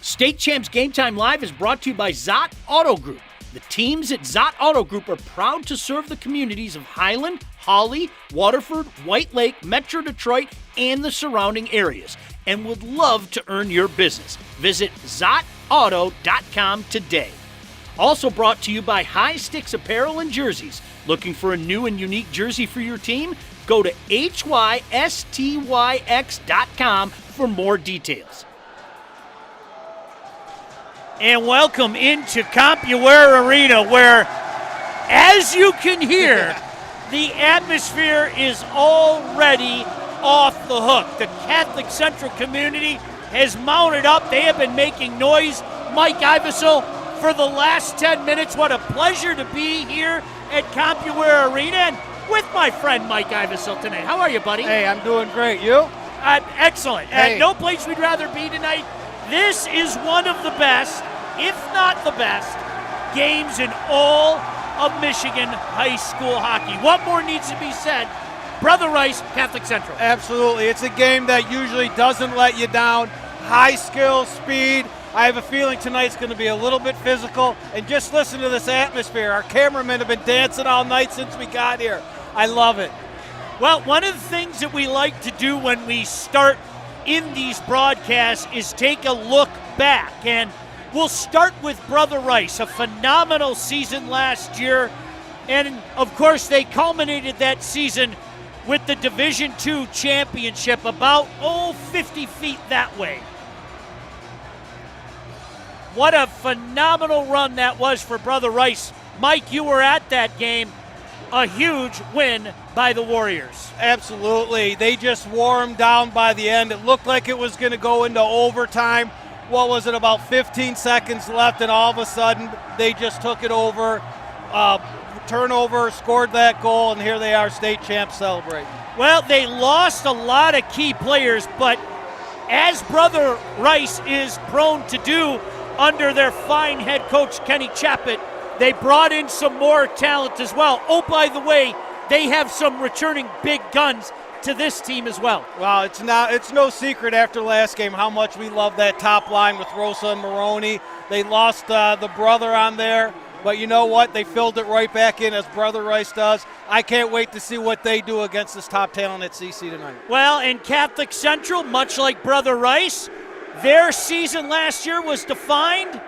State Champs Game Time Live is brought to you by Zott Auto Group. The teams at Zott Auto Group are proud to serve the communities of Highland, Hawley, Waterford, White Lake, Metro Detroit, and the surrounding areas, and would love to earn your business. Visit ZottAuto.com today. Also brought to you by High Sticks Apparel and Jerseys. Looking for a new and unique jersey for your team? Go to HYSTYX.com for more details. And welcome into CompuWare Arena, where, as you can hear, the atmosphere is already off the hook. The Catholic Central community has mounted up. They have been making noise. Mike Iversel, for the last 10 minutes, what a pleasure to be here at CompuWare Arena and with my friend Mike Iversel tonight. How are you, buddy? Hey, I'm doing great. You? Excellent. Hey. No place we'd rather be tonight. This is one of the best, if not the best, games in all of Michigan high school hockey. What more needs to be said? Brother Rice, Catholic Central. Absolutely. It's a game that usually doesn't let you down. High skill, speed. I have a feeling tonight's going to be a little bit physical. And just listen to this atmosphere. Our cameramen have been dancing all night since we got here. I love it. Well, one of the things that we like to do when we start in these broadcasts is take a look back. And we'll start with Brother Rice, a phenomenal season last year. And, of course, they culminated that season with the Division II championship about, 50 feet that way. What a phenomenal run that was for Brother Rice. Mike, you were at that game. A huge win by the Warriors. Absolutely. They just wore them down by the end. It looked like it was going to go into overtime. What was it, about 15 seconds left, and all of a sudden they just took it over. Turnover, scored that goal, and here they are, state champs celebrating. Well, they lost a lot of key players, but as Brother Rice is prone to do under their fine head coach, Kenny Chappett, they brought in some more talent as well. Oh, by the way, they have some returning big guns to this team as well. Well, it's no secret after last game how much we love that top line with Rosa and Maroney. They lost the brother on there, but you know what? They filled it right back in as Brother Rice does. I can't wait to see what they do against this top talent at CC tonight. Well, and Catholic Central, much like Brother Rice, their season last year was defined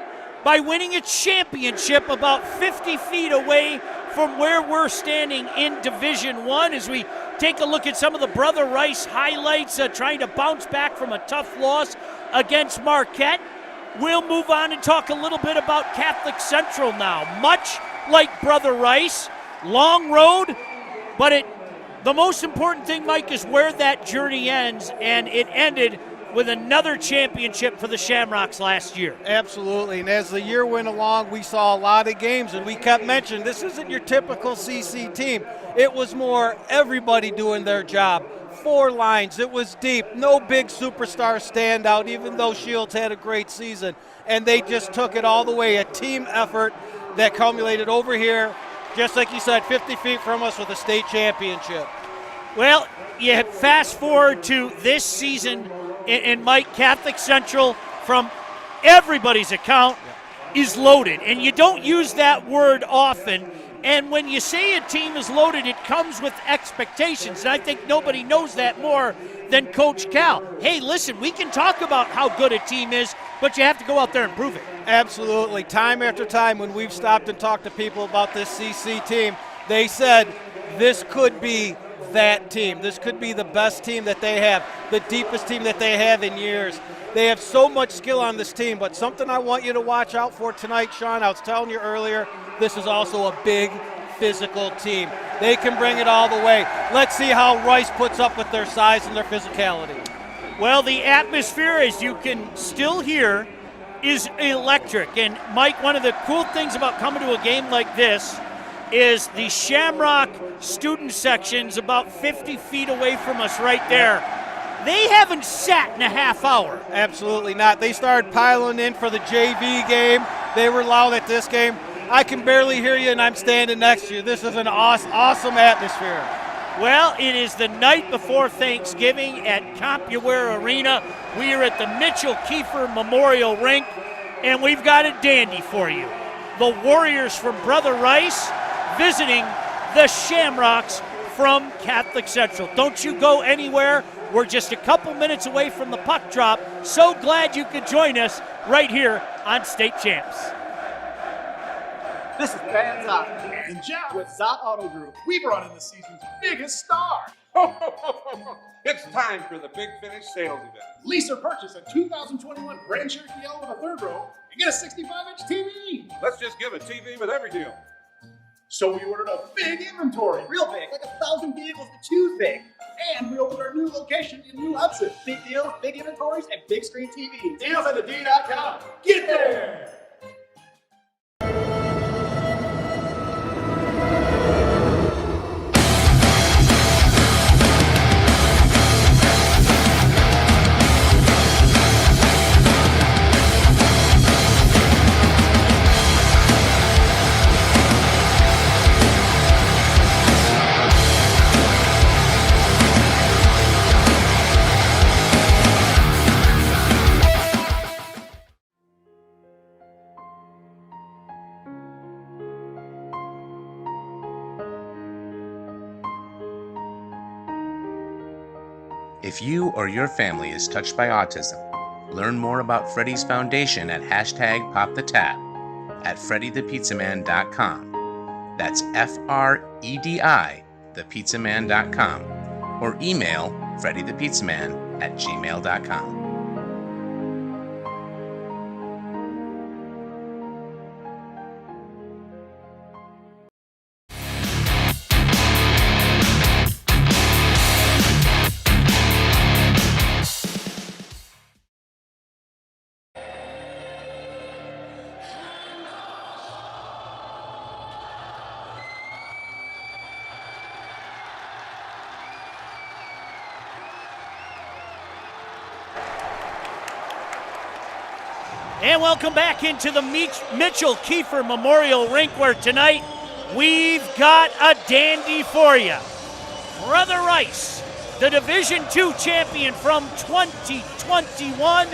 by winning a championship about 50 feet away from where we're standing in Division I. As we take a look at some of the Brother Rice highlights, trying to bounce back from a tough loss against Marquette. We'll move on and talk a little bit about Catholic Central now. Much like Brother Rice, long road, but the most important thing, Mike, is where that journey ends, and it ended with another championship for the Shamrocks last year. Absolutely, and as the year went along, we saw a lot of games, and we kept mentioning this isn't your typical CC team. It was more everybody doing their job. 4 lines, it was deep, no big superstar standout, even though Shields had a great season, and they just took it all the way, a team effort that culminated over here, just like you said, 50 feet from us with a state championship. Well, you fast forward to this season, and Mike, Catholic Central, from everybody's account, is loaded. And you don't use that word often. And when you say a team is loaded, it comes with expectations. And I think nobody knows that more than Coach Cal. Hey, listen, we can talk about how good a team is, but you have to go out there and prove it. Absolutely. Time after time when we've stopped and talked to people about this CC team, they said this could be that team. This could be the best team that they have, the deepest team that they have in years. They have so much skill on this team, but something I want you to watch out for tonight, Sean, I was telling you earlier, this is also a big physical team. They can bring it all the way. Let's see how Rice puts up with their size and their physicality. Well, the atmosphere, as you can still hear, is electric. And Mike, one of the cool things about coming to a game like this is the Shamrock student section's about 50 feet away from us right there. They haven't sat in a half hour. Absolutely not. They started piling in for the JV game. They were loud at this game. I can barely hear you, and I'm standing next to you. This is an awesome atmosphere. Well, it is the night before Thanksgiving at CompuWare Arena. We are at the Mitchell Kiefer Memorial Rink, and we've got a dandy for you. The Warriors from Brother Rice visiting the Shamrocks from Catholic Central. Don't you go anywhere. We're just a couple minutes away from the puck drop. So glad you could join us right here on State Champs. This is Van Zott and Jeff with Zott Auto Group. We brought in the season's biggest star. It's time for the Big Finish sales event. Lease or purchase a 2021 Grand Cherokee L with a third row and get a 65-inch TV. Let's just give a TV with every deal. So we ordered a big inventory. Real big, like 1,000 vehicles to choose big. And we opened our new location in New Hudson. Big deals, big inventories, and big screen TVs. Deals at thed.com. Get there! If you or your family is touched by autism, learn more about Freddy's Foundation at #PopTheTab at FreddyThePizzaman.com. That's FREDI, thepizzaman.com, or email FreddyThePizzaman@gmail.com. And welcome back into the Mitchell Kiefer Memorial Rink, where tonight we've got a dandy for you. Brother Rice, the Division II champion from 2021,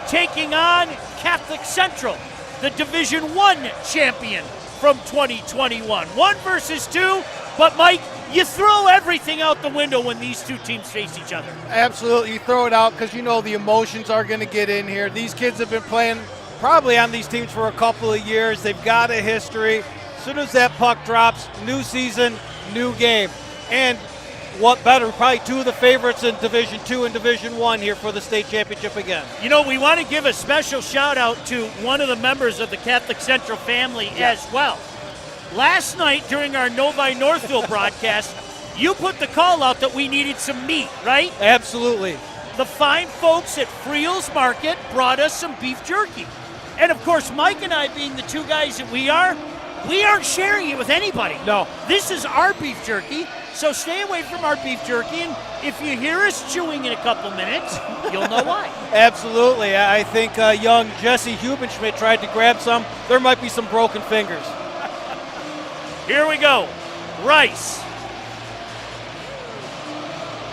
taking on Catholic Central, the Division I champion from 2021. 1 versus 2, but Mike, you throw everything out the window when these two teams face each other. Absolutely, you throw it out because you know the emotions are going to get in here. These kids have been playing probably on these teams for a couple of years. They've got a history. As soon as that puck drops, new season, new game. And what better, probably two of the favorites in Division II and Division I here for the state championship again. You know, we want to give a special shout out to one of the members of the Catholic Central family as well. Last night during our Novi Northville broadcast, you put the call out that we needed some meat, right? Absolutely. The fine folks at Friel's Market brought us some beef jerky. And of course, Mike and I, being the two guys that we aren't sharing it with anybody. No. This is our beef jerky, so stay away from our beef jerky, and if you hear us chewing in a couple minutes, you'll know why. Absolutely. I think young Jesse Hubenschmidt tried to grab some. There might be some broken fingers. Here we go. Rice.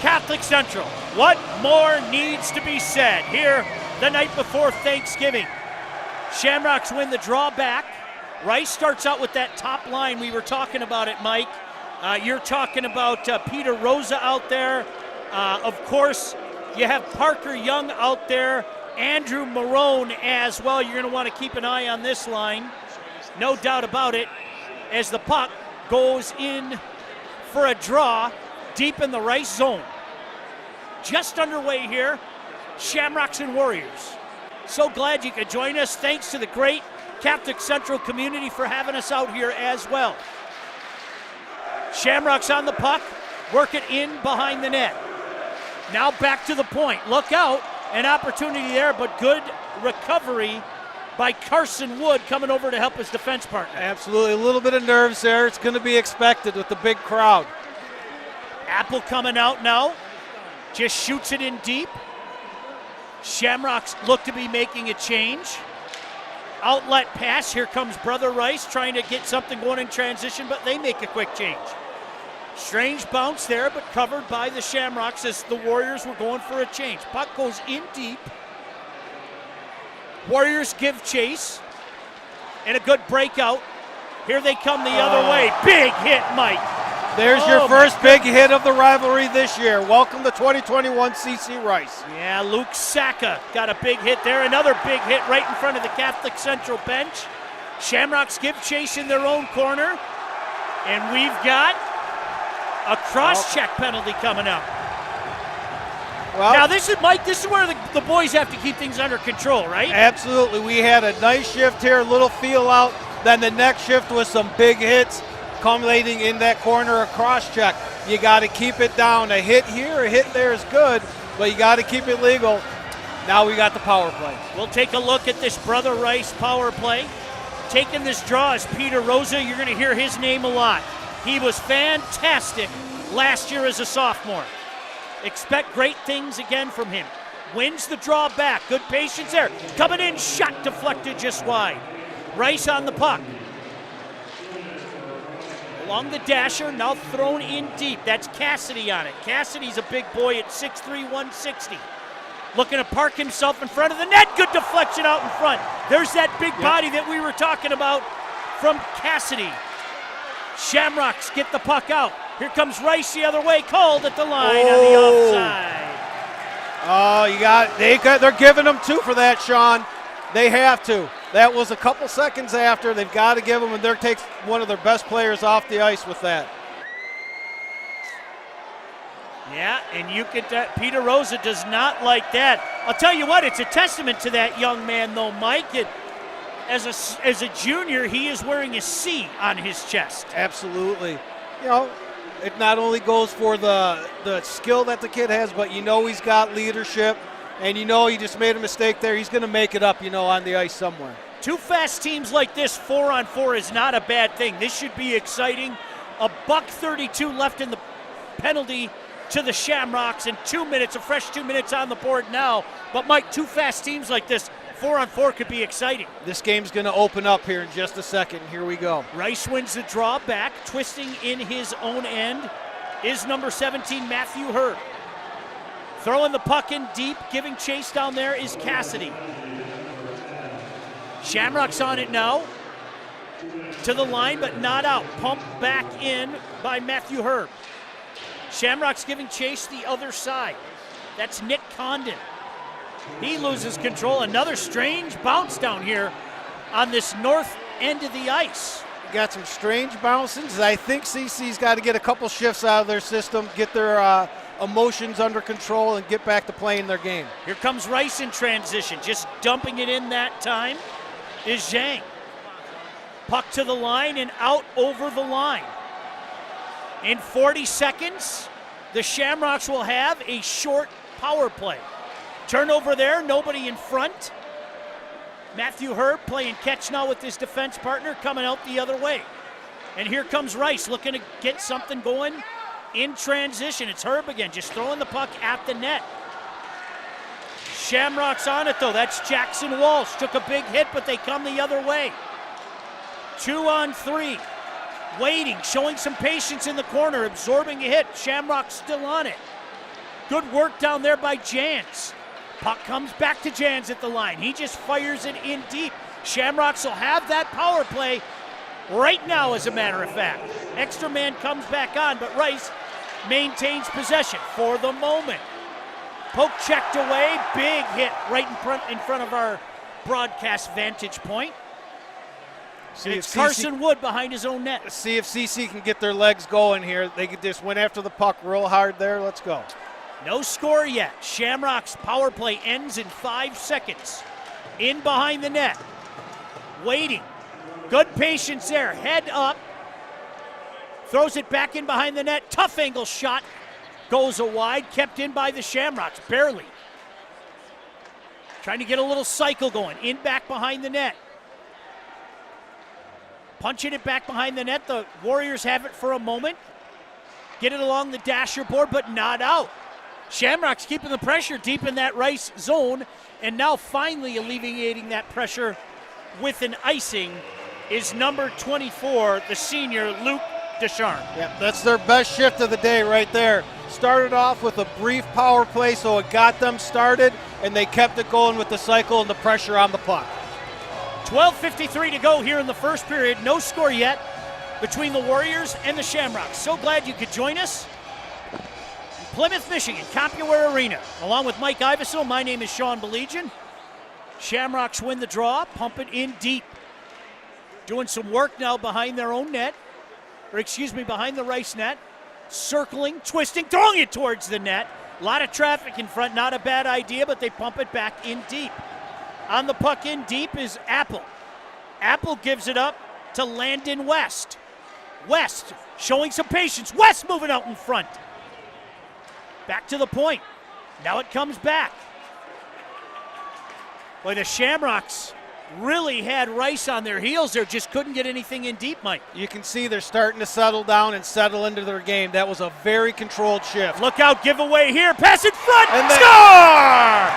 Catholic Central. What more needs to be said here the night before Thanksgiving? Shamrocks win the draw back. Rice starts out with that top line. We were talking about it, Mike. You're talking about Peter Rosa out there. Of course, you have Parker Young out there. Andrew Marone as well. You're going to want to keep an eye on this line. No doubt about it. As the puck goes in for a draw deep in the Rice zone. Just underway here, Shamrocks and Warriors. So glad you could join us. Thanks to the great Catholic Central community for having us out here as well. Shamrocks on the puck, work it in behind the net. Now back to the point. Look out, an opportunity there, but good recovery by Carson Wood coming over to help his defense partner. Absolutely, a little bit of nerves there. It's going to be expected with the big crowd. Apple coming out now, just shoots it in deep. Shamrocks look to be making a change. Outlet pass, here comes Brother Rice trying to get something going in transition, but they make a quick change. Strange bounce there, but covered by the Shamrocks as the Warriors were going for a change. Puck goes in deep. Warriors give chase. And a good breakout. Here they come the other way. Big hit, Mike. There's your first big hit of the rivalry this year. Welcome to 2021 CC Rice. Yeah, Luke Saka got a big hit there. Another big hit right in front of the Catholic Central bench. Shamrocks give chase in their own corner. And we've got a cross-check penalty coming up. Well, now this is, Mike, this is where the boys have to keep things under control, right? Absolutely. We had a nice shift here, a little feel out. Then the next shift was some big hits culminating in that corner, a cross-check. You got to keep it down. A hit here, a hit there is good, but you got to keep it legal. Now we got the power play. We'll take a look at this Brother Rice power play. Taking this draw is Peter Rosa. You're going to hear his name a lot. He was fantastic last year as a sophomore. Expect great things again from him. Wins the draw back. Good patience there. Coming in, shot deflected just wide. Rice on the puck. Along the dasher, now thrown in deep. That's Cassidy on it. Cassidy's a big boy at 6'3", 160. Looking to park himself in front of the net. Good deflection out in front. There's that big body that we were talking about from Cassidy. Shamrocks get the puck out. Here comes Rice the other way, called at the line on the offside. Oh, they're giving them two for that, Sean. They have to. That was a couple seconds after. They've got to give them, and they're takes one of their best players off the ice with that. Yeah, and you get that. Peter Rosa does not like that. I'll tell you what, it's a testament to that young man, though, Mike. As a junior, he is wearing a C on his chest. Absolutely. You know, it not only goes for the skill that the kid has, but you know he's got leadership, and you know he just made a mistake there. He's going to make it up, you know, on the ice somewhere. Two fast teams like this, 4-on-4, is not a bad thing. This should be exciting. $1:32 left in the penalty to the Shamrocks, and 2 minutes, a fresh 2 minutes on the board now. But, Mike, two fast teams like this, 4-on-4 could be exciting. This game's going to open up here in just a second. Here we go. Rice wins the draw back. Twisting in his own end is number 17, Matthew Herb. Throwing the puck in deep, giving chase down there is Cassidy. Shamrocks on it now. To the line, but not out. Pumped back in by Matthew Herb. Shamrocks giving chase the other side. That's Nick Condon. He loses control. Another strange bounce down here on this north end of the ice. Got some strange bounces. I think CC's got to get a couple shifts out of their system, get their emotions under control, and get back to playing their game. Here comes Rice in transition. Just dumping it in that time is Zhang. Puck to the line and out over the line. In 40 seconds, the Shamrocks will have a short power play. Turnover there, nobody in front. Matthew Herb playing catch now with his defense partner, coming out the other way. And here comes Rice looking to get something going in transition. It's Herb again, just throwing the puck at the net. Shamrocks on it though, that's Jackson Walsh. Took a big hit, but they come the other way. 2-on-3. Waiting, showing some patience in the corner, absorbing a hit. Shamrock still on it. Good work down there by Jans. Puck comes back to Jans at the line. He just fires it in deep. Shamrocks will have that power play right now, as a matter of fact. Extra man comes back on, but Rice maintains possession for the moment. Poke checked away, big hit right in front of our broadcast vantage point. And it's Carson Wood behind his own net. See if CC can get their legs going here. They just went after the puck real hard there. Let's go. No score yet. Shamrock's power play ends in 5 seconds. In behind the net. Waiting. Good patience there. Head up. Throws it back in behind the net. Tough angle shot. Goes wide. Kept in by the Shamrocks. Barely. Trying to get a little cycle going. In back behind the net. Punching it back behind the net. The Warriors have it for a moment. Get it along the dasher board, but not out. Shamrocks keeping the pressure deep in that Rice zone, and now finally alleviating that pressure with an icing is number 24, the senior Luke Descharnes. Yeah, that's their best shift of the day right there. Started off with a brief power play, so it got them started, and they kept it going with the cycle and the pressure on the puck. 12:53 to go here in the first period. No score yet between the Warriors and the Shamrocks. So glad you could join us. Plymouth, Michigan, Compuware Arena. Along with Mike Iveso, my name is Sean Belegian. Shamrocks win the draw, pump it in deep. Doing some work now behind their own net, behind the Rice net. Circling, twisting, throwing it towards the net. A lot of traffic in front, not a bad idea, but they pump it back in deep. On the puck in deep is Apple. Apple gives it up to Landon West. West showing some patience. West moving out in front. Back to the point. Now it comes back. Boy, the Shamrocks really had Rice on their heels there, just couldn't get anything in deep, Mike. You can see they're starting to settle down and settle into their game. That was a very controlled shift. Look out, giveaway here, pass in front, And score!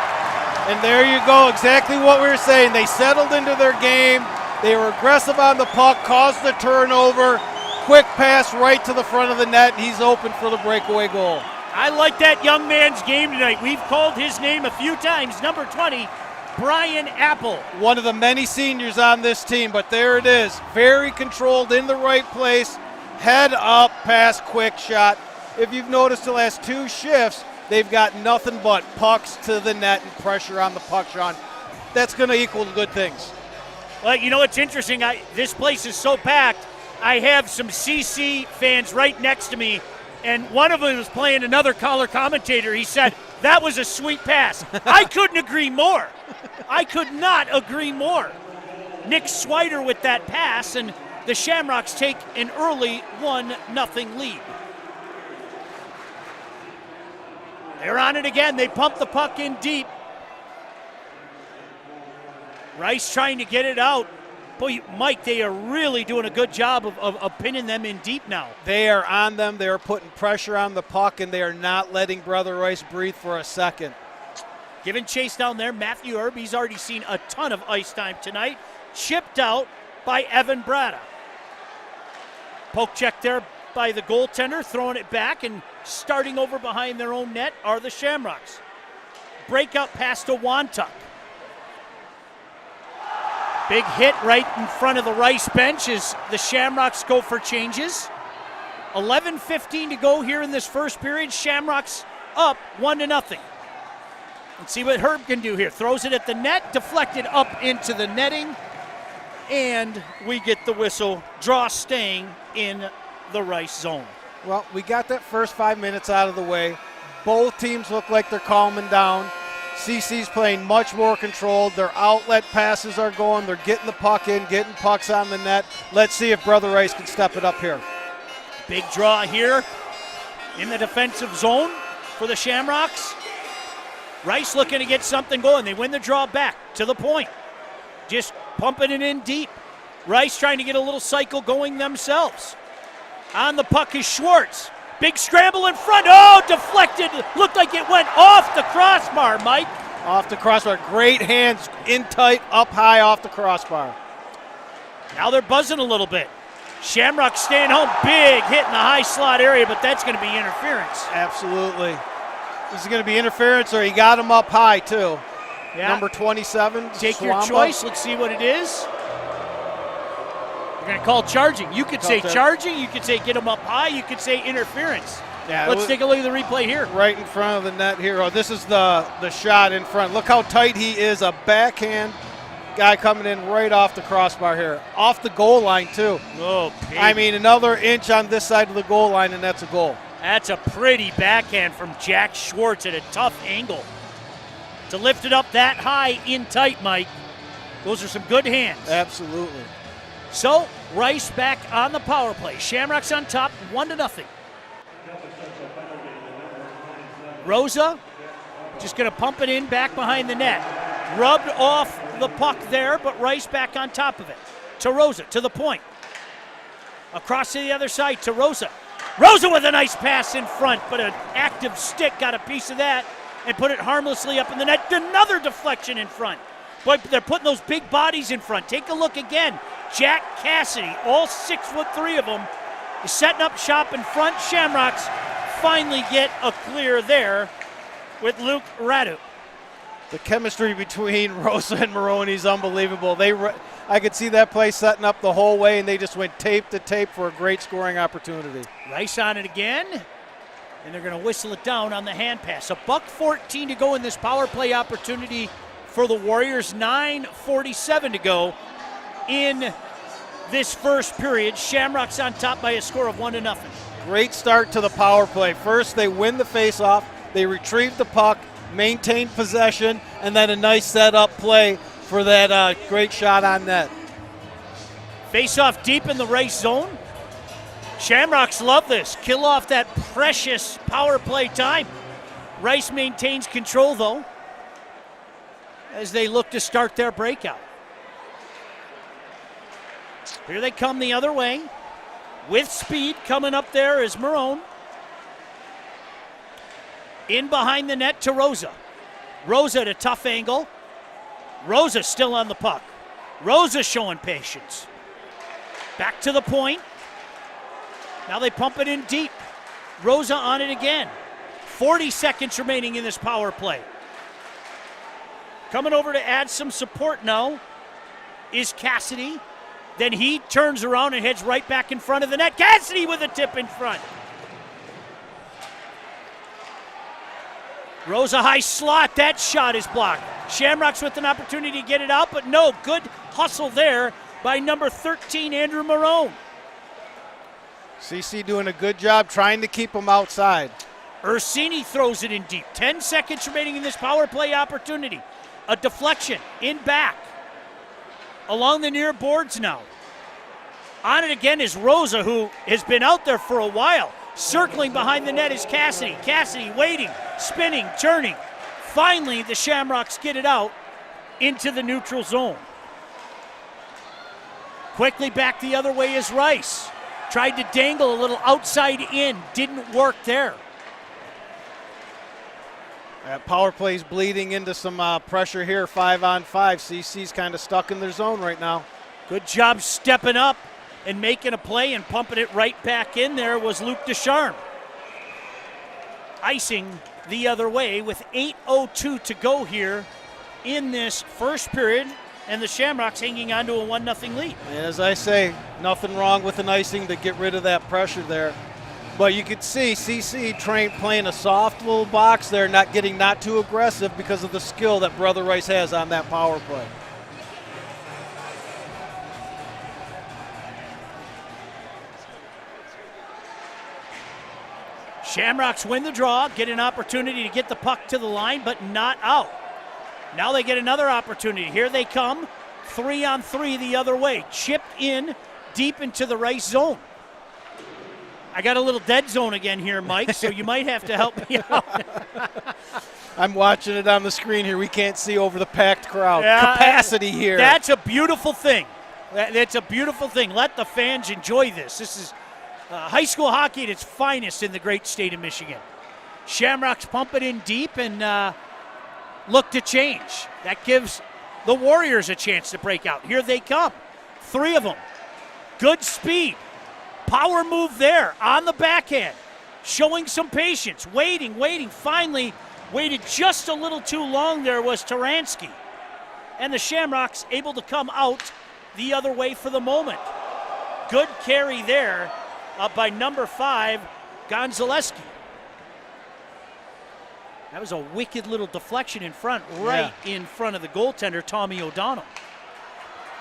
And there you go, exactly what we were saying. They settled into their game. They were aggressive on the puck, caused the turnover. Quick pass right to the front of the net, and he's open for the breakaway goal. I like that young man's game tonight. We've called his name a few times, number 20, Brian Apple. One of the many seniors on this team, but there it is. Very controlled, in the right place, head up, pass, quick shot. If you've noticed the last two shifts, they've got nothing but pucks to the net and pressure on the puck, Sean. That's going to equal good things. Well, you know what's interesting? This place is so packed. I have some CC fans right next to me, and one of them was playing another color commentator. He said, that was a sweet pass. I couldn't agree more. I could not agree more. Nick Swider with that pass, and the Shamrocks take an early 1-0 lead. They're on it again. They pump the puck in deep. Rice trying to get it out. Boy, Mike, they are really doing a good job of pinning them in deep now. They are on them. They are putting pressure on the puck, and they are not letting Brother Rice breathe for a second. Giving chase down there, Matthew Erb. He's already seen a ton of ice time tonight. Chipped out by Evan Brada. Poke check there by the goaltender, throwing it back, and starting over behind their own net are the Shamrocks. Breakout pass to Wantuck. Big hit right in front of the Rice bench as the Shamrocks go for changes. 11:15 to go here in this first period. Shamrocks up 1-0. Let's see what Herb can do here. Throws it at the net, deflected up into the netting, and we get the whistle. Draw staying in the Rice zone. Well, we got that first 5 minutes out of the way. Both teams look like they're calming down. CC's playing much more controlled. Their outlet passes are going. They're getting the puck in, getting pucks on the net. Let's see if Brother Rice can step it up here. Big draw here in the defensive zone for the Shamrocks. Rice looking to get something going. They win the draw back to the point. Just pumping it in deep. Rice trying to get a little cycle going themselves. On the puck is Schwartz. Big scramble in front. Oh, deflected. Looked like it went off the crossbar, Mike. Off the crossbar. Great hands in tight, up high off the crossbar. Now they're buzzing a little bit. Shamrock staying home. Big hit in the high slot area, but that's going to be interference. Absolutely. This is going to be interference, or he got him up high, too. Yeah. Number 27. Take Swamba. your choice. Let's see what it is. You're going to call charging. You could say charging. You could say get him up high. You could say interference. Yeah, Let's take a look at the replay here. Right in front of the net here. Oh, this is the shot in front. Look how tight he is. A backhand guy coming in right off the crossbar here. Off the goal line, too. Oh, baby. I mean, another inch on this side of the goal line, and that's a goal. That's a pretty backhand from Jack Schwartz at a tough angle. To lift it up that high in tight, Mike, those are some good hands. Absolutely. So, Rice back on the power play. Shamrocks on top, 1-0. Rosa just going to pump it in back behind the net. Rubbed off the puck there, but Rice back on top of it. To Rosa, to the point. Across to the other side, to Rosa. Rosa with a nice pass in front, but an active stick got a piece of that and put it harmlessly up in the net. Another deflection in front. Boy, they're putting those big bodies in front. Take a look again. Jack Cassidy, all 6'3" of them, is setting up shop in front. Shamrocks finally get a clear there with Luke Radu. The chemistry between Rosa and Maroney is unbelievable. I could see that play setting up the whole way, and they just went tape to tape for a great scoring opportunity. Rice on it again, and they're going to whistle it down on the hand pass. $1:14 to go in this power play opportunity for the Warriors. 9:47 to go in this first period. Shamrocks on top by a score of 1-0. Great start to the power play. First, they win the faceoff. They retrieve the puck, maintain possession, and then a nice set-up play for that great shot on net. Face-off deep in the Rice zone. Shamrocks love this. Kill off that precious power play time. Rice maintains control, though, as they look to start their breakout. Here they come the other way. With speed coming up there is Marone. In behind the net to Rosa. Rosa at a tough angle. Rosa still on the puck. Rosa showing patience. Back to the point. Now they pump it in deep. Rosa on it again. 40 seconds remaining in this power play. Coming over to add some support now is Cassidy. Then he turns around and heads right back in front of the net. Cassidy with a tip in front. Rosa high slot. That shot is blocked. Shamrocks with an opportunity to get it out, but no. Good hustle there by number 13, Andrew Marone. CC doing a good job trying to keep them outside. Ursini throws it in deep. 10 seconds remaining in this power play opportunity. A deflection in back. Along the near boards now. On it again is Rosa, who has been out there for a while. Circling behind the net is Cassidy. Cassidy waiting, spinning, turning. Finally, the Shamrocks get it out into the neutral zone. Quickly back the other way is Rice. Tried to dangle a little outside in. Didn't work there. That power play's bleeding into some pressure here, 5-on-5. CC's kind of stuck in their zone right now. Good job stepping up and making a play and pumping it right back in there was Luke Descharmes. Icing the other way with 8:02 to go here in this first period, and the Shamrocks hanging on to a 1-0 lead. And as I say, nothing wrong with an icing to get rid of that pressure there. But you could see CC playing a soft little box there, not too aggressive because of the skill that Brother Rice has on that power play. Shamrocks win the draw, get an opportunity to get the puck to the line, but not out. Now they get another opportunity. Here they come, 3-on-3 the other way. Chipped in deep into the Rice zone. I got a little dead zone again here, Mike, so you might have to help me out. I'm watching it on the screen here. We can't see over the packed crowd. Capacity here. That's a beautiful thing. That's a beautiful thing. Let the fans enjoy this. This is high school hockey at its finest in the great state of Michigan. Shamrocks pump it in deep and look to change. That gives the Warriors a chance to break out. Here they come. 3 of them. Good speed. Power move there on the backhand. Showing some patience. Waiting. Finally, waited just a little too long there was Taransky. And the Shamrocks able to come out the other way for the moment. Good carry there by number 5, Gonzaleski. That was a wicked little deflection in front, in front of the goaltender, Tommy O'Donnell.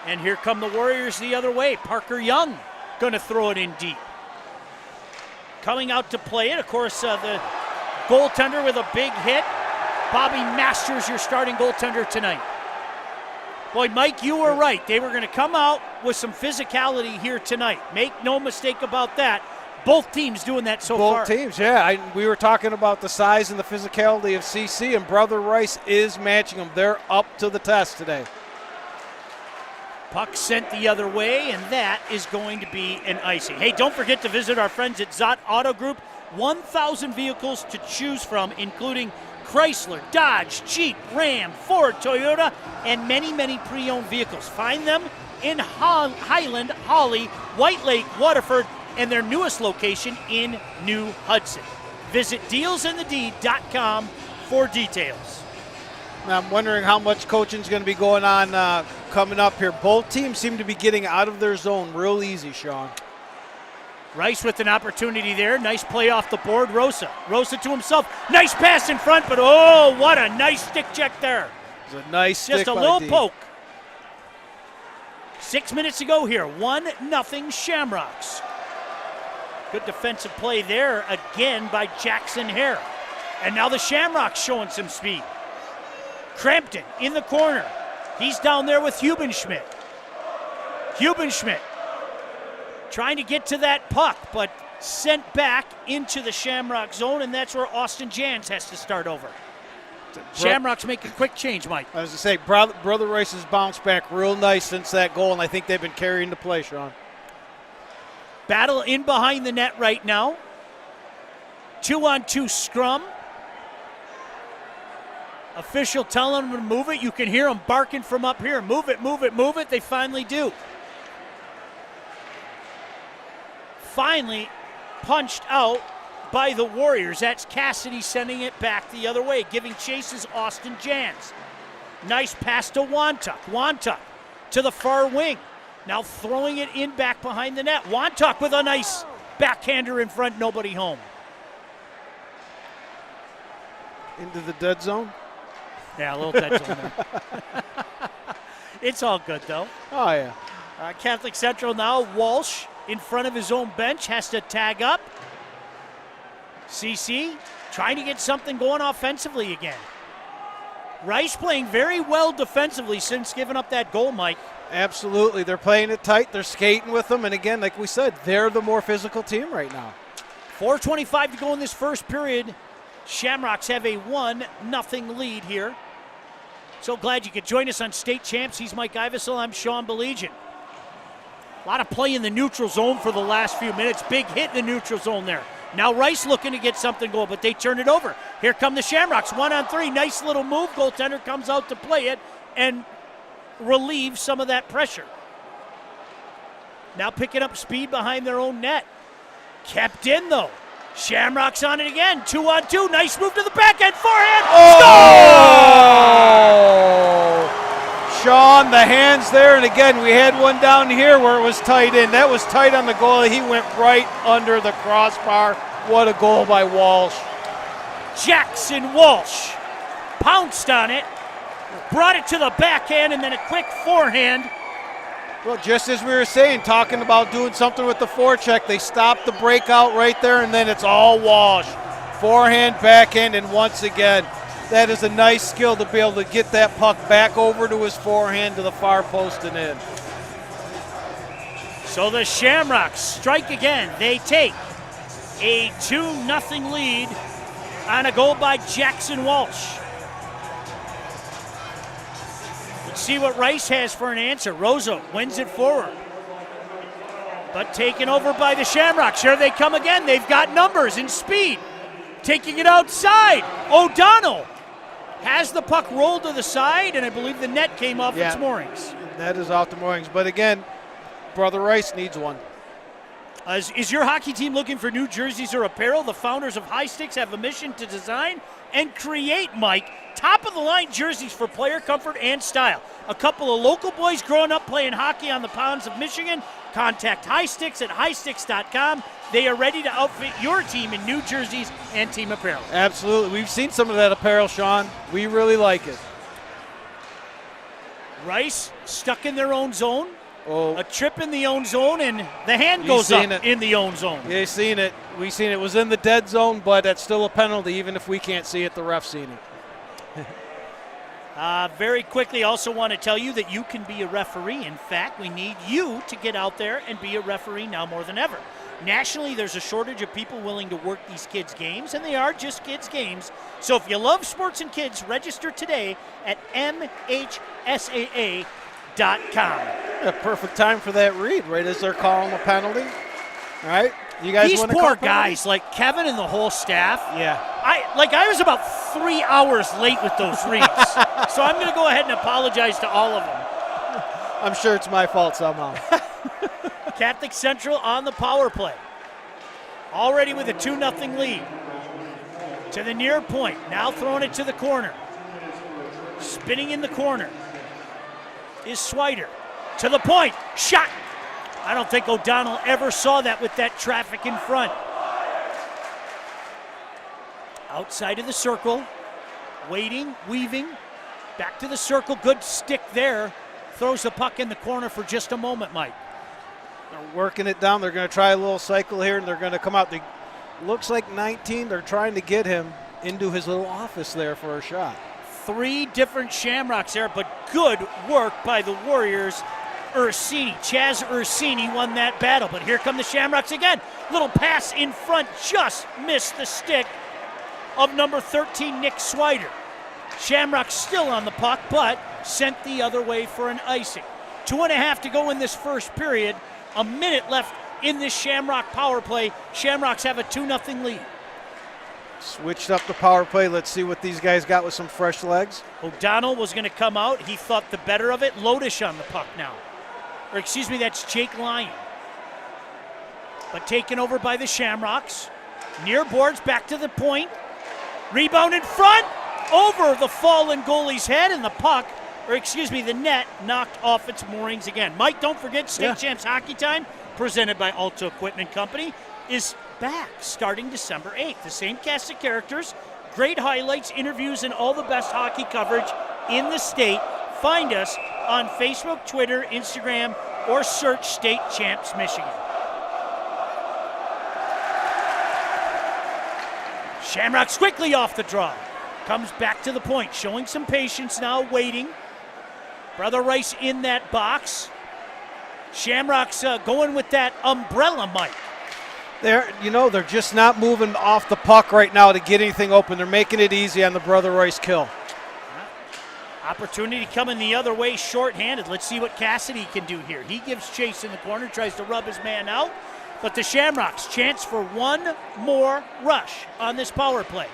And here come the Warriors the other way. Parker Young going to throw it in deep. Coming out to play it, of course, the goaltender with a big hit. Bobby Masters, your starting goaltender tonight. Boy, Mike, you were right. They were going to come out with some physicality here tonight. Make no mistake about that. Both teams doing that so far. Both teams, yeah. We were talking about the size and the physicality of CC, and Brother Rice is matching them. They're up to the test today. Puck sent the other way, and that is going to be an icing. Hey, don't forget to visit our friends at Zott Auto Group. 1,000 vehicles to choose from, including Chrysler, Dodge, Jeep, Ram, Ford, Toyota, and many, many pre-owned vehicles. Find them in Highland, Holly, White Lake, Waterford, and their newest location in New Hudson. Visit dealsinthed.com for details. I'm wondering how much coaching is going to be going on coming up here. Both teams seem to be getting out of their zone real easy, Sean. Rice with an opportunity there. Nice play off the board. Rosa to himself. Nice pass in front, but oh, what a nice stick check there. It was a nice stick Just a by little D. poke. 6 minutes to go here. 1-0 Shamrocks. Good defensive play there again by Jackson Hare. And now the Shamrocks showing some speed. Crampton in the corner. He's down there with Hubenschmidt. Hubenschmidt trying to get to that puck, but sent back into the Shamrock zone, and that's where Austin Jans has to start over. Shamrocks make a quick change, Mike. I was going to say, Brother Rice has bounced back real nice since that goal, and I think they've been carrying the play, Sean. Battle in behind the net right now. 2-on-2 scrum. Official telling them to move it. You can hear them barking from up here. Move it, move it, move it. They finally do. Finally punched out by the Warriors. That's Cassidy sending it back the other way. Giving chase is Austin Jans. Nice pass to Wantuck. Wantuck to the far wing. Now throwing it in back behind the net. Wantuck with a nice backhander in front. Nobody home. Into the dead zone? Yeah, a little dead zone there. It's all good, though. Oh, yeah. Catholic Central now. Walsh in front of his own bench has to tag up. CC trying to get something going offensively again. Rice playing very well defensively since giving up that goal, Mike. Absolutely. They're playing it tight. They're skating with them. And again, like we said, they're the more physical team right now. 4:25 to go in this first period. Shamrocks have a 1-0 lead here. So glad you could join us on State Champs. He's Mike Ivesel. I'm Sean Belegian. A lot of play in the neutral zone for the last few minutes. Big hit in the neutral zone there. Now Rice looking to get something going, but they turn it over. Here come the Shamrocks, 1-on-3. Nice little move. Goaltender comes out to play it and relieves some of that pressure. Now picking up speed behind their own net. Kept in, though. Shamrocks on it again. 2-on-2. Nice move to the backhand. Forehand. Oh! Sean, the hands there. And again, we had one down here where it was tight in. That was tight on the goal. He went right under the crossbar. What a goal by Walsh. Jackson Walsh pounced on it, brought it to the backhand, and then a quick forehand. Well, just as we were saying, talking about doing something with the forecheck, they stopped the breakout right there, and then it's all Walsh. Forehand, backhand, and once again, that is a nice skill to be able to get that puck back over to his forehand to the far post and in. So the Shamrocks strike again. They take a 2-0 lead on a goal by Jackson Walsh. Let's see what Rice has for an answer. Rosa wins it forward. But taken over by the Shamrocks. Here they come again. They've got numbers and speed. Taking it outside. O'Donnell has the puck rolled to the side, and I believe the net came off its moorings. That is off the moorings. But again, Brother Rice needs one. Is your hockey team looking for new jerseys or apparel? The founders of High Sticks have a mission to design and create, Mike, top-of-the-line jerseys for player comfort and style. A couple of local boys growing up playing hockey on the Ponds of Michigan. Contact High Sticks at highsticks.com. They are ready to outfit your team in new jerseys and team apparel. Absolutely. We've seen some of that apparel, Sean. We really like it. Rice stuck in their own zone. Oh. A trip in the own zone, and the hand goes up in the own zone. Yeah, seen it. We seen it. It was in the dead zone, but that's still a penalty. Even if we can't see it, the ref's seen it. Very quickly, also want to tell you that you can be a referee. In fact, we need you to get out there and be a referee now more than ever. Nationally, there's a shortage of people willing to work these kids' games, and they are just kids' games. So if you love sports and kids, register today at MHSAA.com. Yeah, perfect time for that read, right as they're calling a penalty. All right, you guys These want to poor call guys, like Kevin and the whole staff. Yeah. I was about 3 hours late with those reads. So I'm going to go ahead and apologize to all of them. I'm sure it's my fault somehow. Catholic Central on the power play. already with a 2-0 lead. To the near point, now throwing it to the corner. Spinning in the corner is Swider. To the point, shot. I don't think O'Donnell ever saw that with that traffic in front. Outside of the circle, waiting, weaving, back to the circle, good stick there. Throws the puck in the corner for just a moment, Mike. They're working it down. They're going to try a little cycle here, and they're going to come out. Looks like 19. They're trying to get him into his little office there for a shot. 3 different Shamrocks there, but good work by the Warriors. Ursini, Chaz Ursini won that battle, but here come the Shamrocks again. Little pass in front, just missed the stick of number 13, Nick Swider. Shamrocks still on the puck, but sent the other way for an icing. 2.5 to go in this first period. A minute left in this Shamrock power play. Shamrocks have a 2-0 lead. Switched up the power play. Let's see what these guys got with some fresh legs. O'Donnell was going to come out. He thought the better of it. Lodish on the puck now. Or excuse me, that's Jake Lyon. But taken over by the Shamrocks. Near boards, back to the point. Rebound in front. Over the fallen goalie's head, and the puck, or excuse me, the net knocked off its moorings again. Mike, don't forget, State Champs Hockey Time, presented by Alto Equipment Company, is back starting December 8th. The same cast of characters, great highlights, interviews, and all the best hockey coverage in the state. Find us on Facebook, Twitter, Instagram, or search State Champs Michigan. Shamrocks quickly off the draw. Comes back to the point, showing some patience now, waiting. Brother Rice in that box. Shamrocks going with that umbrella, Mike. They're just not moving off the puck right now to get anything open. They're making it easy on the Brother Rice kill. Opportunity coming the other way, shorthanded. Let's see what Cassidy can do here. He gives chase in the corner, tries to rub his man out. But the Shamrocks, chance for one more rush on this power play.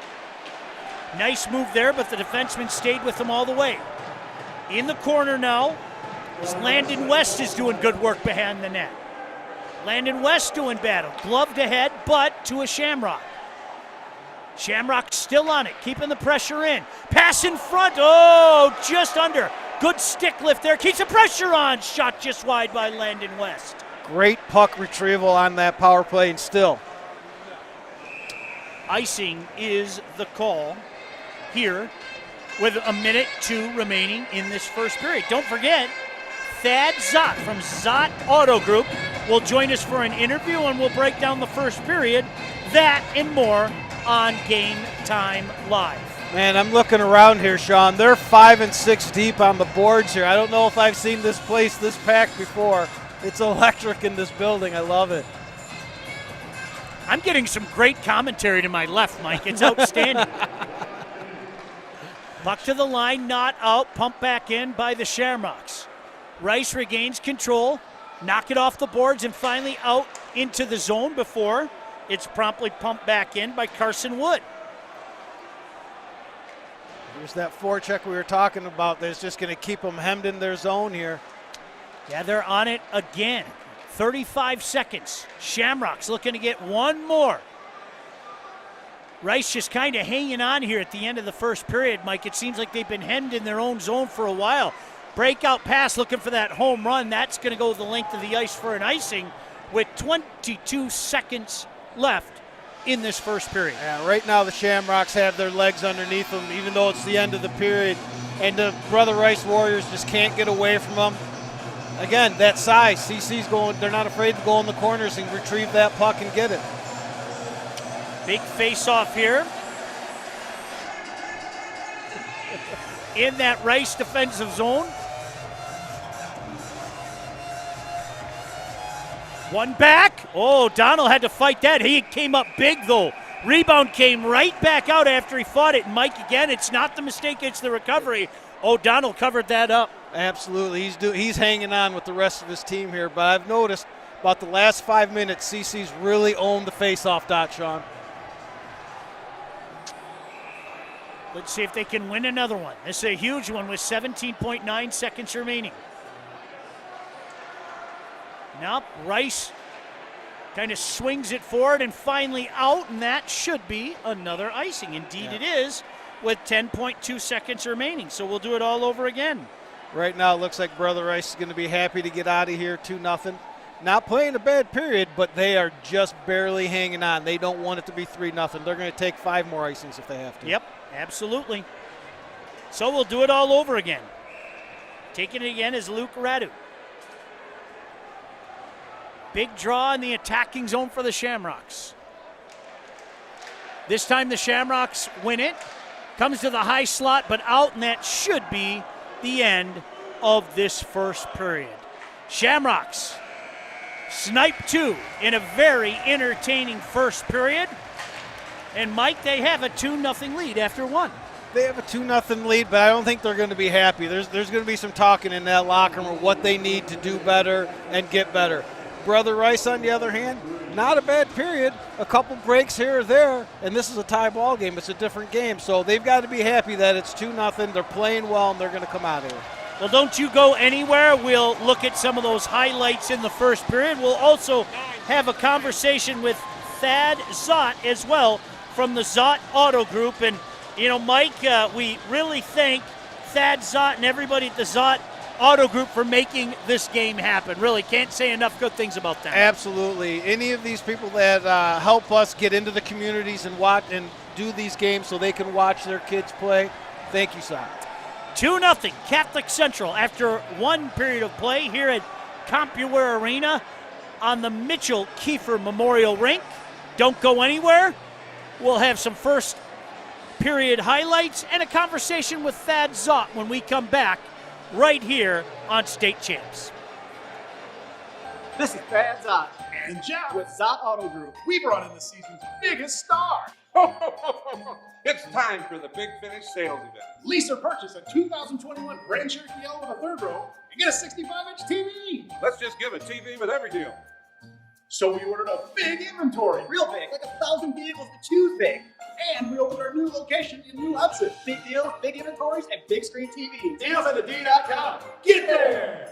Nice move there, but the defenseman stayed with them all the way. In the corner now, as Landon West is doing good work behind the net. Landon West doing battle. Gloved ahead, but to a Shamrock. Shamrock still on it, keeping the pressure in. Pass in front, oh, just under. Good stick lift there, keeps the pressure on. Shot just wide by Landon West. Great puck retrieval on that power play, and still. Icing is the call here with 1:02 remaining in this first period. Don't forget, Thad Zott from Zott Auto Group will join us for an interview, and we'll break down the first period. That and more on Game Time Live. Man, I'm looking around here, Sean. They're 5 and 6 deep on the boards here. I don't know if I've seen this place this packed before. It's electric in this building. I love it. I'm getting some great commentary to my left, Mike. It's outstanding. Puck to the line, not out. Pumped back in by the Shamrocks. Rice regains control. Knock it off the boards and finally out into the zone before it's promptly pumped back in by Carson Wood. Here's that forecheck we were talking about that's just going to keep them hemmed in their zone here. Yeah, they're on it again. 35 seconds. Shamrocks looking to get one more. Rice just kind of hanging on here at the end of the first period, Mike. It seems like they've been hemmed in their own zone for a while. Breakout pass looking for that home run. That's going to go the length of the ice for an icing with 22 seconds left in this first period. Yeah, right now the Shamrocks have their legs underneath them, even though it's the end of the period. And the Brother Rice Warriors just can't get away from them. Again, that size. CC's going, they're not afraid to go in the corners and retrieve that puck and get it. Big face-off here. In that Rice defensive zone. One back. Oh, Donald had to fight that. He came up big, though. Rebound came right back out after he fought it. Mike, again, it's not the mistake, it's the recovery. O'Donnell covered that up. Absolutely. He's hanging on with the rest of his team here, but I've noticed about the last 5 minutes, CC's really owned the face-off dot, Sean. Let's see if they can win another one. This is a huge one with 17.9 seconds remaining. Nope, Rice kind of swings it forward and finally out, and that should be another icing. Indeed it is, with 10.2 seconds remaining. So we'll do it all over again. Right now it looks like Brother Rice is going to be happy to get out of here 2-0. Not playing a bad period, but they are just barely hanging on. They don't want it to be 3-0. They're going to take 5 more icings if they have to. Yep, absolutely. So we'll do it all over again. Taking it again is Luke Radu. Big draw in the attacking zone for the Shamrocks. This time the Shamrocks win it. Comes to the high slot, but out, and that should be the end of this first period. Shamrocks snipe 2 in a very entertaining first period. And Mike, they have a 2-0 lead after 1. They have a 2-0 lead, but I don't think they're going to be happy. There's going to be some talking in that locker room of what they need to do better and get better. Brother Rice, on the other hand, not a bad period. A couple breaks here or there, and this is a tie ball game. It's a different game, so they've got to be happy that it's 2-0. They're playing well, and they're going to come out of here. Well, don't you go anywhere. We'll look at some of those highlights in the first period. We'll also have a conversation with Thad Zott as well from the Zott Auto Group. And, you know, Mike, we really thank Thad Zott and everybody at the Zott Auto Group for making this game happen. Really can't say enough good things about them. Absolutely. Any of these people that help us get into the communities and watch and do these games so they can watch their kids play, thank you, Zott. 2-0 Catholic Central after 1 period of play here at CompuWare Arena on the Mitchell Kiefer Memorial Rink. Don't go anywhere. We'll have some first period highlights and a conversation with Thad Zott when we come back right here on State Champs. This is Thad Zott And Jeff, with Zott Auto Group. we brought in the season's biggest star. It's time for the Big Finish sales event. Lease or purchase a 2021 Grand Cherokee L with a 3rd row and get a 65-inch TV. Let's just give a TV with every deal. So we ordered a big inventory. Real big, like 1,000 vehicles to choose big. And we opened our new location in New Hudson. Big deals, big inventories, and big screen TVs. Deals on the D.com. Get there!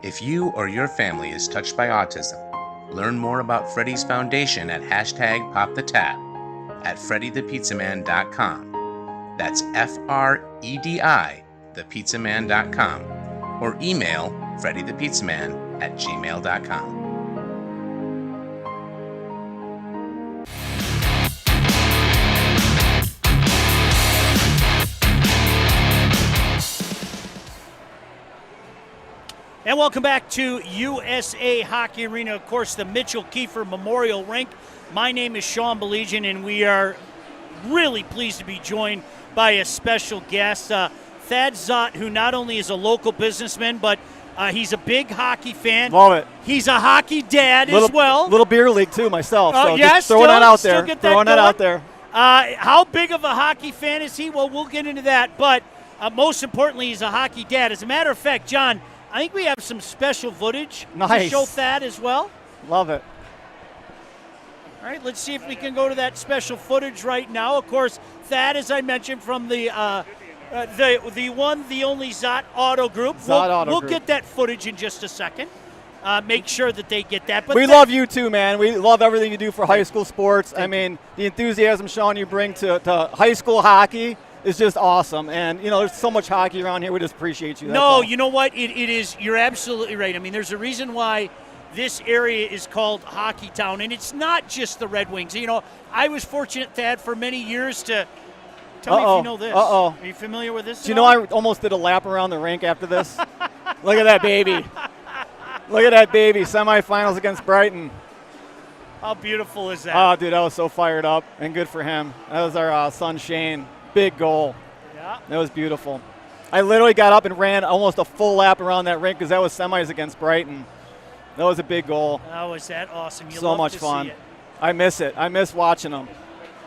If you or your family is touched by autism, learn more about Freddy's Foundation at #PopTheTap at FreddyThePizzaman.com. That's FREDI, thepizzaman.com, or email FreddyThePizzaman@gmail.com. And welcome back to USA Hockey Arena, of course, the Mitchell Kiefer Memorial Rink. My name is Sean Belegian, and we are really pleased to be joined by a special guest, Thad Zott, who not only is a local businessman, but he's a big hockey fan. Love it. He's a hockey dad as well. Little beer league too myself. So yes, just throwing that out there. Get that throwing that out there. How big of a hockey fan is he? Well, we'll get into that. But most importantly, he's a hockey dad. As a matter of fact, John, I think we have some special footage to show Thad as well. Love it. All right, let's see if we can go to that special footage right now. Of course, Thad, as I mentioned, from the one, the only Zott Auto Group. We'll get that footage in just a second. Make sure that they get that. But we love you too, man. We love everything you do for high school sports. I mean, the enthusiasm, Sean, you bring to high school hockey is just awesome. And, you know, there's so much hockey around here. We just appreciate you. You know what? It is. You're absolutely right. I mean, there's a reason why this area is called Hockey Town. And it's not just the Red Wings. You know, I was fortunate, Thad, for many years to – tell me if you know this. Are you familiar with this? Do you know I almost did a lap around the rink after this? Look at that baby. Look at that baby. Semifinals against Brighton. How beautiful is that? Oh, dude, I was so fired up and good for him. That was our son Shane. Big goal. Yeah. That was beautiful. I literally got up and ran almost a full lap around that rink because that was semis against Brighton. That was a big goal. Oh, was that awesome? You So love much to fun. see it. I miss it. I miss watching them.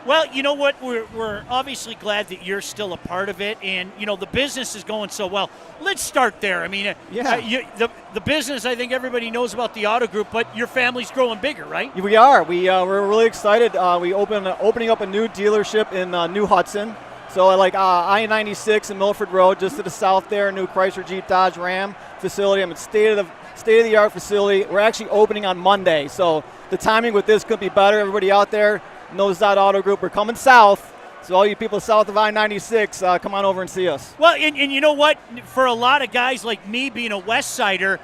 Well, you know what? We're obviously glad that you're still a part of it, and you know the business is going so well. Let's start there. I mean, the business. I think everybody knows about the auto group, but your family's growing bigger, right? We are. We're really excited. We opening up a new dealership in New Hudson. So like I-96 and Milford Road, just to the south there, new Chrysler Jeep Dodge Ram facility. I mean, state-of-the-art facility. We're actually opening on Monday, so the timing with this could be better. Everybody out there knows that auto group. We're coming south, so all you people south of I-96, come on over and see us. Well, and you know what? For a lot of guys like me being a West Sider,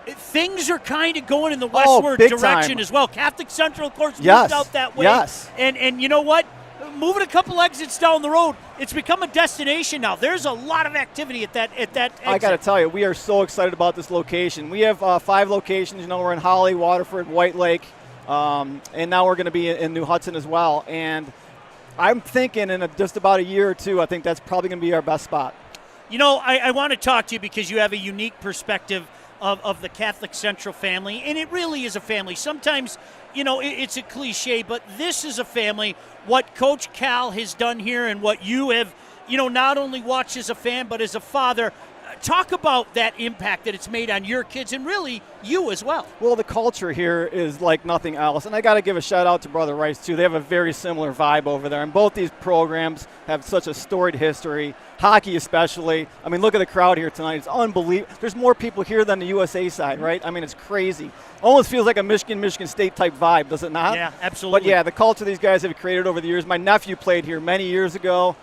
things are kind of going in the westward direction time. as well. Catholic Central, of course, Yes. moved out that way. Yes. And you know what? Moving a couple exits down the road, it's become a destination now. There's a lot of activity at that exit. I got to tell you, we are so excited about this location. We have 5 locations. You know, we're in Holly, Waterford, White Lake, and now we're going to be in New Hudson as well. And I'm thinking in just about a year or two, I think that's probably going to be our best spot. You know, I want to talk to you because you have a unique perspective of the Catholic Central family, and it really is a family. Sometimes, you know, it's a cliche, but this is a family. What Coach Cal has done here and what you have, you know, not only watched as a fan but as a father, talk about that impact that it's made on your kids and really you as well. Well, the culture here is like nothing else, and I got to give a shout out to Brother Rice too. They have a very similar vibe over there, and both these programs have such a storied history. Hockey especially. I mean, look at the crowd here tonight. It's unbelievable. There's more people here than the USA side, right? I mean, it's crazy. Almost feels like a Michigan State type vibe, does it not? Yeah, absolutely. But yeah, the culture these guys have created over the years. My nephew played here many years ago.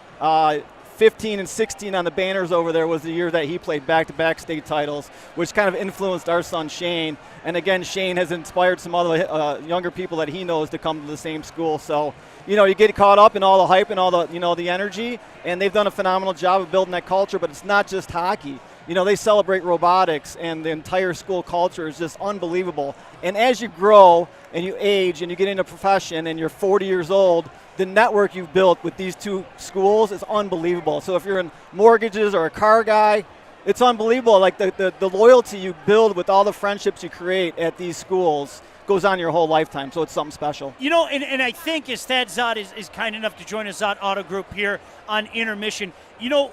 15 and 16 on the banners over there was the year that he played back-to-back state titles, which kind of influenced our son Shane. And again, Shane has inspired some other younger people that he knows to come to the same school. So, you know, you get caught up in all the hype and all the, you know, the energy, and they've done a phenomenal job of building that culture. But it's not just hockey. You know, they celebrate robotics, and the entire school culture is just unbelievable. And as you grow and you age and you get into a profession and you're 40 years old, the network you've built with these two schools is unbelievable. So if you're in mortgages or a car guy, it's unbelievable. Like the loyalty you build with all the friendships you create at these schools goes on your whole lifetime. So it's something special. You know, and I think as Thad Zott is kind enough to join us Zott Auto Group here on Intermission, you know,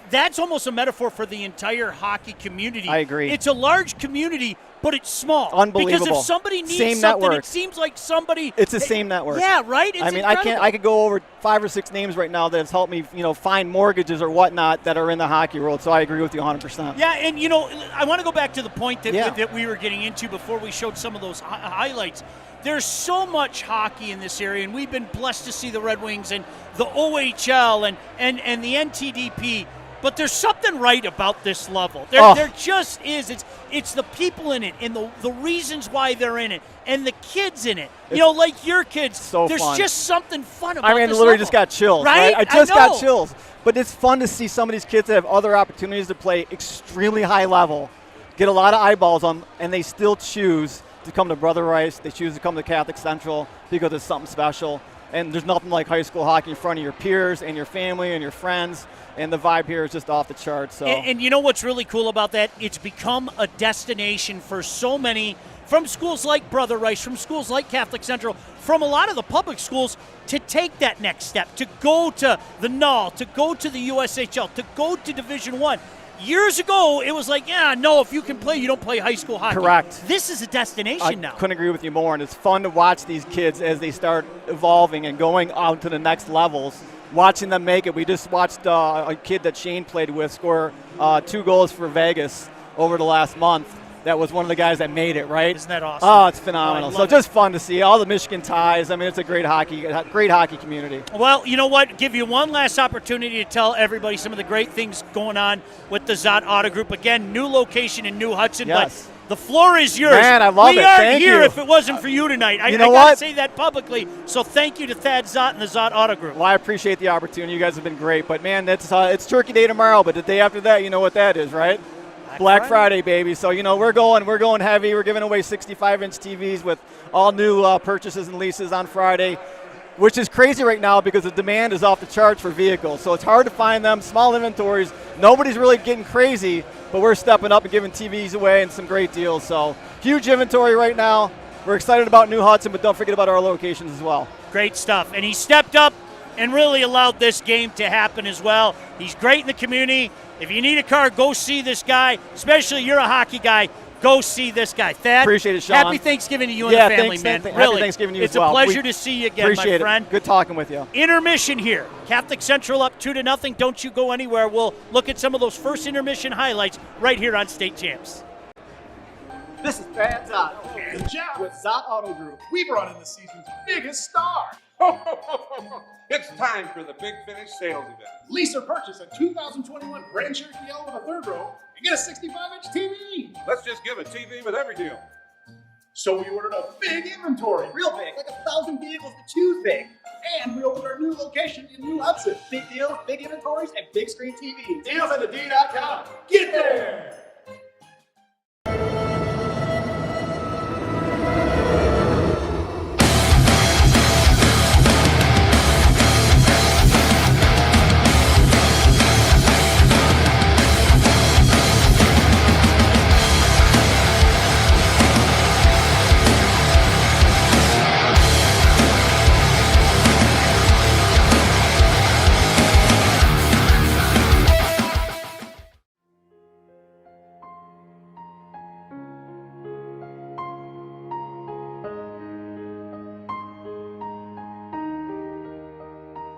that's almost a metaphor for the entire hockey community. I agree. It's a large community, but it's small. Unbelievable. Because if somebody needs same something, network. it seems like somebody. It's the same network. Yeah, right. It's I mean, incredible. I could go over 5 or 6 names right now that has helped me, you know, find mortgages or whatnot that are in the hockey world. So I agree with you 100%. Yeah, and you know, I want to go back to the point that Yeah. that we were getting into before we showed some of those highlights. There's so much hockey in this area, and we've been blessed to see the Red Wings and the OHL and the NTDP. But there's something right about this level. There just is. It's the people in it and the reasons why they're in it and the kids in it. You know, like your kids. So there's fun. just something fun about I mean, this literally level. just got chills. Right? I just know. got chills. But it's fun to see some of these kids that have other opportunities to play extremely high level, get a lot of eyeballs on, and they still choose to come to Brother Rice. They choose to come to Catholic Central because it's something special. And there's nothing like high school hockey in front of your peers and your family and your friends. And the vibe here is just off the charts. So. And you know what's really cool about that? It's become a destination for so many from schools like Brother Rice, from schools like Catholic Central, from a lot of the public schools to take that next step, to go to the NUL, to go to the USHL, to go to Division I. Years ago, it was like, yeah, no, if you can play, you don't play high school hockey. Correct. This is a destination now. I couldn't agree with you more, and it's fun to watch these kids as they start evolving and going out to the next levels, watching them make it. We just watched a kid that Shane played with score 2 goals for Vegas over the last month. That was one of the guys that made it, right? Isn't that awesome? Oh, it's phenomenal. I So love just fun to see all the Michigan ties. I mean, it's a great hockey community. Well, you know what? Give you one last opportunity to tell everybody some of the great things going on with the Zott Auto Group. Again, new location in New Hudson, Yes. but the floor is yours. Man, I love it. We aren't Thank here you. if it wasn't for you tonight. I know got what? to say that publicly. So thank you to Thad Zott and the Zott Auto Group. Well, I appreciate the opportunity. You guys have been great. But, man, it's Turkey Day tomorrow, but the day after that, you know what that is, right? Black Friday, baby. So, you know, we're going heavy. We're giving away 65-inch TVs with all new purchases and leases on Friday. which is crazy right now because the demand is off the charts for vehicles. So it's hard to find them, small inventories. Nobody's really getting crazy, but we're stepping up and giving TVs away and some great deals. So huge inventory right now. We're excited about New Hudson, but don't forget about our locations as well. Great stuff. And he stepped up and really allowed this game to happen as well. He's great in the community. If you need a car, go see this guy. Especially you're a hockey guy. Go see this guy. Thad, appreciate it, Sean. Happy Thanksgiving to you and the family, man. Happy Really, Thanksgiving to you it's as well. a pleasure to see you again, appreciate my friend. It. Good talking with you. Intermission here. Catholic Central up 2-0. Don't you go anywhere. We'll look at some of those first intermission highlights right here on State Champs. This is Thad Zott And Jeff. with Zott Auto Group. We brought in the season's biggest star. It's time for the Big Finish sales event. Lease or purchase a 2021 Grand Cherokee L with a third row and get a 65-inch TV. Let's just give a TV with every deal. So we ordered a big inventory. Real big, like 1,000 vehicles to choose big. And we opened our new location in New Hudson. Big deals, big inventories, and big screen TVs. Deals at thed.com. Get there!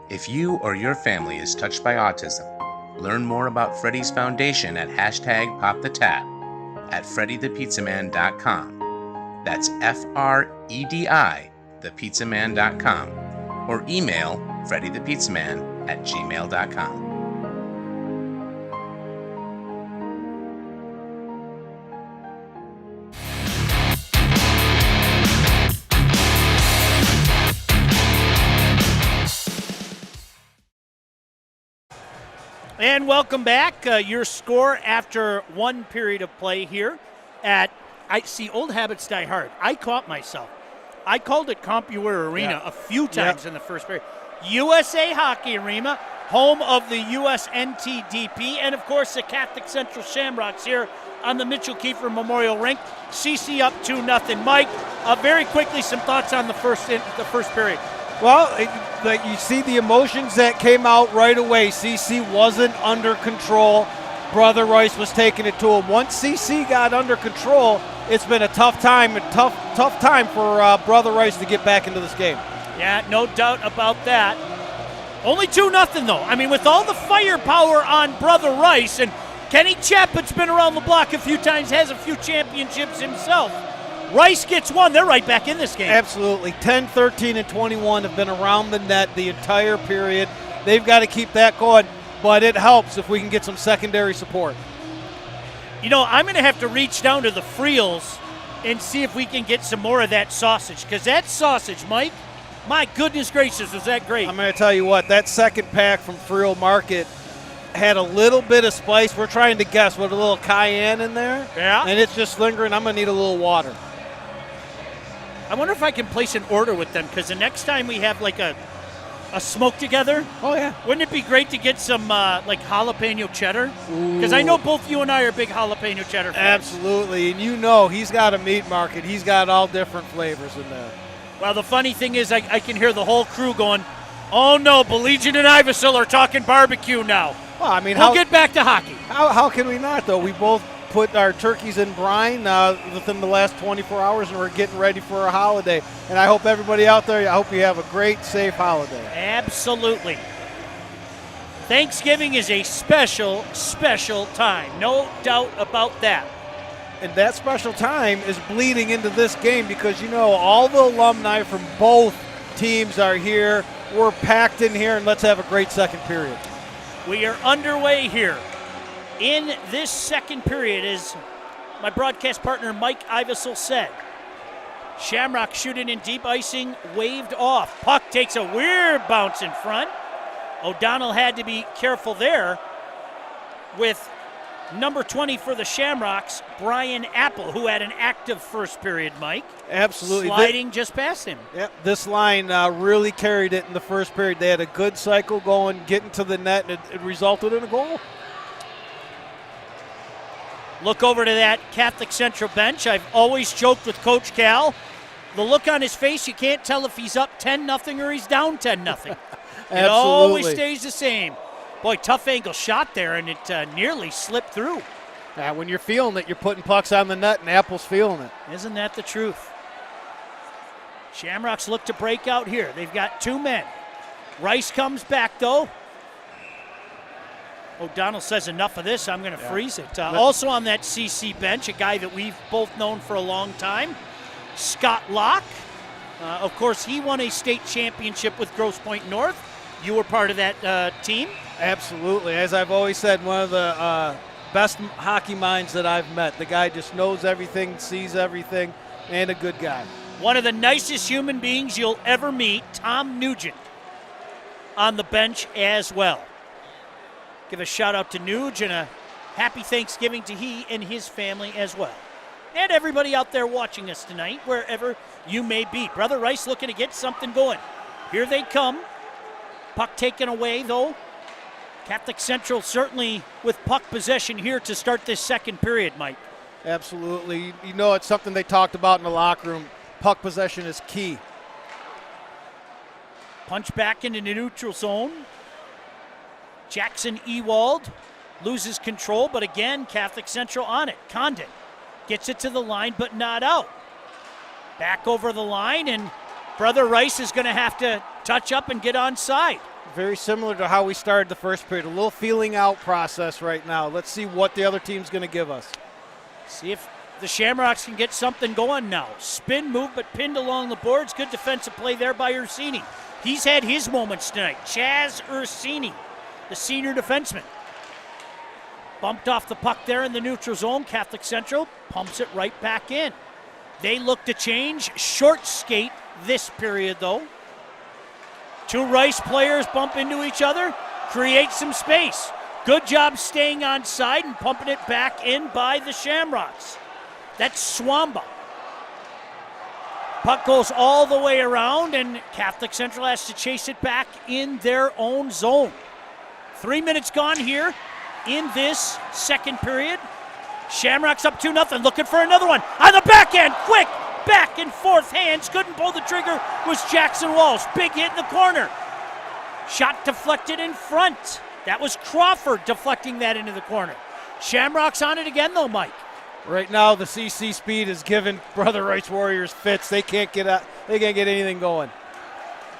If you or your family is touched by autism, learn more about Freddy's Foundation at #PopTheTap at FreddyThePizzaman.com. That's FREDI, thepizzaman.com, or email FreddyThePizzaman@gmail.com. And welcome back. Your score after one period of play here at, I see, old habits die hard. I caught myself. I called it CompuWare Arena a few times in the first period. USA Hockey Arena, home of the USNTDP, and of course the Catholic Central Shamrocks here on the Mitchell Kiefer Memorial Rink. CC up 2-0. Mike, very quickly, some thoughts on the first period. Well, you see the emotions that came out right away. CC wasn't under control. Brother Rice was taking it to him. Once CC got under control, it's been a tough time for Brother Rice to get back into this game. Yeah, no doubt about that. Only 2-0 though. I mean, with all the firepower on Brother Rice, and Kenny Chapman's been around the block a few times, has a few championships himself. Rice gets one. They're right back in this game. Absolutely. 10, 13, and 21 have been around the net the entire period. They've got to keep that going, but it helps if we can get some secondary support. You know, I'm going to have to reach down to the Friels and see if we can get some more of that sausage, because that sausage, Mike, my goodness gracious, was that great. I'm going to tell you what, that second pack from Friel Market had a little bit of spice. We're trying to guess with a little cayenne in there. Yeah. And it's just lingering. I'm going to need a little water. I wonder if I can place an order with them, because the next time we have like a smoke together, oh yeah, wouldn't it be great to get some like jalapeno cheddar? Because I know both you and I are big jalapeno cheddar fans. Absolutely, and you know he's got a meat market. He's got all different flavors in there. Well, the funny thing is I can hear the whole crew going, oh no, Belegian and Ivesil are talking barbecue now. Well, I mean, we'll get back to hockey. How can we not, though? We both put our turkeys in brine within the last 24 hours, and we're getting ready for a holiday. And I hope everybody out there, I hope you have a great, safe holiday. Absolutely. Thanksgiving is a special, special time. No doubt about that. And that special time is bleeding into this game because, you know, all the alumni from both teams are here. We're packed in here, and let's have a great second period. We are underway here in this second period, as my broadcast partner Mike Ivesil said. Shamrock shooting in deep, icing waved off. Puck takes a weird bounce in front. O'Donnell had to be careful there with Number 20 for the Shamrocks, Brian Apple, who had an active first period, Mike. Absolutely. Sliding just past him. Yep, this line really carried it in the first period. They had a good cycle going, getting to the net, and it resulted in a goal. Look over to that Catholic Central bench. I've always joked with Coach Cal. The look on his face, you can't tell if he's up 10-0 or he's down 10-0. It always stays the same. Boy, tough angle shot there, and it nearly slipped through. Yeah, when you're feeling it, you're putting pucks on the net, and Apple's feeling it. Isn't that the truth? Shamrocks look to break out here. They've got 2 men. Rice comes back, though. O'Donnell says enough of this. I'm going to freeze it. Also on that CC bench, a guy that we've both known for a long time, Scott Locke. Of course, he won a state championship with Grosse Pointe North. You were part of that team. Absolutely. As I've always said, one of the best hockey minds that I've met. The guy just knows everything, sees everything, and a good guy. One of the nicest human beings you'll ever meet, Tom Nugent, on the bench as well. Give a shout out to Nuge and a happy Thanksgiving to he and his family as well. And everybody out there watching us tonight, wherever you may be. Brother Rice looking to get something going. Here they come. Puck taken away, though. Catholic Central certainly with puck possession here to start this second period, Mike. Absolutely. You know, it's something they talked about in the locker room. Puck possession is key. Punch back into the neutral zone. Jackson Ewald loses control, but again, Catholic Central on it. Condon gets it to the line, but not out. Back over the line, and Brother Rice is going to have to touch up and get onside. Very similar to how we started the first period. A little feeling out process right now. Let's see what the other team's going to give us. See if the Shamrocks can get something going now. Spin move, but pinned along the boards. Good defensive play there by Ursini. He's had his moments tonight. Chaz Ursini, the senior defenseman. Bumped off the puck there in the neutral zone. Catholic Central pumps it right back in. They look to change. Short skate this period, though. 2 Rice players bump into each other, create some space. Good job staying on side and pumping it back in by the Shamrocks. That's Swamba. Puck goes all the way around, and Catholic Central has to chase it back in their own zone. 3 minutes gone here in this second period. Shamrocks up 2-0, looking for another one. On the back end, quick, back and forth hands. Couldn't pull the trigger, was Jackson Walsh. Big hit in the corner. Shot deflected in front. That was Crawford deflecting that into the corner. Shamrocks on it again, though, Mike. Right now, the CC speed is giving Brother Rice Warriors fits. They can't get out. They can't get anything going.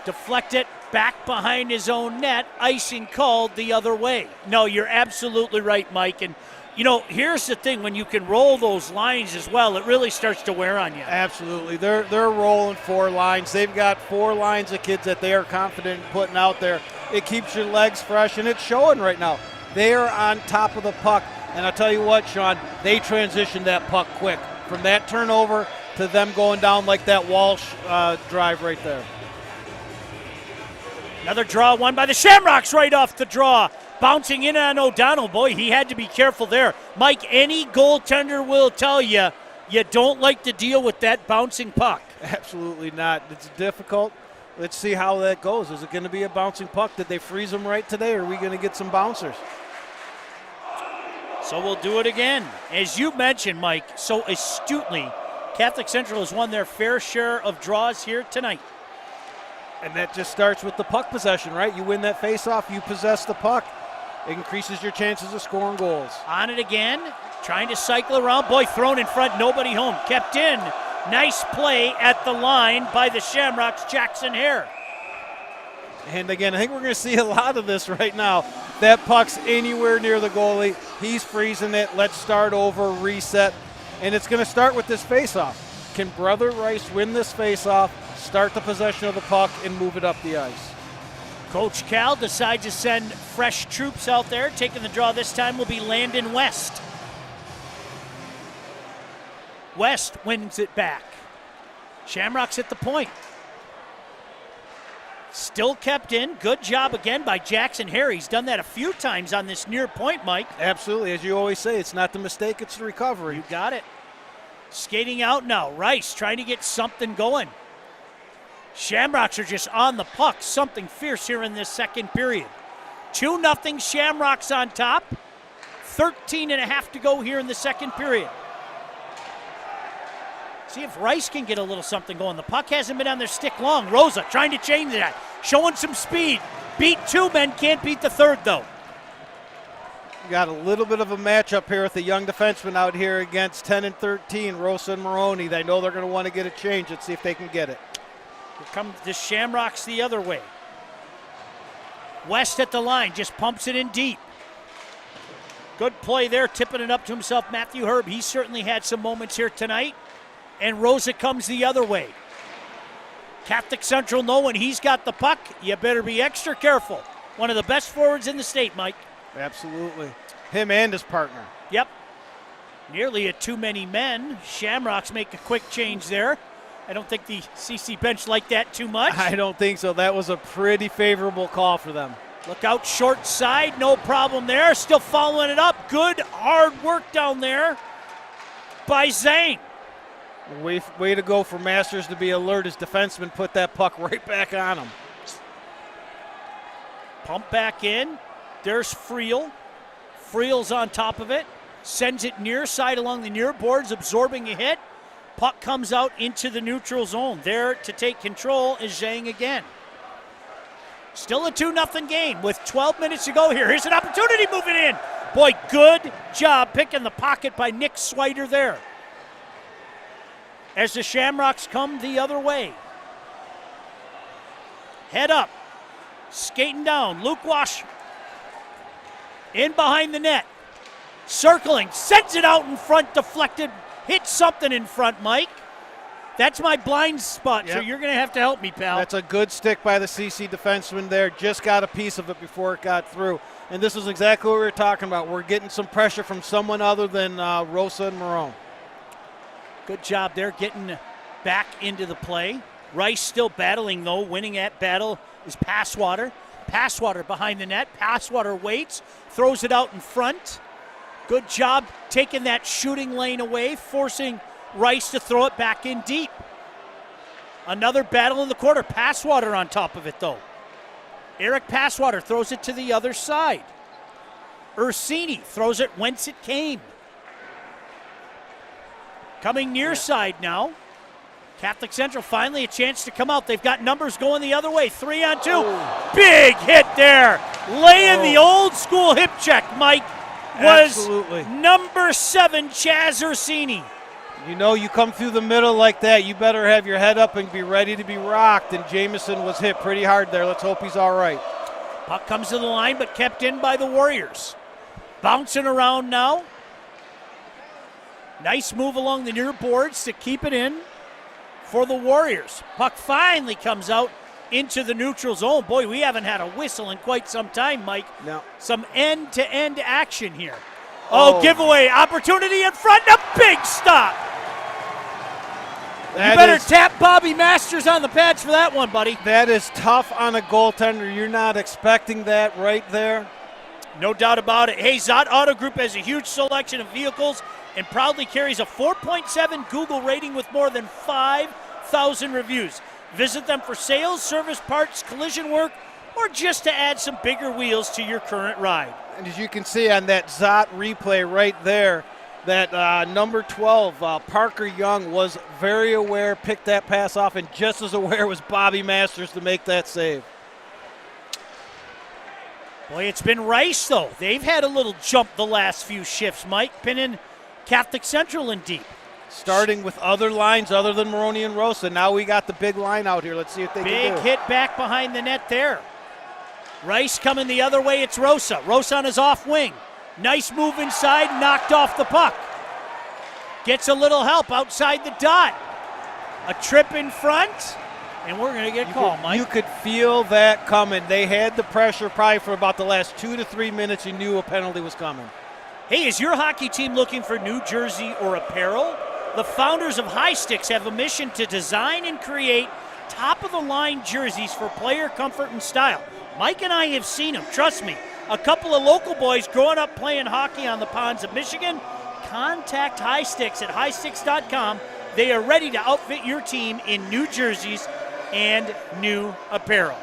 Deflect it back behind his own net. Icing called the other way. No, you're absolutely right, Mike. And, you know, here's the thing. When you can roll those lines as well, it really starts to wear on you. Absolutely. They're rolling 4 lines. They've got 4 lines of kids that they are confident in putting out there. It keeps your legs fresh, and it's showing right now. They are on top of the puck. And I'll tell you what, Sean, they transitioned that puck quick. From that turnover to them going down like that Walsh drive right there. Another draw won by the Shamrocks right off the draw. Bouncing in on O'Donnell. Boy, he had to be careful there. Mike, any goaltender will tell you, you don't like to deal with that bouncing puck. Absolutely not. It's difficult. Let's see how that goes. Is it going to be a bouncing puck? Did they freeze them right today, or are we going to get some bouncers? So we'll do it again. As you mentioned, Mike, so astutely, Catholic Central has won their fair share of draws here tonight. And that just starts with the puck possession, right? You win that faceoff, you possess the puck. It increases your chances of scoring goals. On it again, trying to cycle around. Boy, thrown in front, nobody home. Kept in. Nice play at the line by the Shamrocks, Jackson Hare. And again, I think we're going to see a lot of this right now. That puck's anywhere near the goalie. He's freezing it. Let's start over, reset. And it's going to start with this faceoff. Can Brother Rice win this faceoff, start the possession of the puck, and move it up the ice? Coach Cal decides to send fresh troops out there. Taking the draw this time will be Landon West. West wins it back. Shamrocks at the point. Still kept in. Good job again by Jackson Harry. He's done that a few times on this near point, Mike. Absolutely. As you always say, it's not the mistake, it's the recovery. You got it. Skating out now. Rice trying to get something going. Shamrocks are just on the puck. Something fierce here in this second period. 2-0 Shamrocks on top. 13.5 to go here in the second period. See if Rice can get a little something going. The puck hasn't been on their stick long. Rosa trying to change that. Showing some speed. Beat 2 men, can't beat the third though. You got a little bit of a matchup here with the young defenseman out here against 10 and 13, Rosa and Maroney. They know they're going to want to get a change. Let's see if they can get it. Here comes the Shamrocks the other way. West at the line, just pumps it in deep. Good play there, tipping it up to himself, Matthew Herb. He certainly had some moments here tonight. And Rosa comes the other way. Catholic Central knowing he's got the puck, you better be extra careful. One of the best forwards in the state, Mike. Absolutely. Him and his partner. Yep. Nearly a too many men. Shamrocks make a quick change there. I don't think the CC bench liked that too much. I don't think so. That was a pretty favorable call for them. Look out short side, no problem there. Still following it up. Good hard work down there by Zane. Way to go for Masters to be alert as defensemen put that puck right back on him. Pump back in. There's Friel. Friel's on top of it. Sends it near side along the near boards, absorbing a hit. Puck comes out into the neutral zone. There to take control is Zhang again. Still a 2-0 game with 12 minutes to go here. Here's an opportunity moving in. Boy, good job picking the pocket by Nick Swider there. As the Shamrocks come the other way. Head up. Skating down. Luke Wash. In behind the net. Circling. Sends it out in front. Deflected. Hit something in front, Mike. That's my blind spot, so you're going to have to help me, pal. That's a good stick by the CC defenseman there. Just got a piece of it before it got through. And this is exactly what we were talking about. We're getting some pressure from someone other than Rosa and Marone. Good job there getting back into the play. Rice still battling, though. Winning that battle is Passwater. Passwater behind the net. Passwater waits, throws it out in front. Good job taking that shooting lane away, forcing Rice to throw it back in deep. Another battle in the corner. Passwater on top of it, though. Eric Passwater throws it to the other side. Ursini throws it whence it came. Coming near side now. Catholic Central finally a chance to come out. They've got numbers going the other way. 3-on-2. Oh. Big hit there. Laying the old school hip check, Mike, was Absolutely. Number 7, Chaz Ursini. You know, you come through the middle like that, you better have your head up and be ready to be rocked. And Jamison was hit pretty hard there. Let's hope he's all right. Puck comes to the line, but kept in by the Warriors. Bouncing around now. Nice move along the near boards to keep it in for the Warriors. Puck finally comes out into the neutral zone. Boy, we haven't had a whistle in quite some time, Mike. No. Some end-to-end action here. Oh, giveaway. Opportunity in front. A big stop. You better tap Bobby Masters on the pads for that one, buddy. That is tough on a goaltender. You're not expecting that right there. No doubt about it. Hey, Zott Auto Group has a huge selection of vehicles and proudly carries a 4.7 Google rating with more than 5,000 reviews. Visit them for sales, service, parts, collision work, or just to add some bigger wheels to your current ride. And as you can see on that Zott replay right there, that number 12, Parker Young, was very aware, picked that pass off, and just as aware was Bobby Masters to make that save. Boy, it's been Rice, though. They've had a little jump the last few shifts, Mike, pinning Catholic Central in deep. Starting with other lines other than Maroney and Rosa. Now we got the big line out here. Let's see if they can do it. Big hit back behind the net there. Rice coming the other way. It's Rosa. Rosa on his off wing. Nice move inside, knocked off the puck. Gets a little help outside the dot. A trip in front, and we're going to get called, Mike. You could feel that coming. They had the pressure probably for about the last 2 to 3 minutes. You knew a penalty was coming. Hey, is your hockey team looking for new jersey or apparel? The founders of High Sticks have a mission to design and create top-of-the-line jerseys for player comfort and style. Mike and I have seen them, trust me. A couple of local boys growing up playing hockey on the ponds of Michigan. Contact High Sticks at highsticks.com. They are ready to outfit your team in new jerseys and new apparel.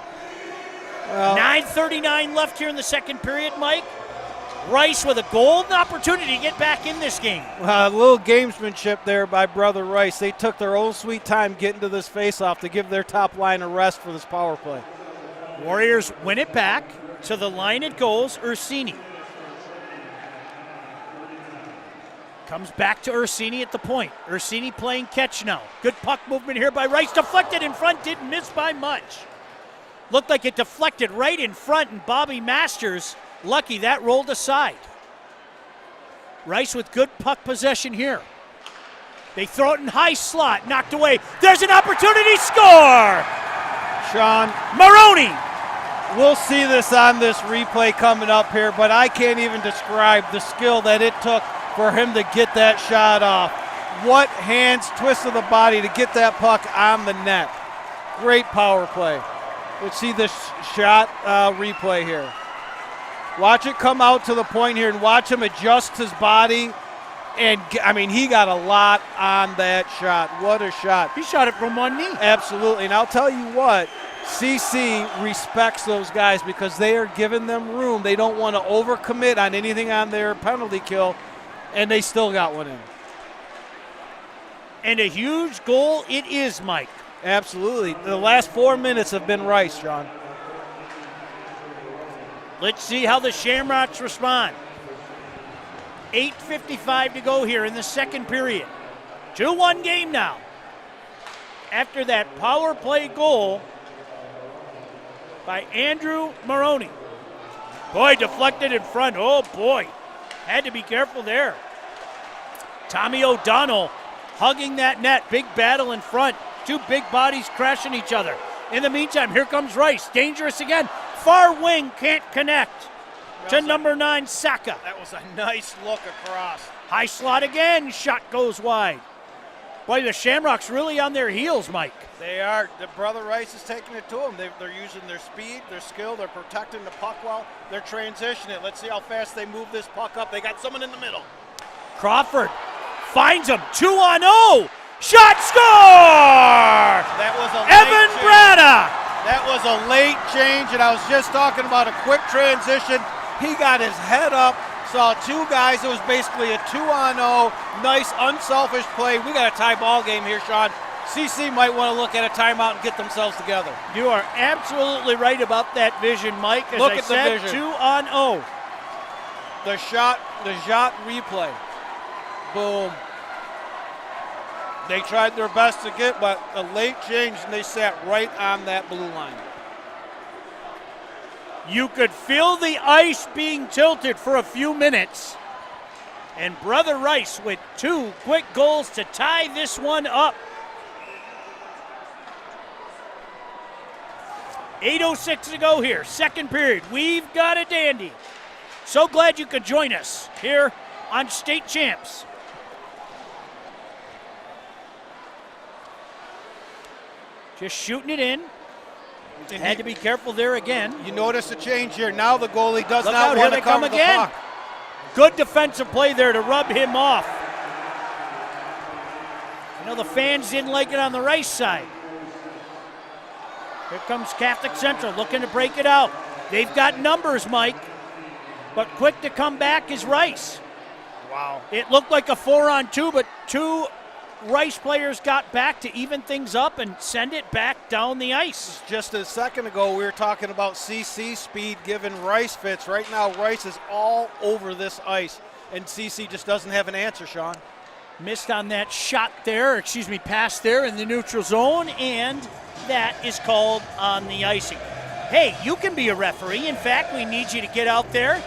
9:39 left here in the second period, Mike. Rice with a golden opportunity to get back in this game. A little gamesmanship there by Brother Rice. They took their own sweet time getting to this faceoff to give their top line a rest for this power play. Warriors win it back. To the line it goes, Ursini. Comes back to Ursini at the point. Ursini playing catch now. Good puck movement here by Rice. Deflected in front, didn't miss by much. Looked like it deflected right in front, and Bobby Masters, lucky that rolled aside. Rice with good puck possession here. They throw it in high slot, knocked away. There's an opportunity, score! Sean, Maroney! we'll see this on this replay coming up here, but I can't even describe the skill that it took for him to get that shot off. What hands, twist of the body to get that puck on the net. Great power play. Let's see this shot replay here. Watch it come out to the point here and watch him adjust his body. And, I mean, he got a lot on that shot. What a shot. He shot it from one knee. Absolutely. And I'll tell you what, CC respects those guys because they are giving them room. They don't want to overcommit on anything on their penalty kill, and they still got one in. And a huge goal it is, Mike. Absolutely. The last 4 minutes have been Rice, John. Let's see how the Shamrocks respond. 8:55 to go here in the second period. 2-1 game now. After that power play goal by Andrew Maroney. Boy, deflected in front. Oh, boy. Had to be careful there. Tommy O'Donnell hugging that net. Big battle in front. Two big bodies crashing each other. In the meantime, here comes Rice. Dangerous again. Far wing can't connect to number 9, Saka. That was a nice look across. High slot again. Shot goes wide. Boy, the Shamrocks really on their heels, Mike. They are. The Brother Rice is taking it to them. They're using their speed, their skill. They're protecting the puck well. They're transitioning. Let's see how fast they move this puck up. They got someone in the middle. Crawford finds him. 2-0. Shot, score! That was a Evan late Brada. That was a late change, and I was just talking about a quick transition. He got his head up, saw two guys. It was basically a 2-0. Nice, unselfish play. We got a tie ball game here, Sean. CC might want to look at a timeout and get themselves together. You are absolutely right about that vision, Mike. As Look I at the said, vision. 2-0. The shot replay. Boom. They tried their best to get, but a late change, and they sat right on that blue line. You could feel the ice being tilted for a few minutes. And Brother Rice with 2 quick goals to tie this one up. 8:06 to go here, second period. We've got a dandy. So glad you could join us here on State Champs. Just shooting it in. Had to be careful there again. You notice a change here. Now the goalie does Look not out, want here to they come cover the again. puck. Good defensive play there to rub him off. I know the fans didn't like it on the Rice side. Here comes Catholic Central looking to break it out. They've got numbers, Mike, but quick to come back is Rice. Wow. It looked like a 4-on-2, but 2 Rice players got back to even things up and send it back down the ice. Just a second ago, we were talking about CC speed giving Rice fits. Right now, Rice is all over this ice, and CC just doesn't have an answer, Sean. Missed on that shot there, pass there in the neutral zone, and that is called on the icing. Hey, you can be a referee. In fact, we need you to get out there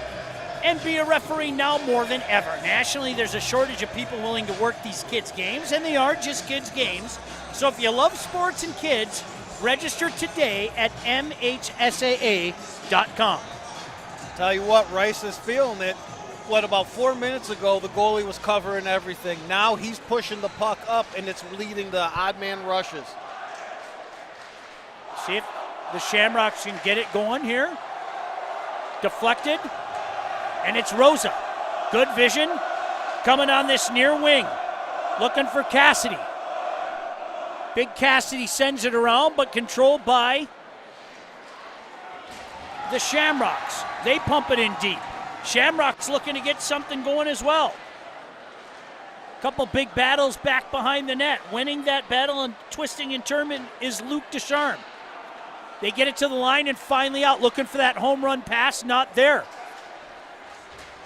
and be a referee now more than ever. Nationally, there's a shortage of people willing to work these kids' games, and they are just kids' games. So if you love sports and kids, register today at MHSAA.com. Tell you what, Rice is feeling it. About 4 minutes ago, the goalie was covering everything. Now he's pushing the puck up, and it's leading to odd man rushes. See if the Shamrocks can get it going here. Deflected, and it's Rosa. Good vision, coming on this near wing, looking for Cassidy. Big Cassidy sends it around, but controlled by the Shamrocks. They pump it in deep. Shamrocks looking to get something going as well. Couple big battles back behind the net. Winning that battle and twisting and turning is Luke Descharmes. They get it to the line and finally out, looking for that home run pass, not there.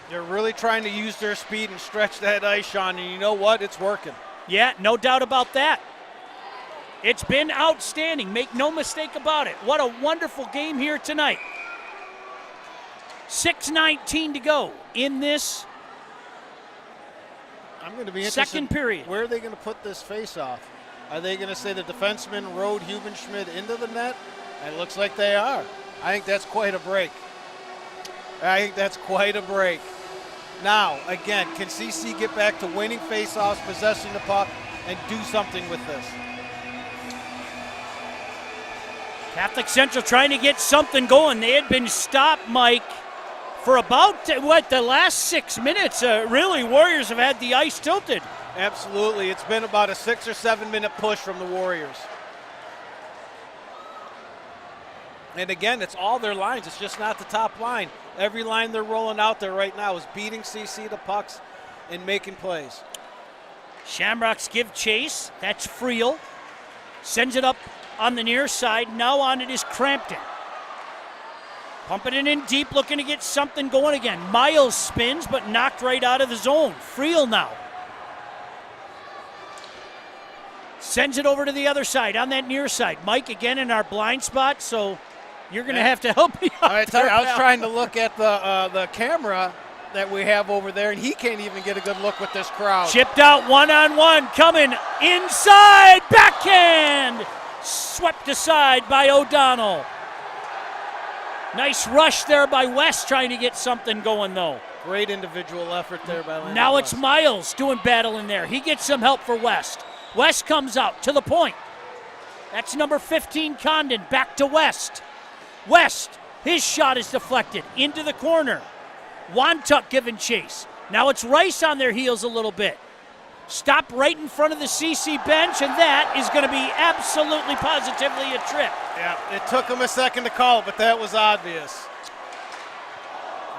They're really trying to use their speed and stretch that ice, Sean, and you know what? It's working. Yeah, no doubt about that. It's been outstanding, make no mistake about it. What a wonderful game here tonight. 6:19 to go in this I'm going to be interested. second period. Where are they going to put this face-off? Are they going to say the defenseman rode Hubenschmidt into the net? It looks like they are. I think that's quite a break. Now, again, can CC get back to winning face-offs, possessing the puck, and do something with this? Catholic Central trying to get something going. They had been stopped, Mike, for about, the last 6 minutes. Really, Warriors have had the ice tilted. Absolutely. It's been about a 6 or 7 minute push from the Warriors. And again, it's all their lines. It's just not the top line. Every line they're rolling out there right now is beating CC to pucks and making plays. Shamrocks give chase. That's Friel. Sends it up on the near side. Now on it is Crampton. Pumping it in deep, looking to get something going again. Miles spins, but knocked right out of the zone. Friel now. Sends it over to the other side, on that near side. Mike again in our blind spot, so you're going to have to help me out. I was trying to look at the camera that we have over there, and he can't even get a good look with this crowd. Chipped out one-on-one, coming inside, backhand! Swept aside by O'Donnell. Nice rush there by West, trying to get something going, though. Great individual effort there by Landon Now West. it's Miles doing battle in there. He gets some help for West. West comes out to the point. That's number 15, Condon, back to West. West, his shot is deflected into the corner. Wantuck giving chase. Now it's Rice on their heels a little bit. Stop right in front of the CC bench, and that is going to be absolutely positively a trip. Yeah, it took him a second to call, but that was obvious.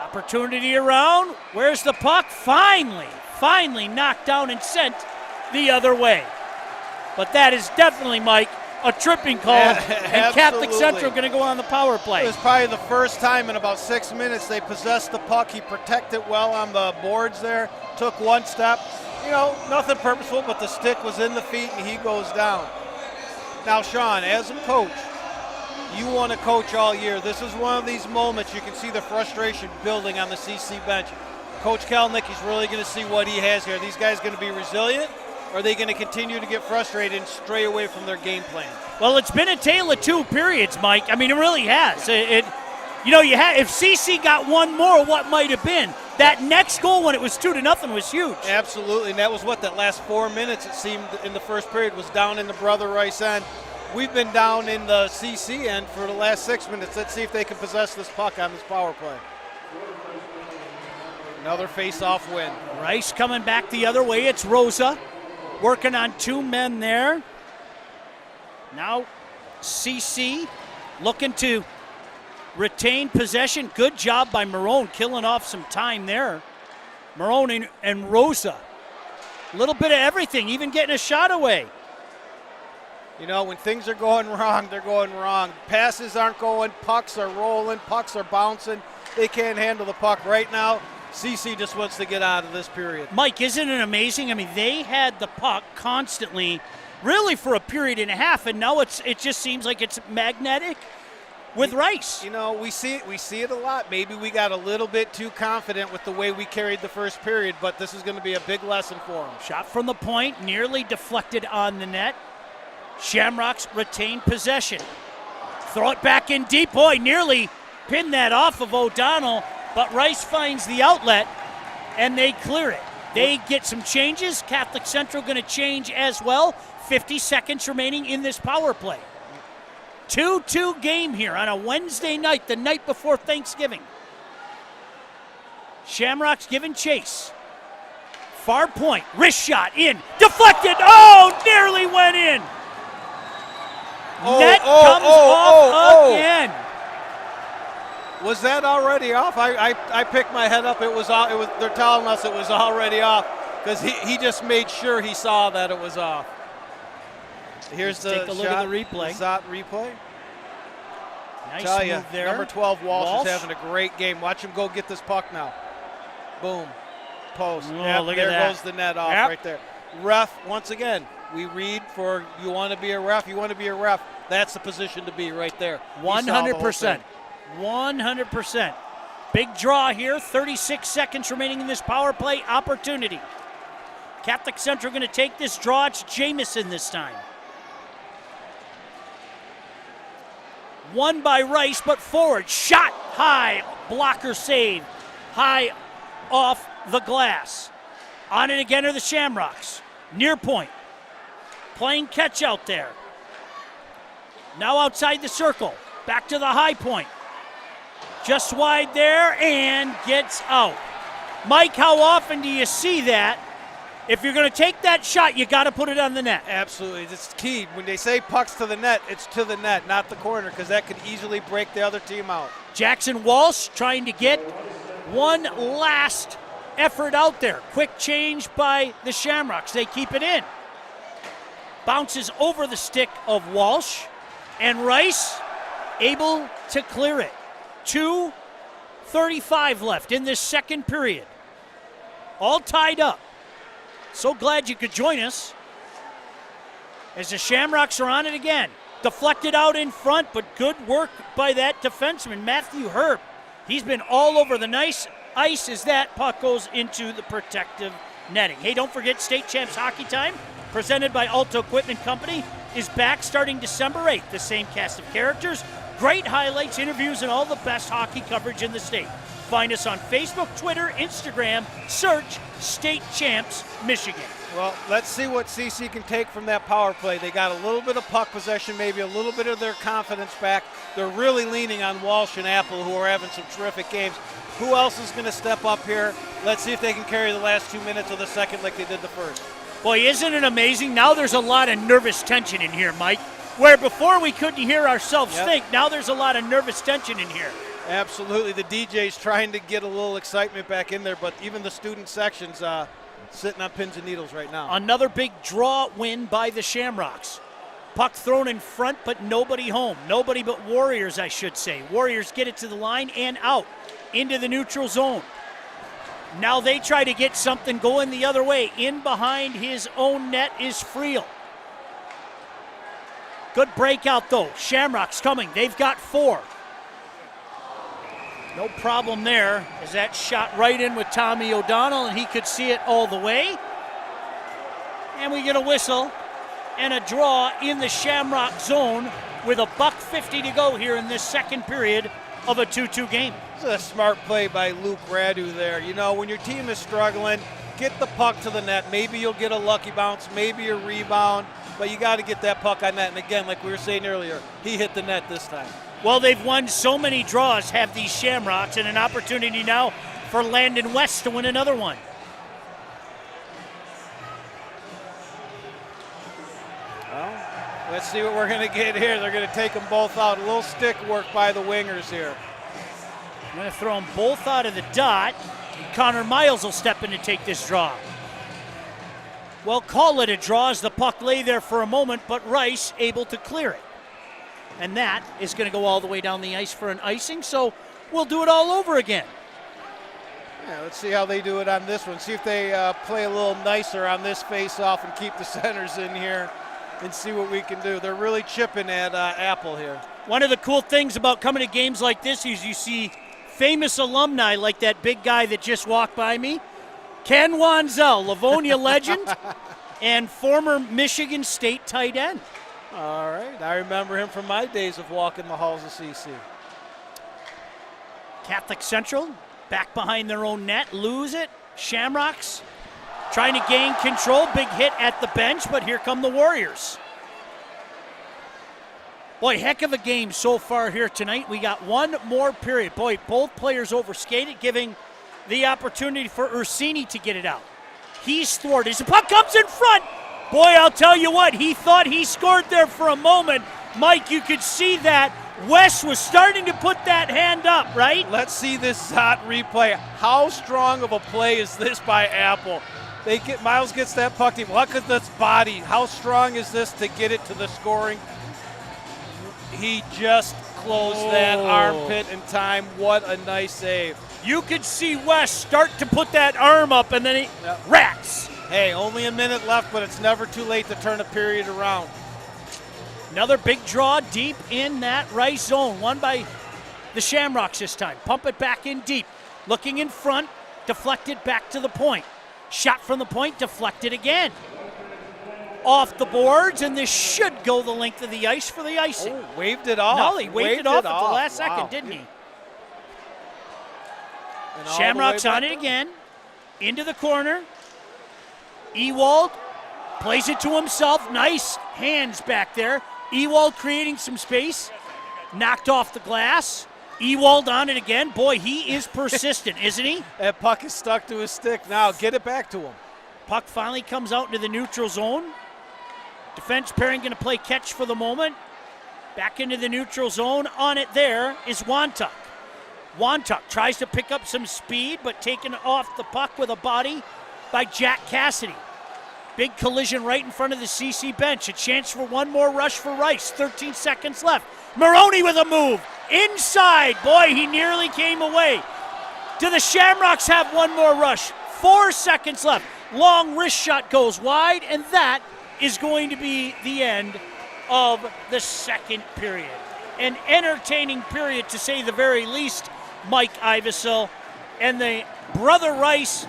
Opportunity around. Where's the puck? Finally knocked down and sent the other way. But that is definitely, Mike, a tripping call, and Catholic Central going to go on the power play. It was probably the first time in about 6 minutes they possessed the puck. He protected well on the boards there, took one step. You know, nothing purposeful, but the stick was in the feet and he goes down. Now, Sean, as a coach, you want to coach all year. This is one of these moments you can see the frustration building on the CC bench. Coach Kalnicki's really going to see what he has here. Are these guys going to be resilient? Or are they going to continue to get frustrated and stray away from their game plan? Well, it's been a tale of two periods, Mike. I mean, it really has. If CC got one more, what might have been? That next goal when it was 2-0 was huge. Absolutely, and that was that last 4 minutes, it seemed, in the first period was down in the Brother Rice end. We've been down in the CC end for the last 6 minutes. Let's see if they can possess this puck on this power play. Another face-off win. Rice coming back the other way. It's Rosa working on two men there. Now CC looking to retain possession. Good job by Marone, killing off some time there. Marone and Rosa. A little bit of everything, even getting a shot away. You know, when things are going wrong, they're going wrong. Passes aren't going, pucks are rolling, pucks are bouncing. They can't handle the puck right now. CC just wants to get out of this period. Mike, isn't it amazing? I mean, they had the puck constantly, really for a period and a half, and now it just seems like it's magnetic with Rice. You know, we see it a lot. Maybe we got a little bit too confident with the way we carried the first period, but this is going to be a big lesson for them. Shot from the point, nearly deflected on the net. Shamrocks retain possession. Throw it back in deep. Boy, nearly pinned that off of O'Donnell, but Rice finds the outlet, and they clear it. They get some changes. Catholic Central going to change as well. 50 seconds remaining in this power play. 2-2 game here on a Wednesday night, the night before Thanksgiving. Shamrocks giving chase. Far point, wrist shot in, deflected. Oh, nearly went in. Net comes off again. Was that already off? I picked my head up. It was off. They're telling us it was already off because he just made sure he saw that it was off. Here's Let's take a look at the replay. Replay. Nice Tell move you, there. number 12 Walsh is having a great game. Watch him go get this puck now. Boom. Post. Oh, Yep, look at there that. goes the net off Yep. right there. Ref, once again, we read for you want to be a ref, you want to be a ref. That's the position to be right there. 100%. 100%. Big draw here. 36 seconds remaining in this power play opportunity. Catholic Central going to take this draw. It's Jamison this time. Won by Rice, but forward. Shot high. Blocker save. High off the glass. On it again are the Shamrocks. Near point. Playing catch out there. Now outside the circle. Back to the high point. Just wide there and gets out. Mike, how often do you see that? If you're going to take that shot, you got to put it on the net. Absolutely. It's key. When they say pucks to the net, it's to the net, not the corner, because that could easily break the other team out. Jackson Walsh trying to get one last effort out there. Quick change by the Shamrocks. They keep it in. Bounces over the stick of Walsh, and Rice able to clear it. 2:35 left in this second period. All tied up. So glad you could join us as the Shamrocks are on it again. Deflected out in front, but good work by that defenseman, Matthew Herb. He's been all over the nice ice as that puck goes into the protective netting. Hey, don't forget State Champs Hockey Time, presented by Alto Equipment Company, is back starting December 8th. The same cast of characters, great highlights, interviews, and all the best hockey coverage in the state. Find us on Facebook, Twitter, Instagram. Search State Champs Michigan. Well, let's see what CC can take from that power play. They got a little bit of puck possession, maybe a little bit of their confidence back. They're really leaning on Walsh and Apple, who are having some terrific games. Who else is going to step up here? Let's see if they can carry the last 2 minutes of the second like they did the first. Boy, isn't it amazing? Now there's a lot of nervous tension in here, Mike. Where before we couldn't hear ourselves think, now there's a lot of nervous tension in here. Absolutely. The DJ's trying to get a little excitement back in there, but even the student section's sitting on pins and needles right now. Another big draw win by the Shamrocks. Puck thrown in front, but nobody home. Nobody but Warriors, I should say. Warriors get it to the line and out into the neutral zone. Now they try to get something going the other way. In behind his own net is Friel. Good breakout, though. Shamrocks coming. They've got 4. No problem there as that shot right in with Tommy O'Donnell, and he could see it all the way. And we get a whistle and a draw in the Shamrock zone with a $1:50 to go here in this second period of a 2-2 game. It's a smart play by Luke Radu there. You know, when your team is struggling, get the puck to the net. Maybe you'll get a lucky bounce, maybe a rebound, but you got to get that puck on net. And again, like we were saying earlier, he hit the net this time. Well, they've won so many draws, have these Shamrocks, and an opportunity now for Landon West to win another one. Well, let's see what we're going to get here. They're going to take them both out. A little stick work by the wingers here. I'm going to throw them both out of the dot. And Connor Miles will step in to take this draw. Well, call it a draw as the puck lay there for a moment, but Rice able to clear it. And that is going to go all the way down the ice for an icing, so we'll do it all over again. Yeah, let's see how they do it on this one. See if they play a little nicer on this face-off and keep the centers in here and see what we can do. They're really chipping at Apple here. One of the cool things about coming to games like this is you see famous alumni like that big guy that just walked by me, Ken Wanzel, Livonia legend, and former Michigan State tight end. All right, I remember him from my days of walking the halls of CC. Catholic Central back behind their own net, lose it. Shamrocks trying to gain control, big hit at the bench, but here come the Warriors. Boy, heck of a game so far here tonight. We got one more period. Boy, both players overskated, giving the opportunity for Ursini to get it out. He's thwarted. The puck comes in front. Boy, I'll tell you what, he thought he scored there for a moment. Mike, you could see that. Wes was starting to put that hand up, right? Let's see this Zot replay. How strong of a play is this by Apple? Miles gets that puck. Look at this body. How strong is this to get it to the scoring? He just closed that armpit in time. What a nice save. You could see Wes start to put that arm up, and then he rats. Hey, only a minute left, but it's never too late to turn a period around. Another big draw deep in that right zone, won by the Shamrocks this time. Pump it back in deep. Looking in front, deflected back to the point. Shot from the point, deflected again. Off the boards, and this should go the length of the ice for the icing. Oh, waved it off. No, he waved it off at the last second, didn't he? Shamrocks on it again. Into the corner. Ewald plays it to himself. Nice hands back there. Ewald creating some space. Knocked off the glass. Ewald on it again. Boy, he is persistent, isn't he? That puck is stuck to his stick. Now get it back to him. Puck finally comes out into the neutral zone. Defense pairing going to play catch for the moment. Back into the neutral zone. On it there is Wantuck. Wantuck tries to pick up some speed, but taken off the puck with a body by Jack Cassidy. Big collision right in front of the CC bench. A chance for one more rush for Rice. 13 seconds left. Maroney with a move. Inside. Boy, he nearly came away. Do the Shamrocks have one more rush? 4 seconds left. Long wrist shot goes wide, and that is going to be the end of the second period. An entertaining period, to say the very least, Mike Ivesil. And the Brother Rice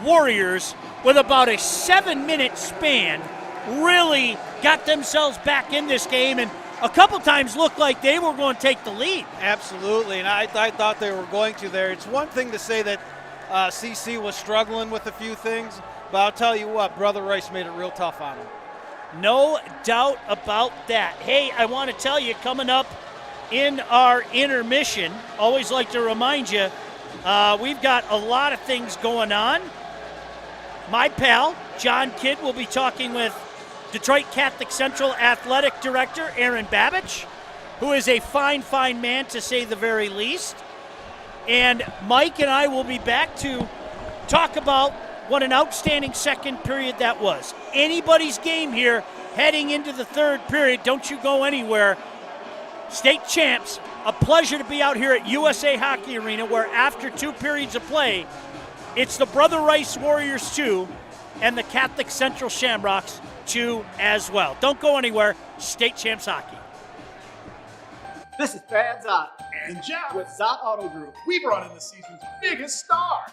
Warriors, with about a 7-minute span, really got themselves back in this game, and a couple times looked like they were going to take the lead. Absolutely, and I thought they were going to there. It's one thing to say that CC was struggling with a few things, but I'll tell you what, Brother Rice made it real tough on him. No doubt about that. Hey, I want to tell you, coming up in our intermission, always like to remind you, we've got a lot of things going on. My pal, John Kidd, will be talking with Detroit Catholic Central Athletic Director Aaron Babich, who is a fine, fine man, to say the very least. And Mike and I will be back to talk about what an outstanding second period that was. Anybody's game here heading into the third period. Don't you go anywhere. State champs, a pleasure to be out here at USA Hockey Arena, where after 2 periods of play, it's the Brother Rice Warriors 2 and the Catholic Central Shamrocks 2 as well. Don't go anywhere. State champs hockey. This is Brad Zott And Jeff, with Zott Auto Group. we brought in the season's biggest star.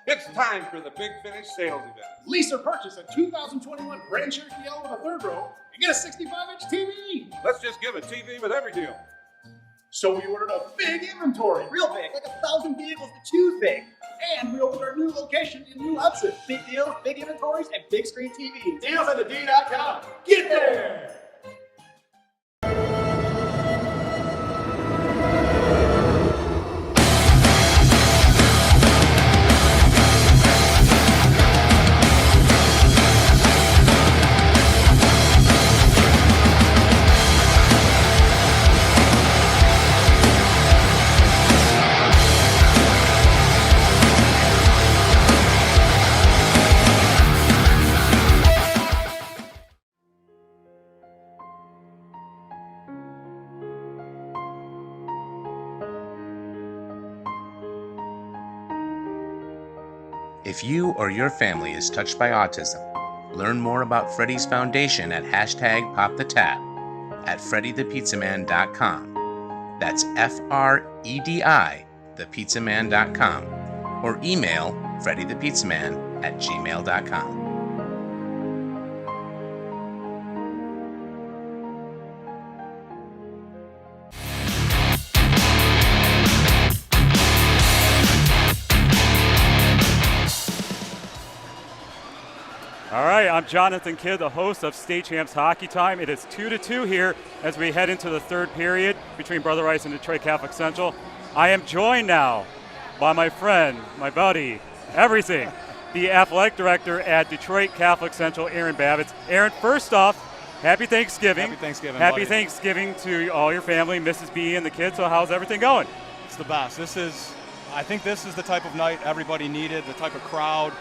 It's time for the Big Finish sales event. Lease or purchase a 2021 Grand Cherokee L with a third row and get a 65-inch TV. Let's just give a TV with every deal. So we ordered a big inventory, real big, like 1,000 vehicles to choose big. And we opened our new location in New Hudson. Big deals, big inventories, and big screen TVs. Deals on the D.com. Get there! If you or your family is touched by autism, learn more about Freddy's Foundation at #PopTheTab at FreddyThePizzaman.com. That's FREDI, thepizzaman.com, or email FreddyThePizzaman@gmail.com. All right, right, I'm Jonathan Kidd, the host of State Champs Hockey Time. It is 2-2 here as we head into the third period between Brother Rice and Detroit Catholic Central. I am joined now by my friend, my buddy, everything, the athletic director at Detroit Catholic Central, Aaron Babbitt. Aaron, first off, happy Thanksgiving. Happy Thanksgiving, Happy buddy. Thanksgiving to all your family, Mrs. B and the kids. So how's everything going? It's the best. I think this is the type of night everybody needed, the type of crowd,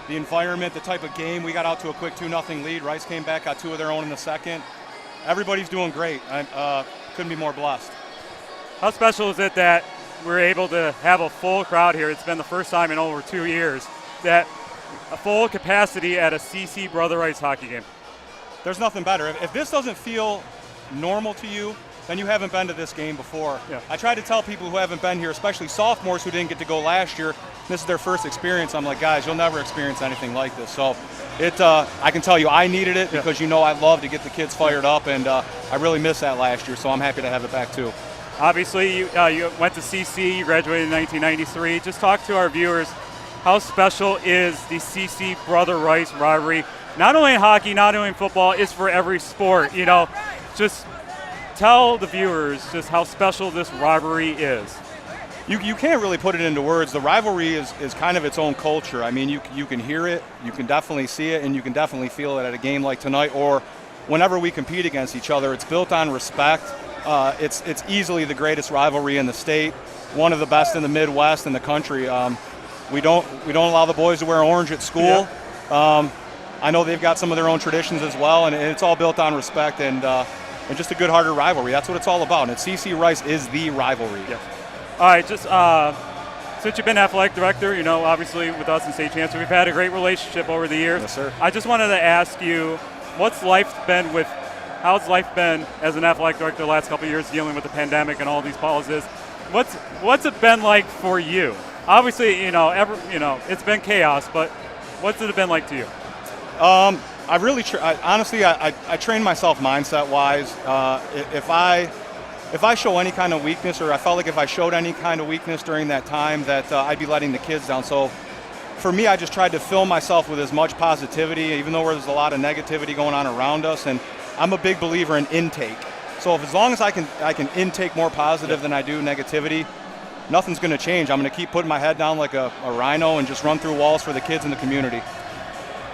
the environment, the type of game. We got out to a quick 2-0 lead. Rice came back, got 2 of their own in the second. Everybody's doing great. I couldn't be more blessed. How special is it that we're able to have a full crowd here? It's been the first time in over 2 years that a full capacity at a CC Brother Rice hockey game. There's nothing better. If this doesn't feel normal to you, then you haven't been to this game before. Yeah. I try to tell people who haven't been here, especially sophomores who didn't get to go last year, this is their first experience. I'm like, guys, you'll never experience anything like this. So I can tell you I needed it because I love to get the kids fired up, and I really missed that last year, so I'm happy to have it back too. Obviously, you went to CC, you graduated in 1993. Just talk to our viewers, how special is the CC Brother Rice rivalry? Not only in hockey, not only in football, it's for every sport. Just tell the viewers just how special this rivalry is. You can't really put it into words. The rivalry is kind of its own culture. I mean, you can hear it, you can definitely see it, and you can definitely feel it at a game like tonight or whenever we compete against each other. It's built on respect. It's easily the greatest rivalry in the state, one of the best in the Midwest and the country. We don't allow the boys to wear orange at school. Yeah. I know they've got some of their own traditions as well, and it's all built on respect and just a good-hearted rivalry. That's what it's all about. And CC Rice is the rivalry. Yes. All right, just since you've been athletic director, obviously with us in State Champs, we've had a great relationship over the years. Yes, sir. I just wanted to ask you, how's life been as an athletic director the last couple of years dealing with the pandemic and all these policies? What's it been like for you? Obviously, it's been chaos, but what's it been like to you? I really, honestly, I train myself mindset-wise. If I show any kind of weakness, or I felt like if I showed any kind of weakness during that time, that I'd be letting the kids down. So for me, I just tried to fill myself with as much positivity, even though there's a lot of negativity going on around us. And I'm a big believer in intake. So as long as I can intake more positive than I do negativity, nothing's going to change. I'm going to keep putting my head down like a rhino and just run through walls for the kids in the community.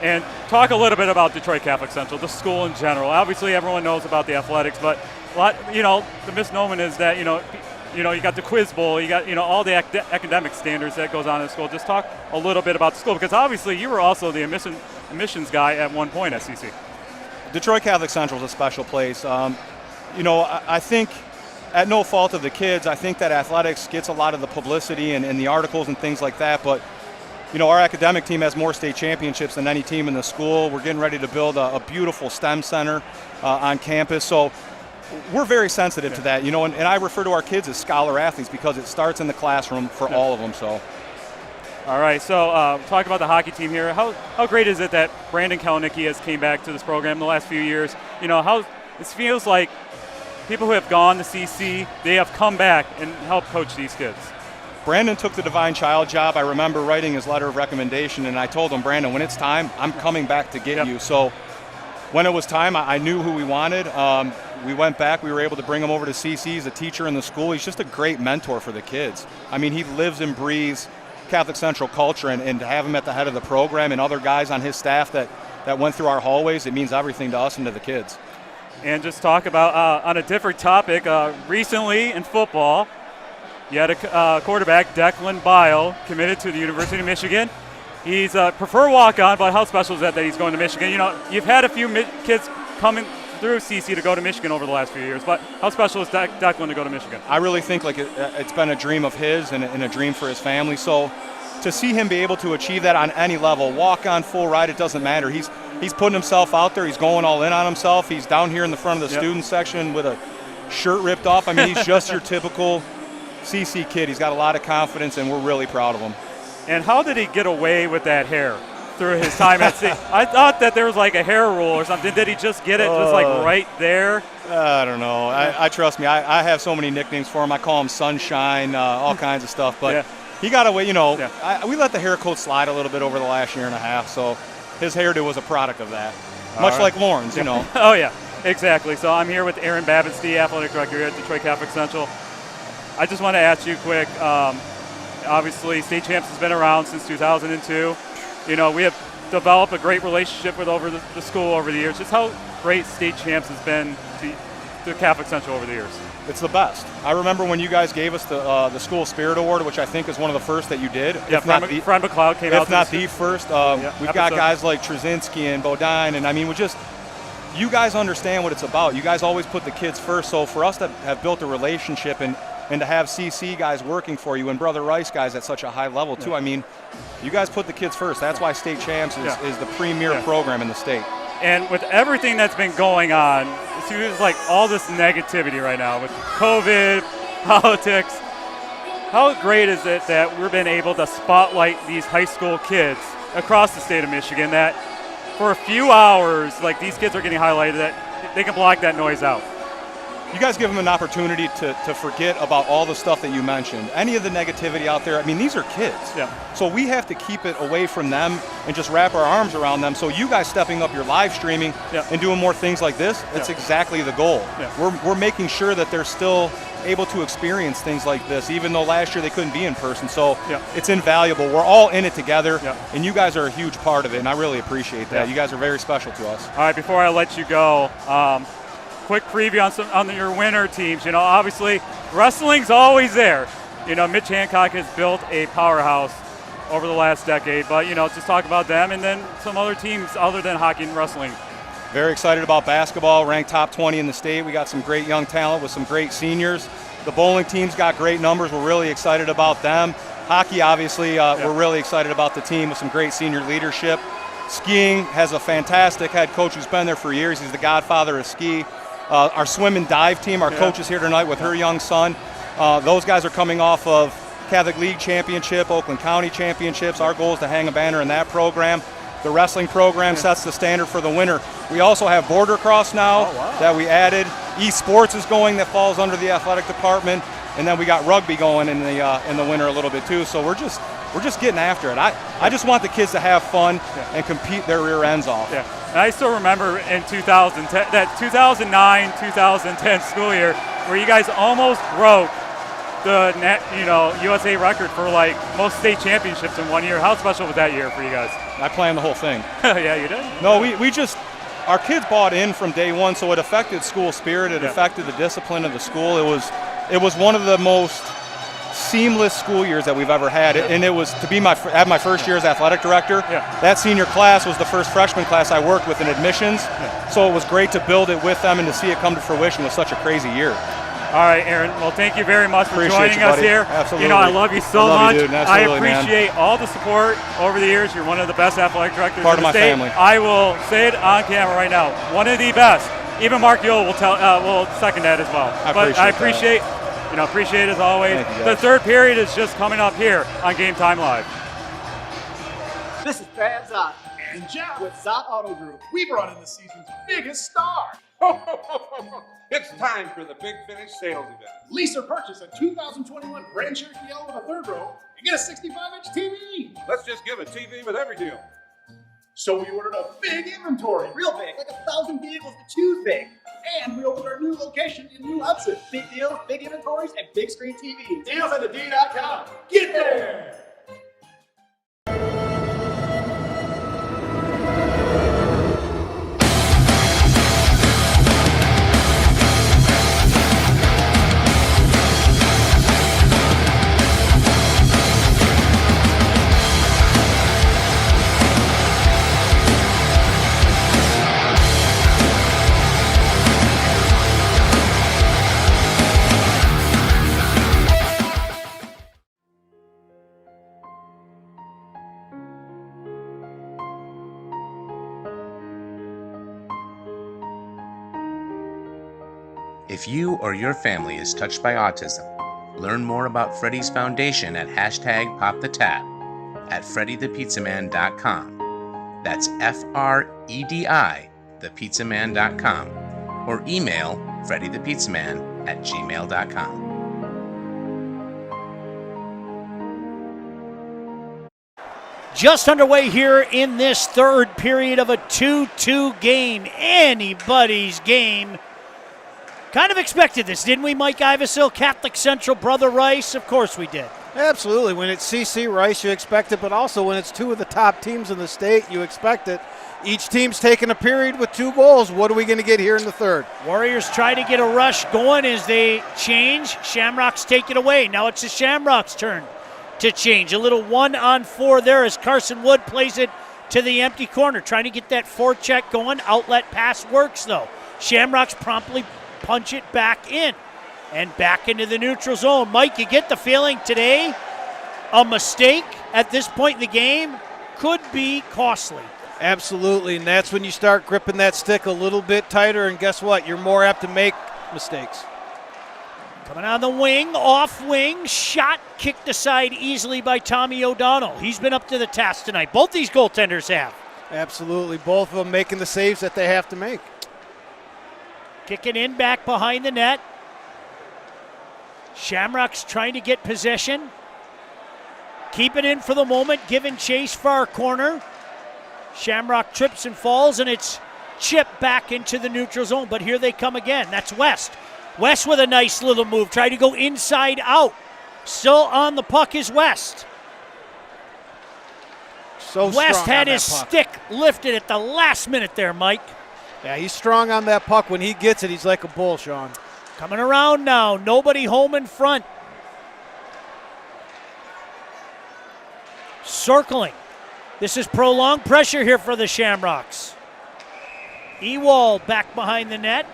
And talk a little bit about Detroit Catholic Central, the school in general. Obviously, everyone knows about the athletics, but the misnomer is that you got the quiz bowl, you got all the academic standards that goes on in the school. Just talk a little bit about the school, because obviously you were also the admissions guy at one point at CC. Detroit Catholic Central is a special place. I think at no fault of the kids, I think that athletics gets a lot of the publicity and the articles and things like that, but our academic team has more state championships than any team in the school. We're getting ready to build a beautiful STEM center on campus. So we're very sensitive to that, and I refer to our kids as scholar athletes because it starts in the classroom for all of them. So. All right, so talk about the hockey team here. How great is it that Brandon Kalnicki has came back to this program in the last few years? How it feels like people who have gone to CC, they have come back and helped coach these kids. Brandon took the Divine Child job. I remember writing his letter of recommendation, and I told him, Brandon, when it's time, I'm coming back to get you. So when it was time, I knew who we wanted. We went back. We were able to bring him over to CC. He's a teacher in the school. He's just a great mentor for the kids. I mean, he lives and breathes Catholic Central culture, and to have him at the head of the program and other guys on his staff that went through our hallways, it means everything to us and to the kids. And just talk about, on a different topic, recently in football, you had a quarterback, Declan Bile, committed to the University of Michigan. He's a preferred walk-on, but how special is that he's going to Michigan? You've had a few kids coming through CC to go to Michigan over the last few years, but how special is Declan to go to Michigan? I really think it's been a dream of his and a dream for his family. So to see him be able to achieve that on any level, walk on, full ride, it doesn't matter. He's putting himself out there. He's going all in on himself. He's down here in the front of the student section with a shirt ripped off. I mean, he's just your typical CC kid. He's got a lot of confidence, and we're really proud of him. And how did he get away with that hair through his time at CC? I thought that there was like a hair rule or something. Did he just get it just like right there? I don't know. I trust me. I have so many nicknames for him. I call him Sunshine, all kinds of stuff. But he got away. We let the hair coat slide a little bit over the last year and a half. So his hairdo was a product of that. Much like Lauren's, you know. Oh, yeah, exactly. So I'm here with Aaron Babinski, athletic director here at Detroit Catholic Central. I just want to ask you quick, obviously State Champs has been around since 2002. You know, we have developed a great relationship with the school over the years. Just how great State Champs has been to Catholic Central over the years. It's the best. I remember when you guys gave us the School Spirit Award, which I think is one of the first that you did. Yeah, Fred McLeod came out. If not the first. We've got guys like Trzynski and Bodine, and I mean, you guys understand what it's about. You guys always put the kids first. So for us to have built a relationship and to have CC guys working for you and Brother Rice guys at such a high level too, I mean, you guys put the kids first. That's why State Champs is the premier program in the state. And with everything that's been going on, it seems like all this negativity right now with COVID, politics, how great is it that we've been able to spotlight these high school kids across the state of Michigan, that for a few hours, like, these kids are getting highlighted, that they can block that noise out? You guys give them an opportunity to forget about all the stuff that you mentioned. Any of the negativity out there, I mean, these are kids. Yeah. So we have to keep it away from them and just wrap our arms around them. So you guys stepping up your live streaming and doing more things like this, that's exactly the goal. Yeah. We're making sure that they're still able to experience things like this, even though last year they couldn't be in person. So it's invaluable. We're all in it together, and you guys are a huge part of it, and I really appreciate that. You guys are very special to us. All right, before I let you go, quick preview on your winter teams. You know, obviously wrestling's always there. You know, Mitch Hancock has built a powerhouse over the last decade, but, you know, just talk about them and then some other teams other than hockey and wrestling. Very excited about basketball, ranked top 20 in the state. We got some great young talent with some great seniors. The bowling team's got great numbers. We're really excited about them. Hockey, obviously, we're really excited about the team with some great senior leadership. Skiing has a fantastic head coach who's been there for years. He's the godfather of ski. Our swim and dive team, our coach is here tonight with her young son. Those guys are coming off of Catholic League Championship, Oakland County Championships. Our goal is to hang a banner in that program. The wrestling program sets the standard for the winter. We also have border cross now that we added. Esports is going, that falls under the athletic department, and then we got rugby going in the winter a little bit too. So we're just getting after it. I just want the kids to have fun and compete their rear ends off. Yeah. And I still remember in 2010, that 2009-2010 school year where you guys almost broke the USA record for like most state championships in one year. How special was that year for you guys? I planned the whole thing. Yeah, you did? No, our kids bought in from day one, so it affected school spirit. It affected the discipline of the school. It was one of the most seamless school years that we've ever had, and it was to have my first year as athletic director. That senior class was the first freshman class I worked with in admissions, so it was great to build it with them and to see it come to fruition with such a crazy year. All right, Aaron. Well, thank you very much for Appreciate joining you, us buddy. here. Absolutely. You know, I love you so much. You, dude. Absolutely, I appreciate all the support over the years. You're one of the best athletic directors Part in of the my state. family. I will say it on camera right now. One of the best. Even Mark Yule will second that as well. I appreciate it as always. The third period is just coming up here on Game Time Live. This is Brad Zott And Jeff, with Zott Auto Group. we brought in the season's biggest star. It's time for the Big Finish sales event. Lease or purchase a 2021 Grand Cherokee L with a third row and get a 65-inch TV. Let's just give a TV with every deal. So we ordered a big inventory. Real big, like 1,000 vehicles to choose big. And we opened our new location in New Hudson. Big deals, big inventories, and big screen TVs. Deals at thed.com. Get there! If you or your family is touched by autism, learn more about Freddy's Foundation at #PopTheTap at freddythepizzaman.com. That's FREDI, thepizzaman.com, or email freddythepizzaman@gmail.com. Just underway here in this third period of a 2-2 game. Anybody's game. Kind of expected this, didn't we, Mike Ivesil? Catholic Central, Brother Rice? Of course we did. Absolutely. When it's CC Rice, you expect it, but also when it's two of the top teams in the state, you expect it. Each team's taking a period with 2 goals. What are we going to get here in the third? Warriors try to get a rush going as they change. Shamrocks take it away. Now it's the Shamrocks' turn to change. A little 1-on-4 there as Carson Wood plays it to the empty corner, trying to get that forecheck going. Outlet pass works, though. Shamrocks promptly punch it back in and back into the neutral zone. Mike, you get the feeling today a mistake at this point in the game could be costly. Absolutely, and that's when you start gripping that stick a little bit tighter, and guess what? You're more apt to make mistakes. Coming on the wing, off wing, shot kicked aside easily by Tommy O'Donnell. He's been up to the task tonight. Both these goaltenders have. Absolutely, both of them making the saves that they have to make. Kicking in back behind the net. Shamrocks trying to get possession. Keep it in for the moment, giving chase far corner. Shamrock trips and falls, and it's chipped back into the neutral zone. But here they come again. That's West. West with a nice little move. Try to go inside out. Still on the puck is West. West had his stick lifted at the last minute there, Mike. Yeah, he's strong on that puck. When he gets it, he's like a bull, Sean. Coming around now. Nobody home in front. Circling. This is prolonged pressure here for the Shamrocks. Ewald back behind the net.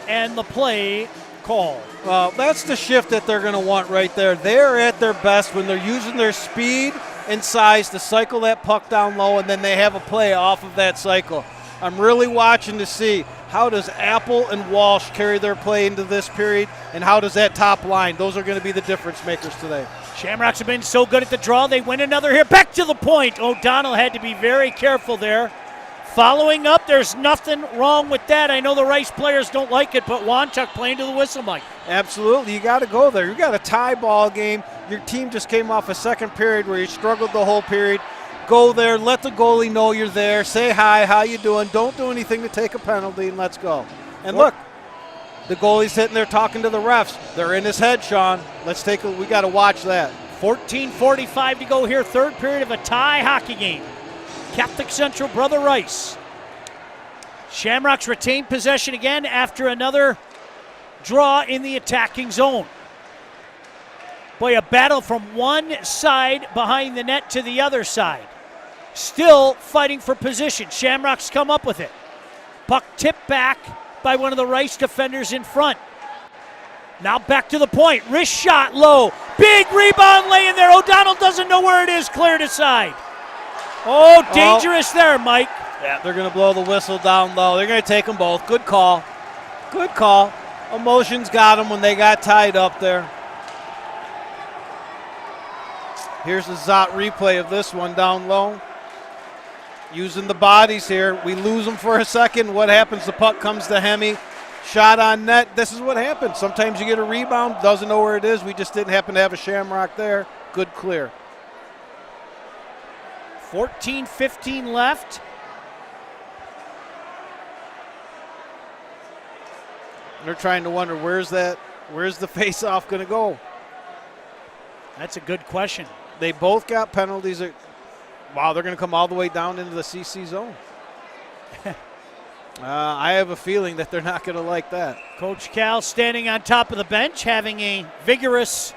And the play call. Well, that's the shift that they're going to want right there. They're at their best when they're using their speed and size to cycle that puck down low, and then they have a play off of that cycle. I'm really watching to see how does Apple and Walsh carry their play into this period, and how does that top line. Those are going to be the difference makers today. Shamrocks have been so good at the draw. They win another here. Back to the point. O'Donnell had to be very careful there. Following up, there's nothing wrong with that. I know the Rice players don't like it, but Wanchuk playing to the whistle, Mike. Absolutely. You got to go there. You got a tie ball game. Your team just came off a second period where you struggled the whole period. Go there. Let the goalie know you're there. Say hi. How you doing? Don't do anything to take a penalty, and let's go. And look, the goalie's sitting there talking to the refs. They're in his head, Sean. We got to watch that. 14:45 to go here. Third period of a tie hockey game. Catholic Central, Brother Rice. Shamrocks retain possession again after another draw in the attacking zone. Boy, a battle from one side behind the net to the other side. Still fighting for position. Shamrocks come up with it. Puck tipped back by one of the Rice defenders in front. Now back to the point. Wrist shot low. Big rebound laying there. O'Donnell doesn't know where it is. Cleared aside. Oh, dangerous there, Mike. Yeah, they're going to blow the whistle down low. They're going to take them both. Good call. Good call. Emotions got them when they got tied up there. Here's the Zott replay of this one down low. Using the bodies here. We lose them for a second. What happens? The puck comes to Hemi. Shot on net. This is what happens. Sometimes you get a rebound. Doesn't know where it is. We just didn't happen to have a Shamrock there. Good clear. 14:15 left. They're trying to wonder where's the face-off going to go. That's a good question. They both got penalties. Wow, they're going to come all the way down into the CC zone. I have a feeling that they're not going to like that. Coach Cal standing on top of the bench, having a vigorous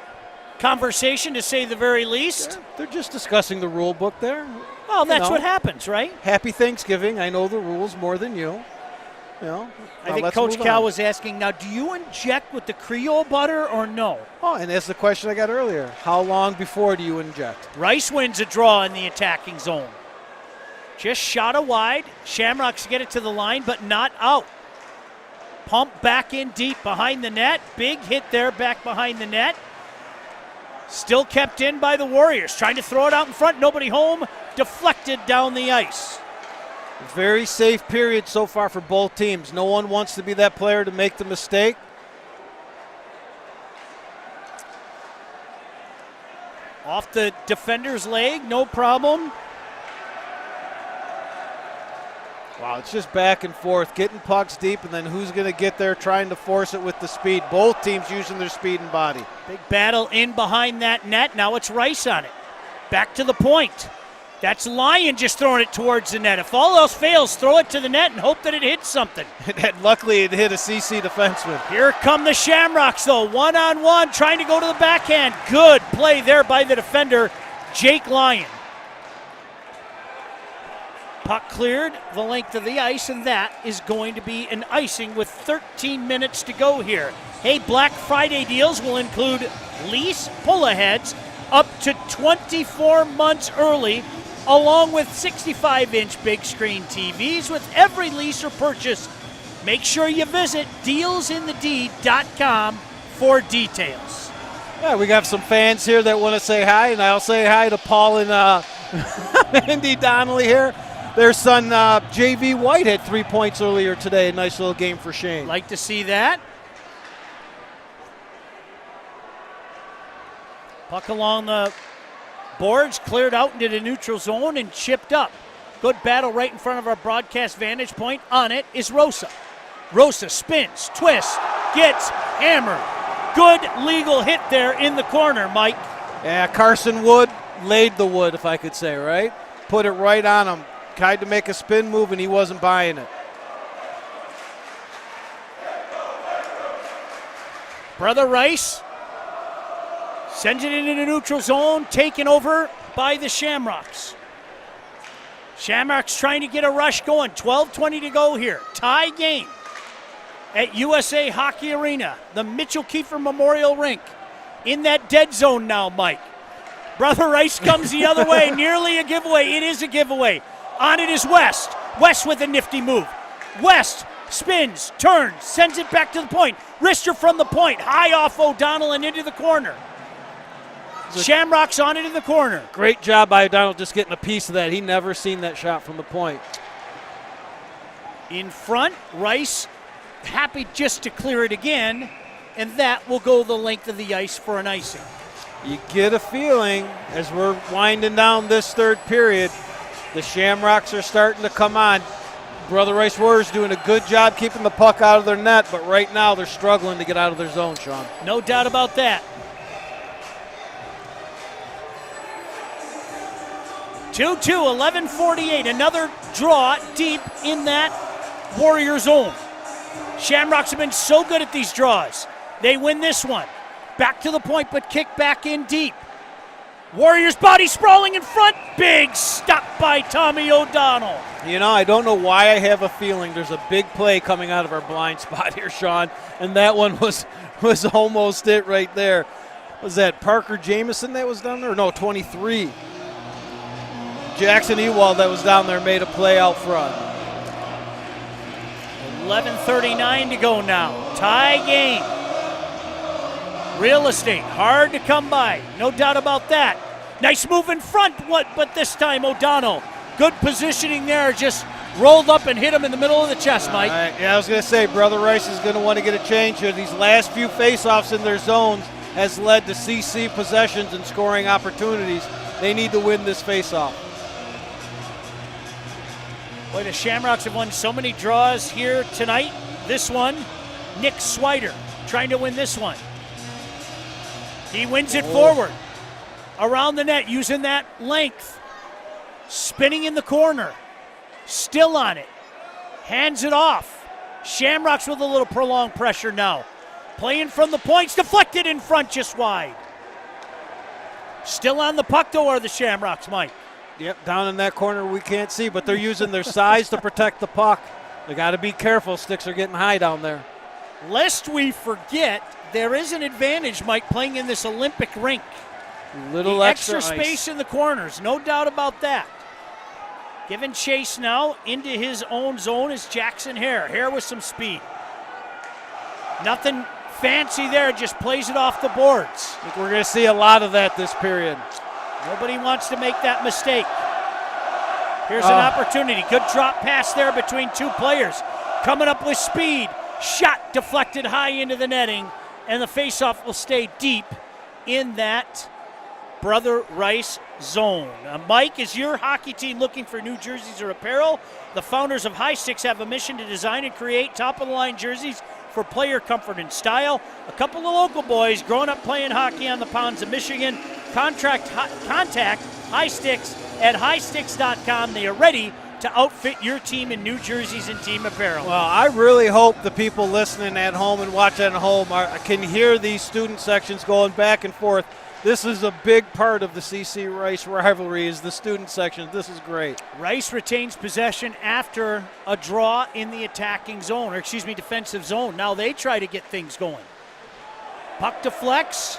conversation, to say the very least. Yeah, they're just discussing the rule book there. Well, that's what happens, right? Happy Thanksgiving. I know the rules more than you. I think Coach Cal was asking, now, do you inject with the Creole butter or no? Oh, and that's the question I got earlier. How long before do you inject? Rice wins a draw in the attacking zone. Just shot a wide. Shamrocks get it to the line, but not out. Pump back in deep behind the net. Big hit there back behind the net. Still kept in by the Warriors. Trying to throw it out in front. Nobody home. Deflected down the ice. Very safe period so far for both teams. No one wants to be that player to make the mistake. Off the defender's leg, no problem. Wow, it's just back and forth, getting pucks deep, and then who's going to get there trying to force it with the speed. Both teams using their speed and body. Big battle in behind that net. Now it's Rice on it. Back to the point. That's Lyon just throwing it towards the net. If all else fails, throw it to the net and hope that it hits something. And luckily it hit a CC defenseman. Here come the Shamrocks, though. One-on-one, trying to go to the backhand. Good play there by the defender, Jake Lyon. Puck cleared the length of the ice, and that is going to be an icing with 13 minutes to go here. Hey, Black Friday deals will include lease pull-aheads up to 24 months early, along with 65-inch big screen TVs with every lease or purchase. Make sure you visit dealsinthed.com for details. Yeah, we got some fans here that want to say hi, and I'll say hi to Paul and Andy Donnelly here. Their son, J.V. White, had 3 points earlier today. A nice little game for Shane. Like to see that. Puck along the boards, cleared out into the neutral zone and chipped up. Good battle right in front of our broadcast vantage point. On it is Rosa. Rosa spins, twists, gets hammered. Good legal hit there in the corner, Mike. Yeah, Carson Wood laid the wood, if I could say, right? Put it right on him. Tried to make a spin move, and he wasn't buying it. Brother Rice sends it into the neutral zone, taken over by the Shamrocks. Shamrocks trying to get a rush going. 12:20 to go here. Tie game at USA Hockey Arena, the Mitchell Kiefer Memorial Rink. In that dead zone now, Mike. Brother Rice comes the other way, nearly a giveaway. It is a giveaway. On it is West. West with a nifty move. West spins, turns, sends it back to the point. Wrister from the point, high off O'Donnell and into the corner. Shamrocks on it in the corner. Great job by O'Donnell just getting a piece of that. He never seen that shot from the point. In front, Rice happy just to clear it again, and that will go the length of the ice for an icing. You get a feeling as we're winding down this third period, the Shamrocks are starting to come on. Brother Rice Warriors doing a good job keeping the puck out of their net, but right now they're struggling to get out of their zone, Sean. No doubt about that. 2-2, 11:48. Another draw deep in that Warrior zone. Shamrocks have been so good at these draws. They win this one. Back to the point, but kick back in deep. Warriors body sprawling in front. Big stop by Tommy O'Donnell. You know, I don't know why I have a feeling there's a big play coming out of our blind spot here, Sean, and that one was almost it right there. Was that Parker Jamison that was down there? No, 23. Jackson Ewald that was down there made a play out front. 11:39 to go now. Tie game. Real estate, hard to come by. No doubt about that. Nice move in front, but this time O'Donnell. Good positioning there, just rolled up and hit him in the middle of the chest, Mike. Yeah, I was going to say, Brother Rice is going to want to get a change here. These last few faceoffs in their zones has led to CC possessions and scoring opportunities. They need to win this faceoff. Boy, the Shamrocks have won so many draws here tonight. This one, Nick Swider trying to win this one. He wins it forward. Around the net, using that length. Spinning in the corner. Still on it. Hands it off. Shamrocks with a little prolonged pressure now. Playing from the points, deflected in front just wide. Still on the puck though are the Shamrocks, Mike. Yep, down in that corner we can't see, but they're using their size to protect the puck. They got to be careful. Sticks are getting high down there. Lest we forget, there is an advantage, Mike, playing in this Olympic rink. Little the extra space in the corners, no doubt about that. Giving chase now into his own zone is Jackson Hare. Hare with some speed. Nothing fancy there, just plays it off the boards. I think we're going to see a lot of that this period. Nobody wants to make that mistake. Here's an opportunity. Good drop pass there between two players. Coming up with speed. Shot deflected high into the netting, and the faceoff will stay deep in that Brother Rice zone. Mike, is your hockey team looking for new jerseys or apparel? The founders of High Sticks have a mission to design and create top-of-the-line jerseys for player comfort and style. A couple of local boys growing up playing hockey on the ponds of Michigan. Contact High Sticks at highsticks.com. They are ready to outfit your team in new jerseys and team apparel. Well, I really hope the people listening at home and watching at home can hear these student sections going back and forth. This is a big part of the CC Rice rivalry is the student section. This is great. Rice retains possession after a draw in the attacking zone, or defensive zone. Now they try to get things going. Puck deflects.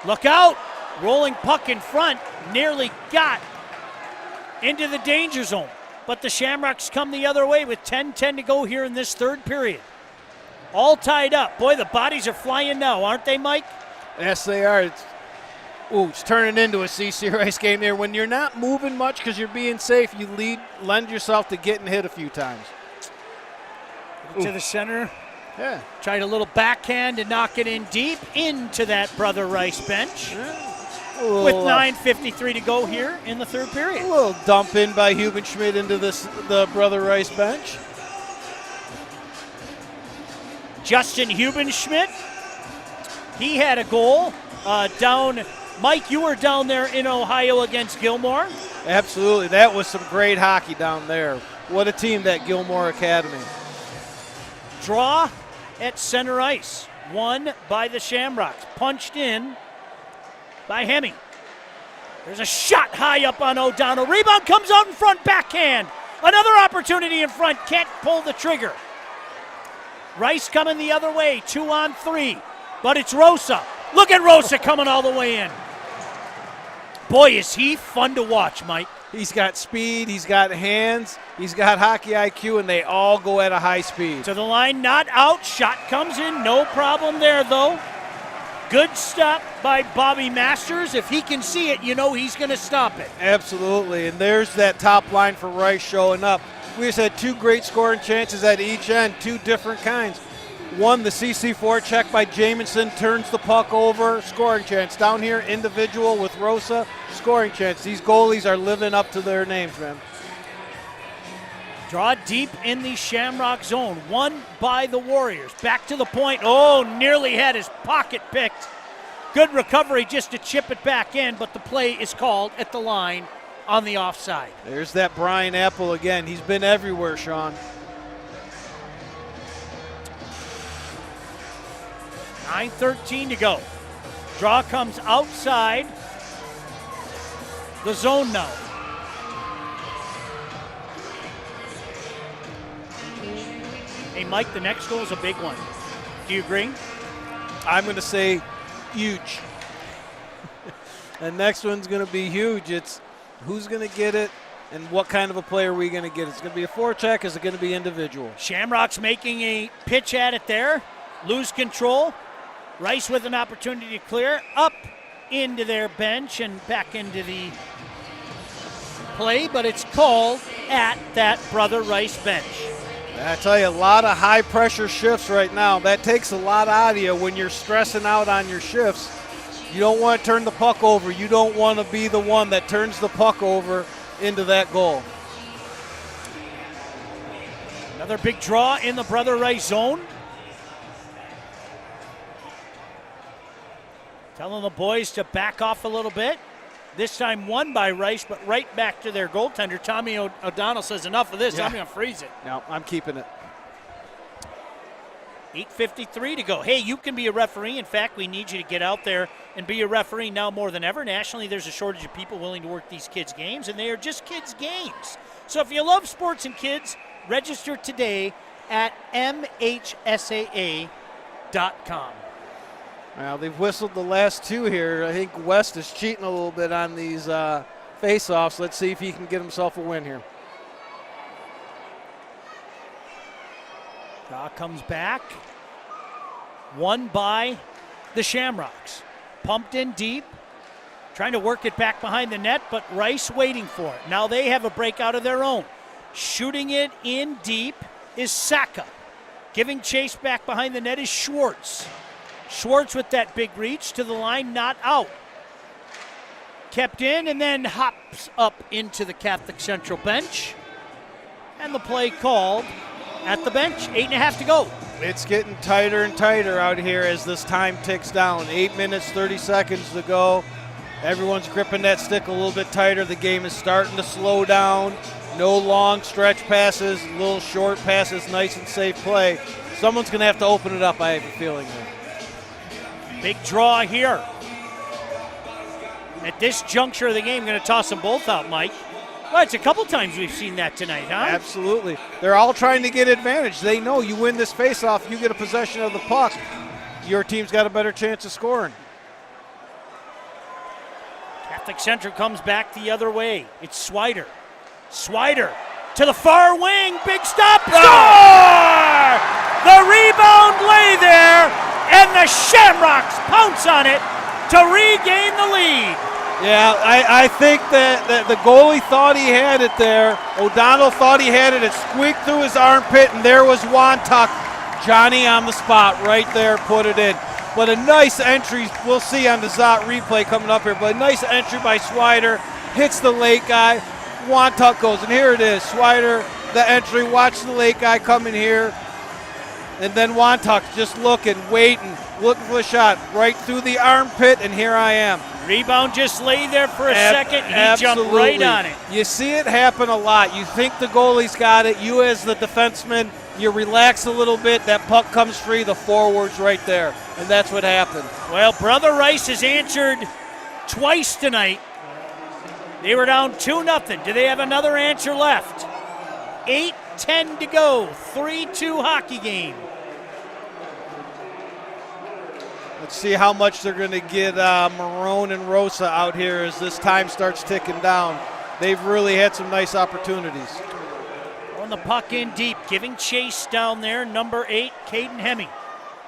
Look out. Rolling puck in front. Nearly got into the danger zone. But the Shamrocks come the other way with 10-10 to go here in this third period. All tied up. Boy, the bodies are flying now, aren't they, Mike? Yes, they are. It's turning into a CC Rice game there. When you're not moving much because you're being safe, you lend yourself to getting hit a few times. To the center. Yeah. Tried a little backhand to knock it in deep into that Brother Rice bench. Yeah. With 9:53 to go here in the third period. A little dump in by Hubenschmidt into the Brother Rice bench. Justin Hubenschmidt. He had a goal down. Mike, you were down there in Ohio against Gilmore. Absolutely. That was some great hockey down there. What a team, that Gilmore Academy. Draw at center ice. Won by the Shamrocks. Punched in by Hemme. There's a shot high up on O'Donnell. Rebound comes out in front, backhand. Another opportunity in front. Can't pull the trigger. Rice coming the other way, 2-on-3. But it's Rosa. Look at Rosa coming all the way in. Boy, is he fun to watch, Mike. He's got speed, he's got hands, he's got hockey IQ, and they all go at a high speed. To the line, not out. Shot comes in, no problem there, though. Good stop by Bobby Masters. If he can see it, you know he's going to stop it. Absolutely, and there's that top line for Rice showing up. We just had two great scoring chances at each end, two different kinds. One, the CC forecheck by Jamison, turns the puck over, scoring chance. Down here, individual with Rosa, scoring chance. These goalies are living up to their names, man. Draw deep in the Shamrock zone. Won by the Warriors. Back to the point. Oh, nearly had his pocket picked. Good recovery just to chip it back in, but the play is called at the line on the offside. There's that Brian Apple again. He's been everywhere, Sean. 9:13 to go. Draw comes outside the zone now. Hey, Mike, the next goal is a big one. Do you agree? I'm going to say huge. The next one's going to be huge. It's who's going to get it and what kind of a player are we going to get. It's going to be a forecheck. Is it going to be individual? Shamrocks making a pitch at it there. Lose control. Rice with an opportunity to clear up into their bench and back into the play, but it's called at that Brother Rice bench. I tell you, a lot of high-pressure shifts right now. That takes a lot out of you when you're stressing out on your shifts. You don't want to turn the puck over. You don't want to be the one that turns the puck over into that goal. Another big draw in the Brother Rice zone. Telling the boys to back off a little bit. This time won by Rice, but right back to their goaltender. Tommy O'Donnell says, enough of this. Yeah. I'm going to freeze it. No, I'm keeping it. 8:53 to go. Hey, you can be a referee. In fact, we need you to get out there and be a referee now more than ever. Nationally, there's a shortage of people willing to work these kids' games, and they are just kids' games. So if you love sports and kids, register today at MHSAA.com. Well, they've whistled the last two here. I think West is cheating a little bit on these face-offs. Let's see if he can get himself a win here. Draw comes back. Won by the Shamrocks. Pumped in deep. Trying to work it back behind the net, but Rice waiting for it. Now they have a breakout of their own. Shooting it in deep is Saka. Giving chase back behind the net is Schwartz. Schwartz with that big reach to the line, not out. kept in and then hops up into the Catholic Central bench. And the play called at the bench. 8.5 to go. It's getting tighter and tighter out here as this time ticks down. 8 minutes, 30 seconds to go. Everyone's gripping that stick a little bit tighter. The game is starting to slow down. No long stretch passes, little short passes, nice and safe play. Someone's going to have to open it up, I have a feeling there. Big draw here. At this juncture of the game, going to toss them both out, Mike. Well, it's a couple times we've seen that tonight, huh? Absolutely. They're all trying to get advantage. They know you win this faceoff, you get a possession of the puck, your team's got a better chance of scoring. Catholic Central comes back the other way. It's Swider. Swider to the far wing. Big stop. Score! The rebound lay there, and the Shamrocks pounce on it to regain the lead. Yeah, I think that the goalie thought he had it there. O'Donnell thought he had it. It squeaked through his armpit, and there was Wantuck. Johnny on the spot right there, put it in. But a nice entry, we'll see on the Zott replay coming up here, but a nice entry by Swider, hits the late guy. Wantuck goes, and here it is. Swider, the entry, watch the late guy coming here. And then Wantuck's just looking, waiting, looking for the shot right through the armpit, and here I am. Rebound just lay there for a second. He jumped right on it. You see it happen a lot. You think the goalie's got it. You as the defenseman, you relax a little bit. That puck comes free. The forward's right there. And that's what happened. Well, Brother Rice has answered twice tonight. They were down 2-0. Do they have another answer left? 8:10 to go. 3-2 hockey game. Let's see how much they're going to get Marone and Rosa out here as this time starts ticking down. They've really had some nice opportunities. On the puck in deep, giving chase down there, number 8, Caden Hemming.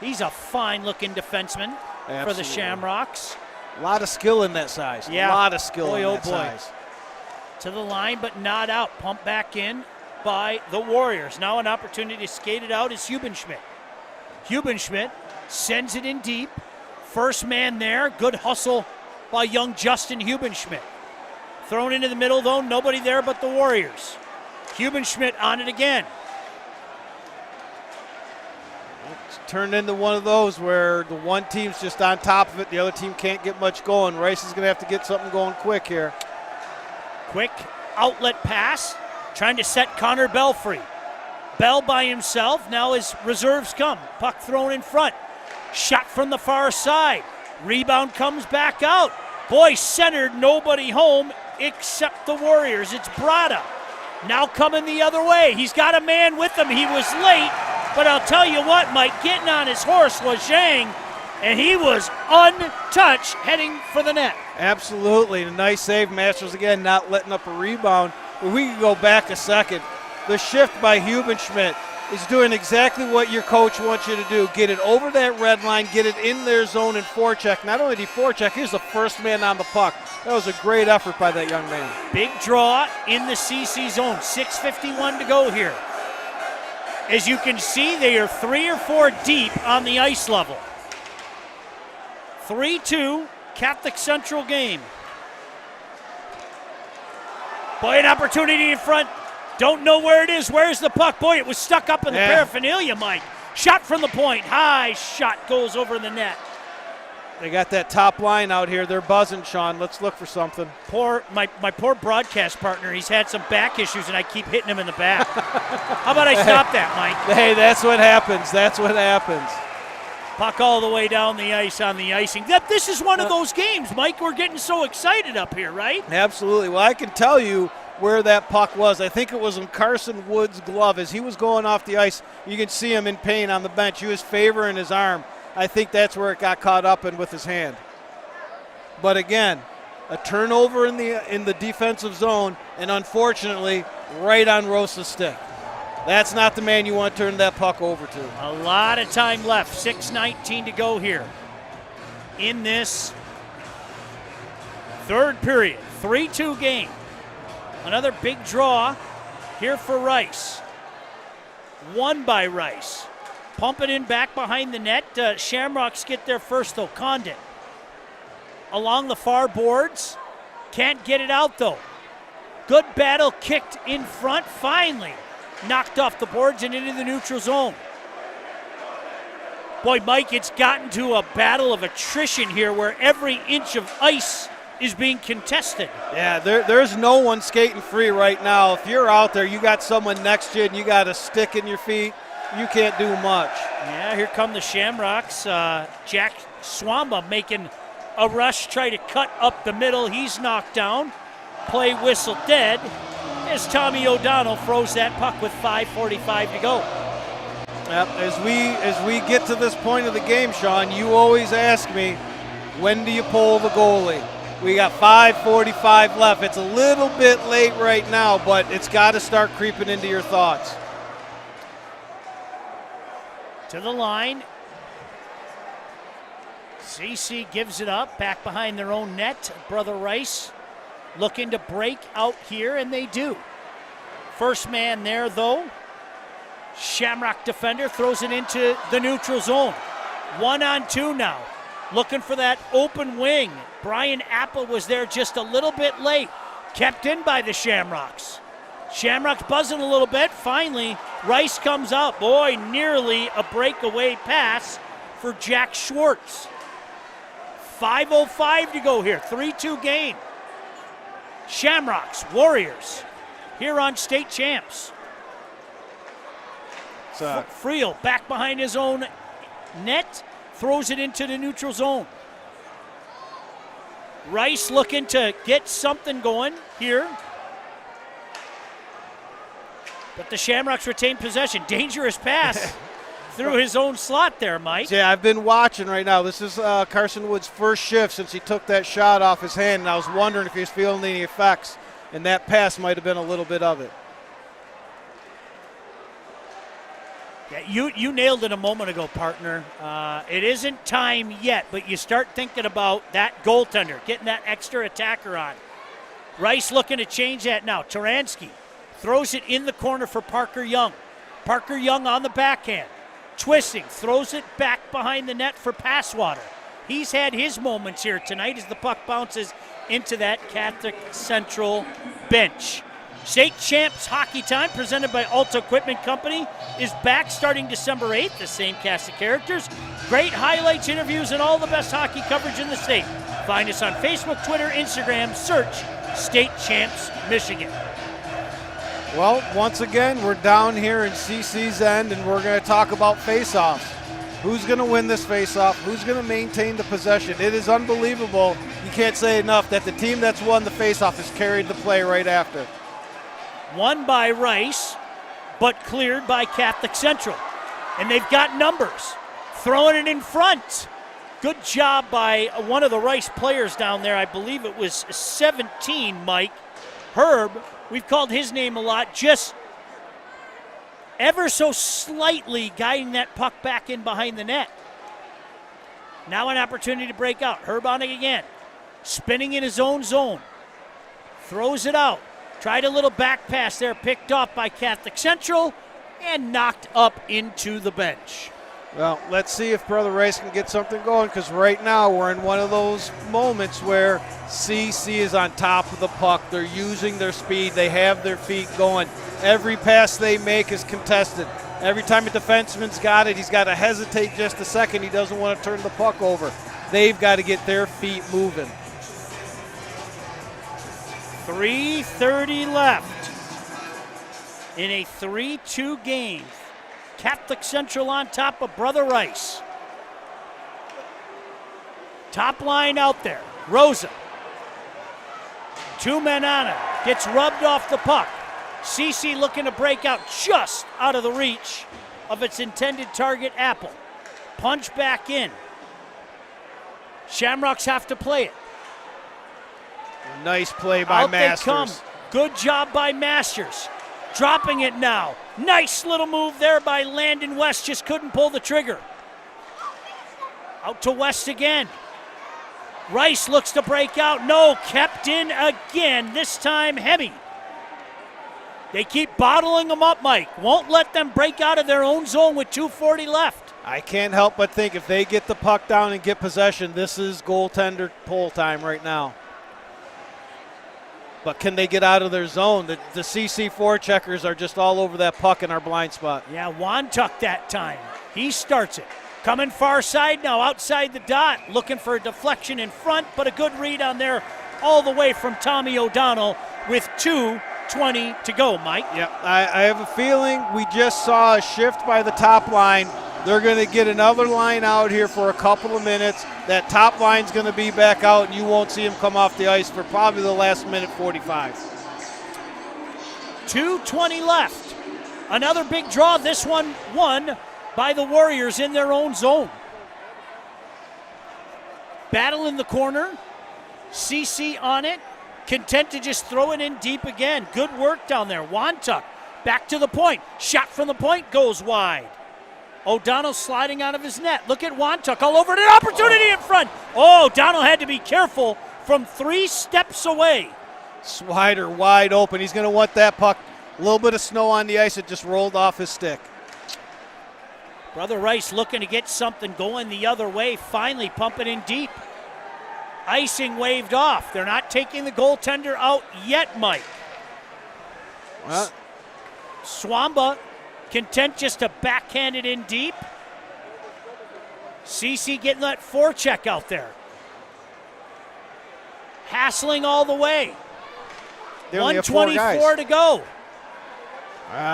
He's a fine-looking defenseman for the Shamrocks. A lot of skill in that size. Yeah. A lot of skill in that size. To the line, but not out. Pumped back in by the Warriors. Now an opportunity to skate it out is Hubenschmidt. Hubenschmidt sends it in deep. First man there. Good hustle by young Justin Hubenschmidt. Thrown into the middle, though. Nobody there but the Warriors. Hubenschmidt on it again. It's turned into one of those where the one team's just on top of it. The other team can't get much going. Rice is going to have to get something going quick here. Quick outlet pass. Trying to set Connor Bell free. Bell by himself. Now his reserves come. Puck thrown in front. Shot from the far side. Rebound comes back out. Boy, centered, nobody home except the Warriors. It's Brada. Now coming the other way. He's got a man with him. He was late, but I'll tell you what, Mike, getting on his horse was Zhang, and he was untouched heading for the net. Absolutely. A nice save. Masters again not letting up a rebound. If we can go back a second, the shift by Hubenschmidt is doing exactly what your coach wants you to do. Get it over that red line, get it in their zone and forecheck. Not only did he forecheck, he was the first man on the puck. That was a great effort by that young man. Big draw in the CC zone. 6:51 to go here. As you can see, they are 3 or 4 deep on the ice level. 3-2 Catholic Central game. Boy, an opportunity in front. Don't know where it is. Where's the puck? Boy, it was stuck up in the paraphernalia, Mike. Shot from the point. High shot goes over the net. They got that top line out here. They're buzzing, Sean. Let's look for something. My poor broadcast partner, he's had some back issues, and I keep hitting him in the back. How about I stop that, Mike? Hey, that's what happens. That's what happens. Puck all the way down the ice on the icing. This is one of those games, Mike. We're getting so excited up here, right? Absolutely. Well, I can tell you where that puck was. I think it was in Carson Wood's glove. As he was going off the ice, you can see him in pain on the bench. He was favoring his arm. I think that's where it got caught up in with his hand. But again, a turnover in the defensive zone, and unfortunately, right on Rosa's stick. That's not the man you want to turn that puck over to. A lot of time left. 6:19 to go here in this third period. 3-2 game. Another big draw here for Rice. Won by Rice. Pump it in back behind the net. Shamrocks get there first, though. Condit along the far boards. Can't get it out, though. Good battle kicked in front. Finally knocked off the boards and into the neutral zone. Boy, Mike, it's gotten to a battle of attrition here where every inch of ice is being contested. Yeah, there's no one skating free right now. If you're out there, you got someone next to you and you got a stick in your feet, you can't do much. Yeah, here come the Shamrocks. Jack Swamba making a rush, try to cut up the middle. He's knocked down. Play whistle dead as Tommy O'Donnell throws that puck with 5:45 to go. Yep, as we get to this point of the game, Sean, you always ask me, when do you pull the goalie? We got 5:45 left. It's a little bit late right now, but it's got to start creeping into your thoughts. To the line. CC gives it up, back behind their own net. Brother Rice looking to break out here, and they do. First man there, though. Shamrock defender throws it into the neutral zone. 1-on-2 now. Looking for that open wing. Brian Apple was there just a little bit late. Kept in by the Shamrocks. Shamrocks buzzing a little bit. Finally, Rice comes out. Boy, nearly a breakaway pass for Jack Schwartz. 5:05 to go here. 3-2 game. Shamrocks, Warriors, here on State Champs. Friel back behind his own net, throws it into the neutral zone. Rice looking to get something going here. But the Shamrocks retain possession. Dangerous pass through his own slot there, Mike. Yeah, I've been watching right now. This is Carson Wood's first shift since he took that shot off his hand, and I was wondering if he was feeling any effects, and that pass might have been a little bit of it. Yeah, you nailed it a moment ago, partner. It isn't time yet, but you start thinking about that goaltender, getting that extra attacker on. Rice looking to change that now. Taransky throws it in the corner for Parker Young. Parker Young on the backhand. Twisting, throws it back behind the net for Passwater. He's had his moments here tonight as the puck bounces into that Catholic Central bench. State Champs Hockey Time, presented by Alta Equipment Company, is back starting December 8th. The same cast of characters, great highlights, interviews, and all the best hockey coverage in the state. Find us on Facebook, Twitter, Instagram. Search State Champs Michigan. Well, once again, we're down here in CC's end, and we're going to talk about face-offs. Who's going to win this face-off? Who's going to maintain the possession? It is unbelievable. You can't say enough that the team that's won the face-off has carried the play right after. Won by Rice, but cleared by Catholic Central. And they've got numbers. Throwing it in front. Good job by one of the Rice players down there. I believe it was 17, Mike. Herb. We've called his name a lot, just ever so slightly guiding that puck back in behind the net. Now an opportunity to break out. Herb on it again. Spinning in his own zone. Throws it out. Tried a little back pass there, picked off by Catholic Central, and knocked up into the bench. Well, let's see if Brother Rice can get something going, because right now we're in one of those moments where CC is on top of the puck. They're using their speed. They have their feet going. Every pass they make is contested. Every time a defenseman's got it, he's got to hesitate just a second. He doesn't want to turn the puck over. They've got to get their feet moving. 3:30 left in a 3-2 game. Catholic Central on top of Brother Rice. Top line out there. Rosa. 2 men on him. Gets rubbed off the puck. CC looking to break out just out of the reach of its intended target, Apple. Punch back in. Shamrocks have to play it. Nice play by Out Masters. they come. Good job by Masters. Dropping it now. Nice little move there by Landon West. Just couldn't pull the trigger. Out to West again. Rice looks to break out. No, kept in again. This time, Hemi. They keep bottling them up, Mike. Won't let them break out of their own zone with 2:40 left. I can't help but think if they get the puck down and get possession, this is goaltender pull time right now. but can they get out of their zone? The CC forecheckers are just all over that puck in our blind spot. Yeah, Wantuck that time. He starts it. Coming far side now, outside the dot, looking for a deflection in front, but a good read on there all the way from Tommy O'Donnell with 2:20 to go, Mike. Yeah, I have a feeling we just saw a shift by the top line. They're going to get another line out here for a couple of minutes. That top line's going to be back out, and you won't see him come off the ice for probably the last minute 45. 2:20 left. Another big draw, this one won by the Warriors in their own zone. Battle in the corner. CC on it. Content to just throw it in deep again. Good work down there. Wantuck back to the point. Shot from the point goes wide. O'Donnell sliding out of his net. Look at Wantuck all over it. An opportunity in front. Oh, O'Donnell had to be careful from 3 steps away. Swider wide open. He's going to want that puck. A little bit of snow on the ice. It just rolled off his stick. Brother Rice looking to get something going the other way. Finally pumping in deep. Icing waved off. They're not taking the goaltender out yet, Mike. Well, Swamba content just to backhand it in deep. CC getting that forecheck out there. Hassling all the way. 1:24 to go.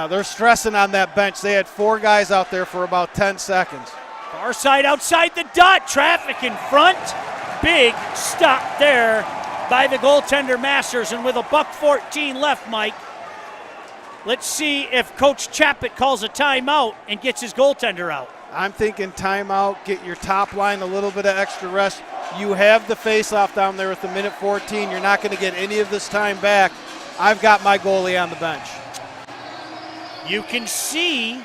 They're stressing on that bench. They had 4 guys out there for about 10 seconds. Far side outside the dot. Traffic in front. Big stop there by the goaltender Masters. And with a $1:14 left, Mike, let's see if Coach Chappett calls a timeout and gets his goaltender out. I'm thinking timeout, get your top line a little bit of extra rest. You have the face-off down there with the minute 14. You're not going to get any of this time back. I've got my goalie on the bench. You can see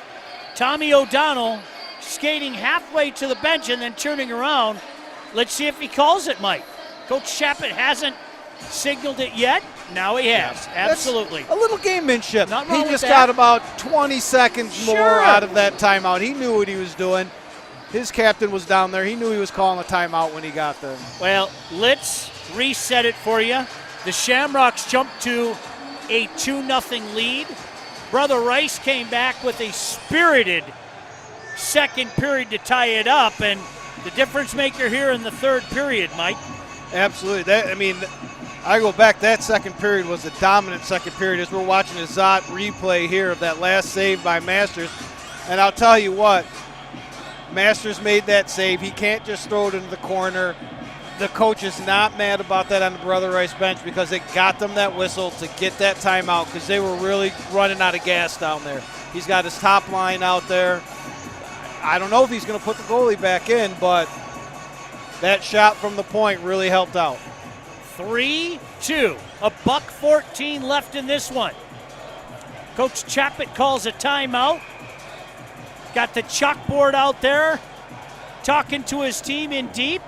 Tommy O'Donnell skating halfway to the bench and then turning around. Let's see if he calls it, Mike. Coach Chappett hasn't signaled it yet. Now he has. Absolutely. That's a little gamemanship. Not wrong He with just that. got about 20 seconds more Sure. out of that timeout. He knew what he was doing. His captain was down there. He knew he was calling a timeout when he got there. Well, let's reset it for you. The Shamrocks jumped to a 2-0 lead. Brother Rice came back with a spirited second period to tie it up, and the difference maker here in the third period, Mike. Absolutely. I go back, that second period was a dominant second period as we're watching a Zott replay here of that last save by Masters. And I'll tell you what, Masters made that save. He can't just throw it into the corner. The coach is not mad about that on the Brother Rice bench because it got them that whistle to get that timeout because they were really running out of gas down there. He's got his top line out there. I don't know if he's going to put the goalie back in, but that shot from the point really helped out. 3-2. A $1:14 left in this one. Coach Chappett calls a timeout. Got the chalkboard out there, talking to his team in deep.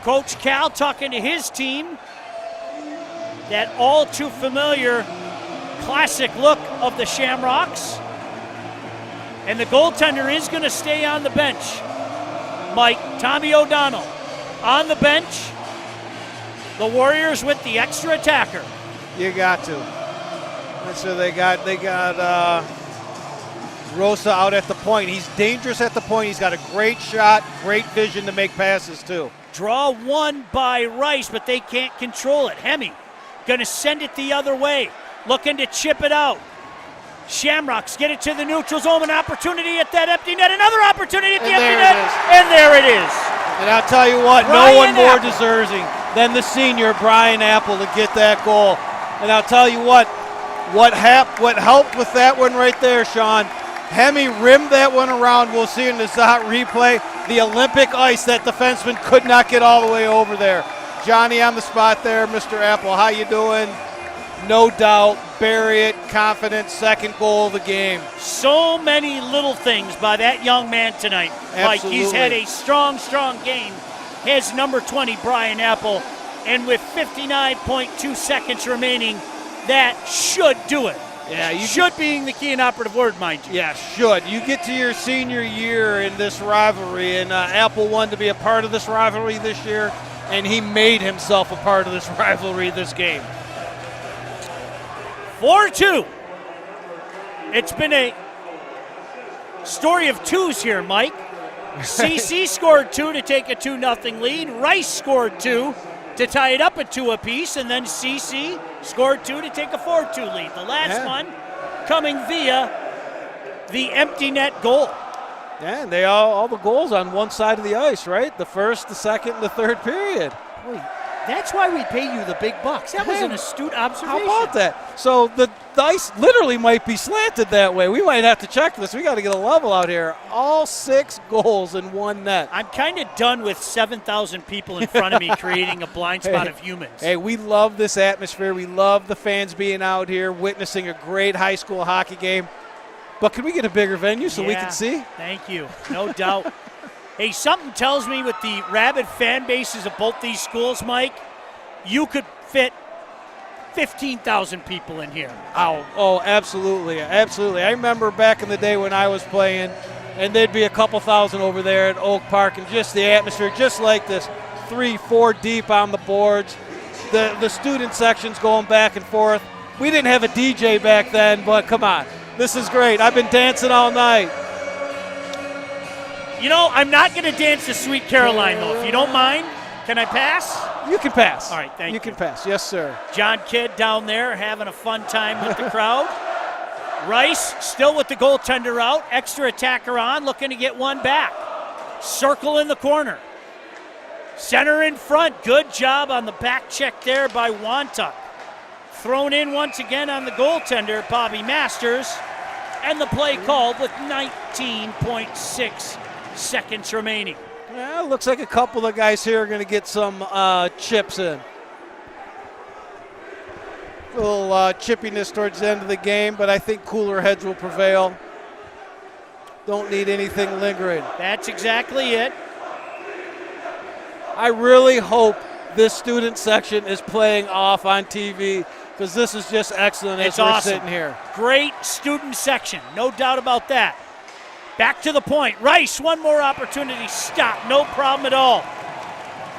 Coach Cal talking to his team. That all too familiar classic look of the Shamrocks. And the goaltender is going to stay on the bench. Mike, Tommy O'Donnell on the bench. The Warriors with the extra attacker. You got to. And so they got Rosa out at the point. He's dangerous at the point. He's got a great shot, great vision to make passes too. Draw one by Rice, but they can't control it. Hemme going to send it the other way, looking to chip it out. Shamrocks get it to the neutral zone, an opportunity at that empty net, another opportunity at the empty net, and there it is. And I'll tell you what, no one more deserving than the senior Brian Apple to get that goal. And I'll tell you what helped with that one right there, Sean. Hemme rimmed that one around. We'll see in the Zott replay. The Olympic ice, that defenseman could not get all the way over there. Johnny on the spot there, Mr. Apple, how you doing? No doubt, bury it, confident, second goal of the game. So many little things by that young man tonight. Mike, he's had a strong game. His number 20, Brian Apple, and with 59.2 seconds remaining, that should do it. Yeah, you should being the key and operative word, mind you. Yeah, should. You get to your senior year in this rivalry, and Apple wanted to be a part of this rivalry this year. and he made himself a part of this rivalry, this game. 4-2. It's been a story of twos here, Mike. CC scored 2 to take a 2-0 lead. Rice scored 2 to tie it up at 2 apiece, and then CC scored 2 to take a 4-2 lead. The last one coming via the empty net goal. Yeah, and they all the goals on one side of the ice, right? The first, the second, and the third period. Boy, that's why we pay you the big bucks. That was an astute observation. How about that? So the ice literally might be slanted that way. We might have to check this. We got to get a level out here. All 6 goals in one net. I'm kind of done with 7,000 people in front of me creating a blind spot of humans. Hey, we love this atmosphere. We love the fans being out here witnessing a great high school hockey game. But can we get a bigger venue so we can see? Thank you. No doubt. Hey, something tells me with the rabid fan bases of both these schools, Mike, you could fit 15,000 people in here. Oh, absolutely, absolutely. I remember back in the day when I was playing, and there'd be a couple thousand over there at Oak Park, and just the atmosphere, just like this, 3-4 deep on the boards. The student sections going back and forth. We didn't have a DJ back then, but come on. This is great. I've been dancing all night. You know, I'm not going to dance to Sweet Caroline, though. If you don't mind, can I pass? You can pass. All right, thank you. You can pass. Yes, sir. John Kidd down there having a fun time with the crowd. Rice still with the goaltender out. Extra attacker on, looking to get one back. Circle in the corner. Center in front. Good job on the back check there by Wantuck. Thrown in once again on the goaltender, Bobby Masters, and the play called with 19.6 seconds remaining. Yeah, looks like a couple of guys here are going to get some chips in. A little chippiness towards the end of the game, but I think cooler heads will prevail. Don't need anything lingering. That's exactly it. I really hope this student section is playing off on TV, because this is just excellent as we're sitting here. Great student section, no doubt about that. Back to the point. Rice, one more opportunity. Stop, no problem at all.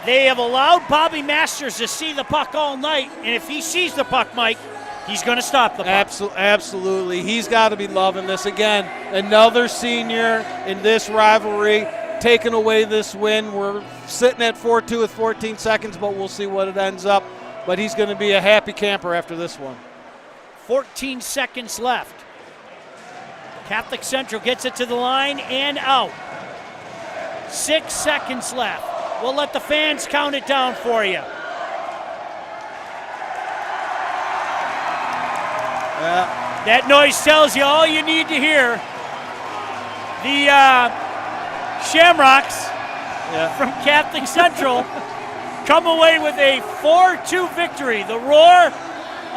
They have allowed Bobby Masters to see the puck all night, and if he sees the puck, Mike, he's going to stop the puck. Absolutely. He's got to be loving this. Again, another senior in this rivalry, taking away this win. We're sitting at 4-2 with 14 seconds, but we'll see what it ends up. But he's going to be a happy camper after this one. 14 seconds left. Catholic Central gets it to the line and out. 6 seconds left. We'll let the fans count it down for you. That noise tells you all you need to hear. The Shamrocks from Catholic Central come away with a 4-2 victory. The roar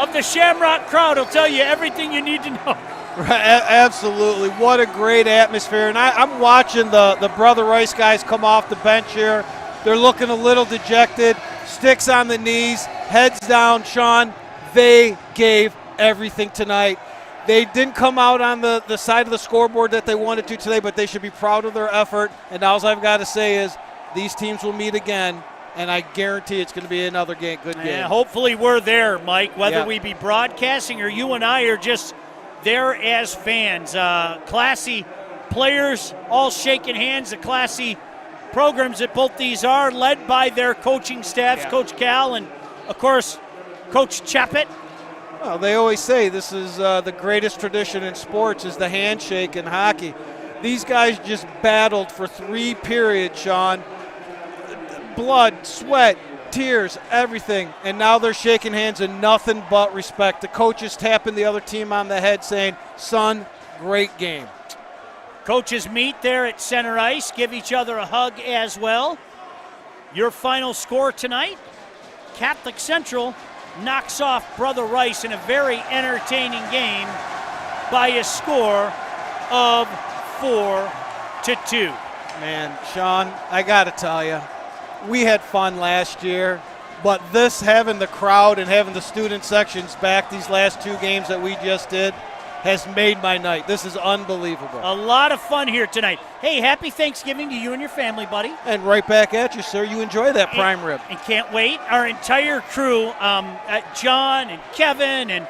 of the Shamrock crowd will tell you everything you need to know. Absolutely. What a great atmosphere. And I'm watching the Brother Rice guys come off the bench here. They're looking a little dejected. Sticks on the knees, heads down. Sean, they gave everything tonight. They didn't come out on the side of the scoreboard that they wanted to today, but they should be proud of their effort. And all I've got to say is these teams will meet again, and I guarantee it's going to be another good game. Hopefully we're there, Mike, whether we be broadcasting or you and I are just there as fans. Classy players all shaking hands, the classy programs that both these are, led by their coaching staffs, Coach Cal and, of course, Coach Chapet. Well, they always say this is the greatest tradition in sports is the handshake in hockey. These guys just battled for 3 periods, Sean. Blood, sweat, tears, everything. And now they're shaking hands in nothing but respect. The coaches tapping the other team on the head saying, son, great game. Coaches meet there at center ice, give each other a hug as well. Your final score tonight, Catholic Central knocks off Brother Rice in a very entertaining game by a score of 4-2. Man, Sean, I got to tell you, we had fun last year, but this, having the crowd and having the student sections back these last 2 games that we just did, has made my night. This is unbelievable. A lot of fun here tonight. Hey, happy Thanksgiving to you and your family, buddy. And right back at you, sir. You enjoy that prime rib. And can't wait. Our entire crew, John and Kevin and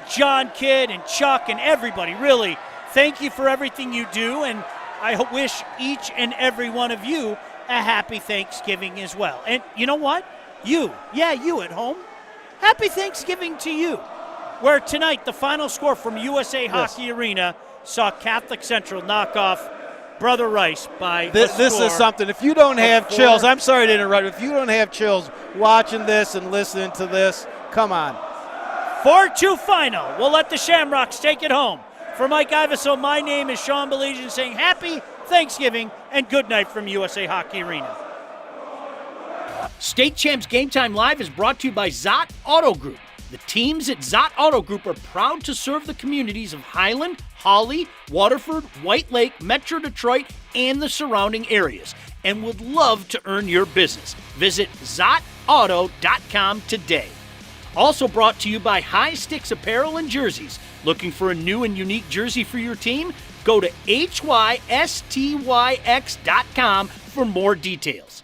John Kidd and Chuck and everybody, really, thank you for everything you do. And I wish each and every one of you a happy Thanksgiving as well. And you know what? You at home, happy Thanksgiving to you. Where tonight the final score from USA Hockey Arena saw Catholic Central knock off Brother Rice by this is something. If you don't have chills, I'm sorry to interrupt. If you don't have chills watching this and listening to this, come on. 4-2 final. We'll let the Shamrocks take it home. For Mike Iveso, my name is Sean Beligian saying happy Thanksgiving and good night from USA Hockey Arena. State Champs Game Time Live is brought to you by Zott Auto Group. The teams at Zott Auto Group are proud to serve the communities of Highland, Hawley, Waterford, White Lake, Metro Detroit, and the surrounding areas, and would love to earn your business. Visit ZottAuto.com today. Also brought to you by High Sticks Apparel and Jerseys. Looking for a new and unique jersey for your team? Go to HYSTYX.com for more details.